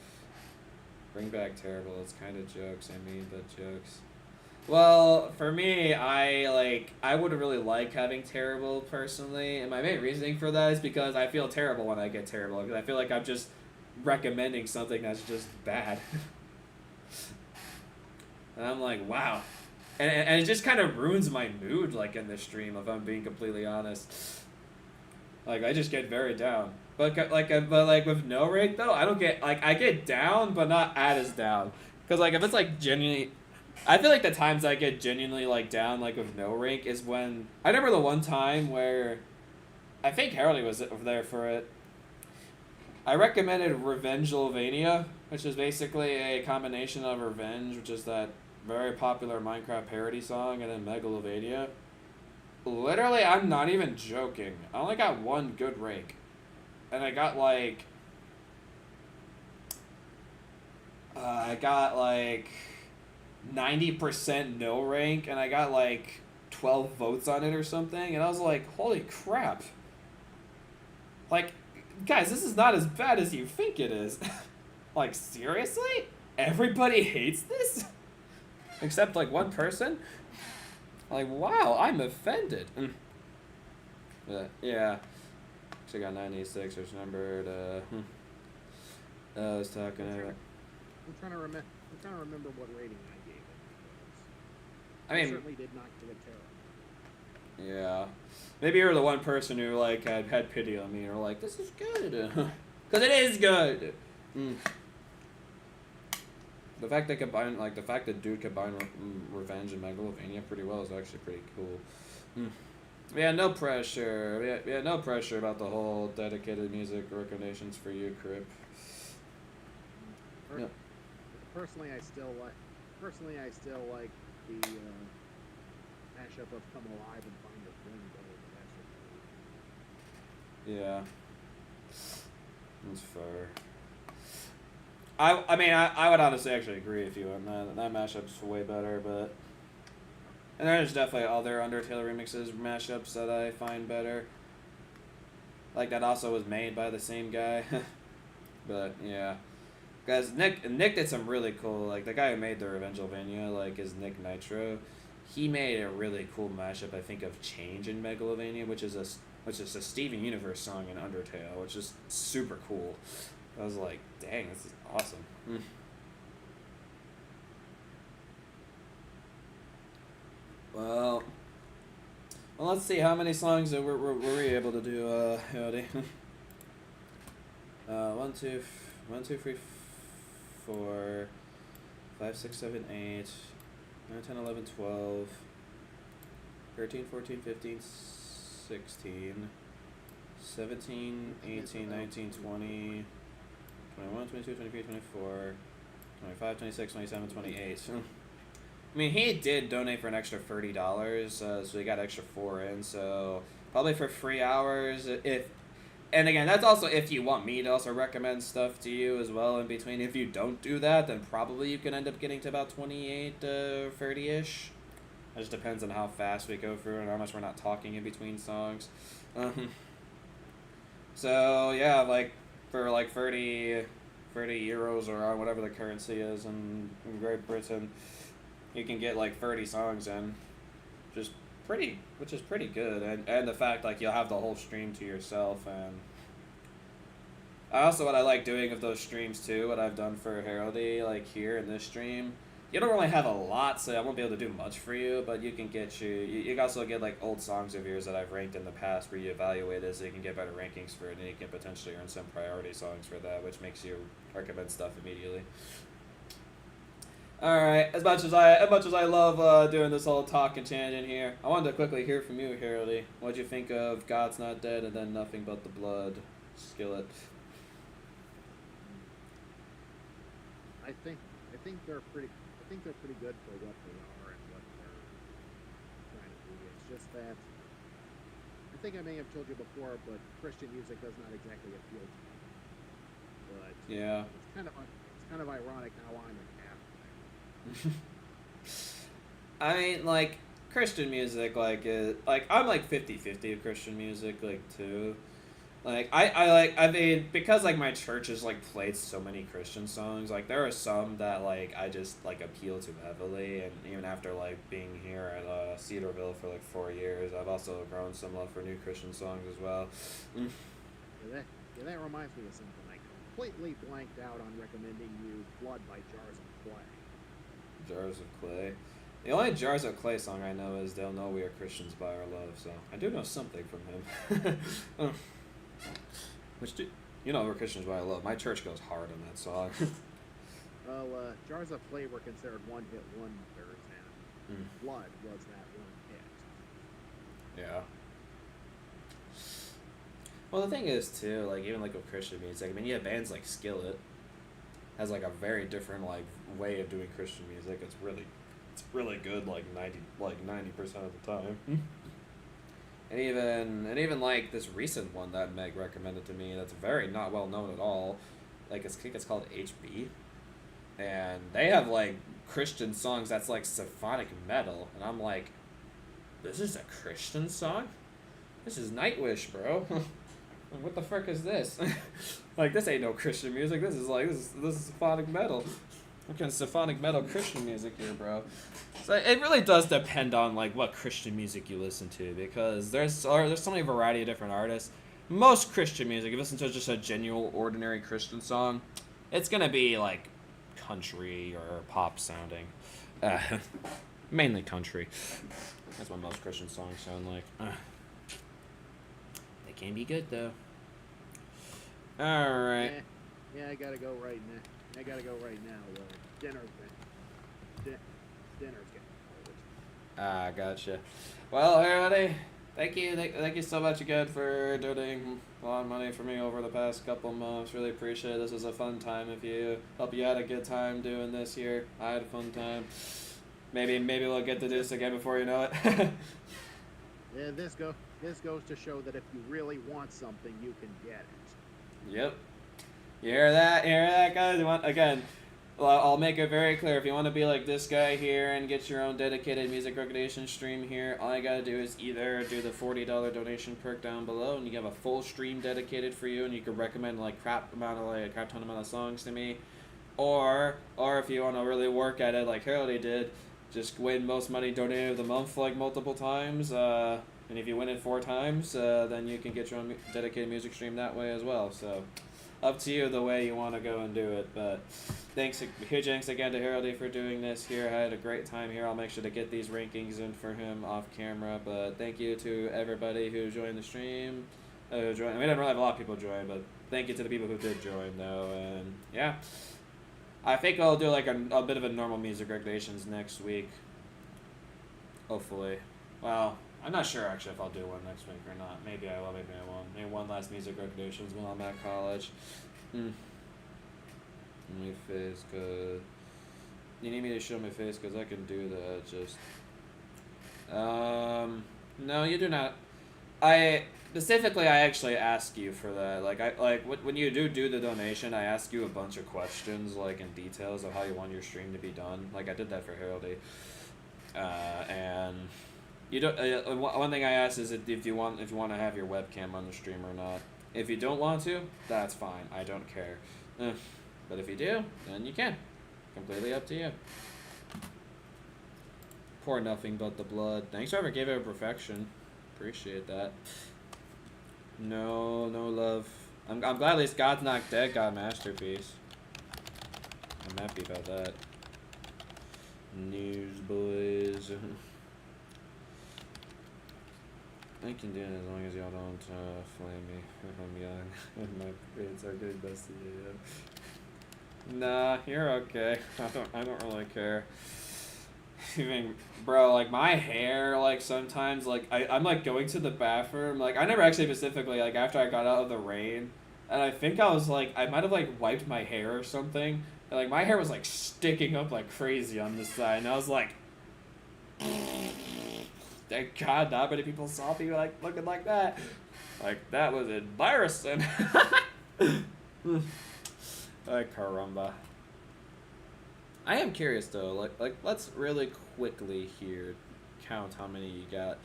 Bring Back Terrible. It's kind of jokes, I mean, but jokes. Well, for me, I would really like having terrible, personally, and my main reasoning for that is because I feel terrible when I get terrible, because I feel like I'm just recommending something that's just bad. And I'm like, wow. And it just kind of ruins my mood, like, in this stream, if I'm being completely honest. Like, I just get very down. But with no rank, though, I don't get, like, I get down, but not as down. Because, like, if it's, like, genuinely... I feel like the times I get genuinely, like, down, like, with no rank is when... I remember the one time where... I think Heraldry was over there for it. I recommended Revengelvania, which is basically a combination of Revenge, which is that very popular Minecraft parody song, and then Megalovania. Literally, I'm not even joking. I only got one good rank. And I got, like... I got like 90% no rank, and I got like 12 votes on it or something, and I was like, holy crap. Like, guys, this is not as bad as you think it is. Like, seriously? Everybody hates this? Except, like, one person? Like, wow, I'm offended. Yeah. Actually got 96, there's numbered, I was talking about... I'm trying to remember what rating I gave it. I mean... certainly did not give it terrible. Yeah. Maybe you're the one person who, like, had pity on me and were like, this is good. Because it is good! The fact that dude combined Revenge and Megalovania pretty well is actually pretty cool. Yeah, no pressure. Yeah, no pressure about the whole dedicated music recommendations for you, Crip. Yep. Personally, I still like the mashup of Come Alive and Find Your Friend better. Yeah. That's fair. I mean, I would honestly actually agree with you on that. That mashup's way better, but... And there's definitely other Undertale remixes mashups that I find better. Like, that also was made by the same guy. But, yeah. Guys, Nick did some really cool... Like, the guy who made the Revengelvania, like, is Nick Nitro. He made a really cool mashup, I think, of Change in Megalovania, which is a Steven Universe song in Undertale, which is super cool. I was like, dang, this is awesome. Well, let's see how many songs that were we able to do, Howdy. 1, 2, 3, 4, 5, 6, 7, 8, 9, 10, 11, 12, 13, 14, 15, 16, 17, 18, 19, 20, 21, 22, 23, 24, 25, 26, 27, 28. I mean, he did donate for an extra $30, so he got extra 4 in, so probably for 3 hours, and again, that's also if you want me to also recommend stuff to you as well in between. If you don't do that, then probably you can end up getting to about 28, 30-ish. It just depends on how fast we go through and how much we're not talking in between songs. So, yeah, like, for like 30 euros or whatever the currency is in Great Britain, you can get like 30 songs in, which is pretty good, and the fact like you'll have the whole stream to yourself. And what I like doing of those streams too, what I've done for Heraldry, like here in this stream, you don't really have a lot, so I won't be able to do much for you, but you can get you can also get like old songs of yours that I've ranked in the past where you evaluate it, so you can get better rankings for it, and you can potentially earn some priority songs for that, which makes you recommend stuff immediately. Alright, as much as I love doing this whole talk and tangent here, I wanted to quickly hear from you, Heraldry. What'd you think of God's Not Dead and then Nothing But the Blood, Skillet? I think they're pretty good for what they are and what they're trying to do. It's just that I think I may have told you before, but Christian music does not exactly appeal to me. But yeah, it's kind of ironic how I'm a Catholic. I mean, like, Christian music, like I'm like 50-50 of Christian music, like, too. Like, I mean, because, like, my church has, like, played so many Christian songs, like, there are some that, like, I just, like, appeal to heavily, and even after, like, being here at Cedarville for, like, 4 years, I've also grown some love for new Christian songs as well. Yeah, that reminds me of something. I completely blanked out on recommending you Blood by Jars of Clay. Jars of Clay. The only Jars of Clay song I know is They'll Know We Are Christians by Our Love, so I do know something from him. You know We're Christians by Our Love. My church goes hard on that song. Well, Jars of Clay were considered one-hit wonders, and Blood was that one hit. Yeah. Well, the thing is, too, like, even, like, with Christian music, I mean, you have bands like Skillet, has, like, a very different, like, way of doing Christian music. It's really good, like, 90% of the time. And even, like, this recent one that Meg recommended to me that's very not well known at all, like, I think it's called HB. and they have like Christian songs that's like symphonic metal, and I'm like, this is a Christian song? This is Nightwish, bro. What the frick is this? Like, this ain't no Christian music. This is symphonic metal. What kind of symphonic metal Christian music here, bro? So it really does depend on like what Christian music you listen to, because there's so many variety of different artists. Most Christian music, if you listen to just a genuine, ordinary Christian song, it's gonna be like country or pop sounding. Mainly country. That's what most Christian songs sound like. They can be good though. All right. Yeah, I gotta go right now. Dinner's getting cold. Gotcha. Well, everybody, thank you so much again for donating a lot of money for me over the past couple months. Really appreciate it. This was a fun time. Hope you had a good time doing this here. I had a fun time. Maybe we'll get to do this again before you know it. Yeah, this goes to show that if you really want something, you can get it. Yep. You hear that, guys? Again, I'll make it very clear. If you want to be like this guy here and get your own dedicated music recommendation stream here, all you gotta do is either do the $40 donation perk down below, and you have a full stream dedicated for you, and you can recommend like crap ton amount of songs to me, or if you want to really work at it like Heraldry did, just win most money donated of the month like multiple times. And if you win it 4 times, then you can get your own dedicated music stream that way as well. So, up to you the way you want to go and do it. But huge thanks again to Heraldry for doing this here. I had a great time here. I'll make sure to get these rankings in for him off camera. But thank you to everybody who joined the stream. We didn't really have a lot of people join, but thank you to the people who did join, though. And yeah, I think I'll do like a bit of a normal music recommendations next week. Hopefully. Well, I'm not sure actually if I'll do one next week or not. Maybe I will, maybe I won't. Maybe one last music recommendations while I'm at college. My face, cause you need me to show my face, cause I can do that. Just no, you do not. I actually ask you for that. When you do the donation, I ask you a bunch of questions like in details of how you want your stream to be done. Like I did that for Heraldry, and. You don't. One thing I ask is if you want to have your webcam on the stream or not. If you don't want to, that's fine. I don't care. But if you do, then you can. Completely up to you. Pour nothing but the blood. Thanks whoever gave it a perfection. Appreciate that. No love. I'm glad at least God's Not Dead got a masterpiece. I'm happy about that. Newsboys. I can do it as long as y'all don't flame me if I'm young and my grades are good. Best of you. Nah, you're okay. I don't really care. Even bro, like my hair, like sometimes like I'm like going to the bathroom. Like I never actually specifically like after I got out of the rain, and I think I was like I might have like wiped my hair or something. And, like my hair was like sticking up like crazy on this side, and I was like. Thank God not many people saw me like looking like that. Like that was embarrassing. Like caramba. I am curious though, like let's really quickly here count how many you got.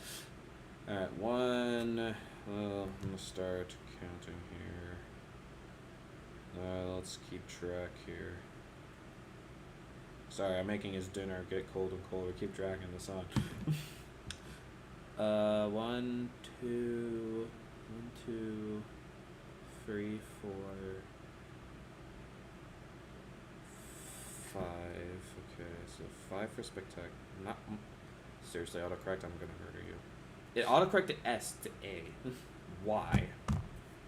Alright, 1. Well, I'm gonna start counting here. Let's keep track here. Sorry, I'm making his dinner get cold and colder. Keep tracking this on. 1, 2, 3, 4, 5. Okay, so 5 for spectac. Not seriously autocorrect. I'm gonna murder you. It autocorrected S to A. Why?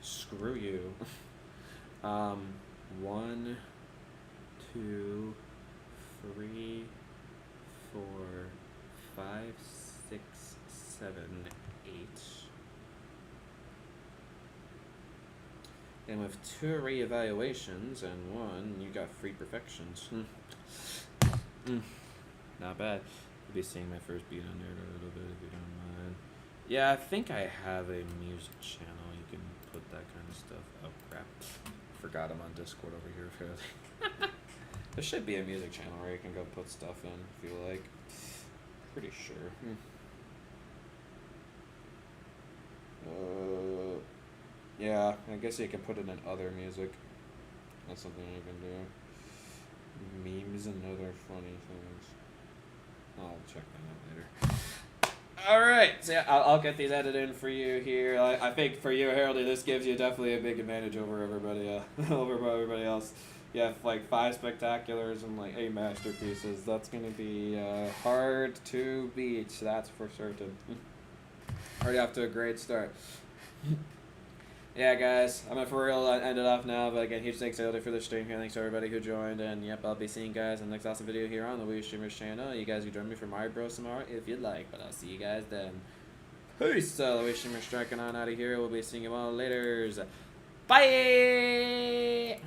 Screw you. 1, 2, 3, 4, 5, 6, 7, 8. And with 2 reevaluations and 1, you got 3 perfections. Not bad. You'll be seeing my first beat on there a little bit if you don't mind. Yeah, I think I have a music channel. You can put that kind of stuff. Oh crap. Forgot I'm on Discord over here. There should be a music channel where you can go put stuff in if you like. Pretty sure. Yeah, I guess you can put it in other music. That's something you can do. Memes and other funny things. I'll check that out later. Alright, so yeah, I'll get these edited in for you here. I think for you, Heraldry, this gives you definitely a big advantage over everybody, over everybody else. You have like 5 spectaculars and like 8 masterpieces. That's gonna be hard to beat, that's for certain. Already off to a great start. Yeah, guys, I'm gonna for real end it off now, but again, huge thanks to for the stream here. Thanks to everybody who joined, and yep, I'll be seeing you guys in the next awesome video here on the Wii Streamers channel. You guys can join me for Mario Bros. Tomorrow if you'd like, but I'll see you guys then. Peace! The Wii Streamers striking on out of here. We'll be seeing you all later. Bye!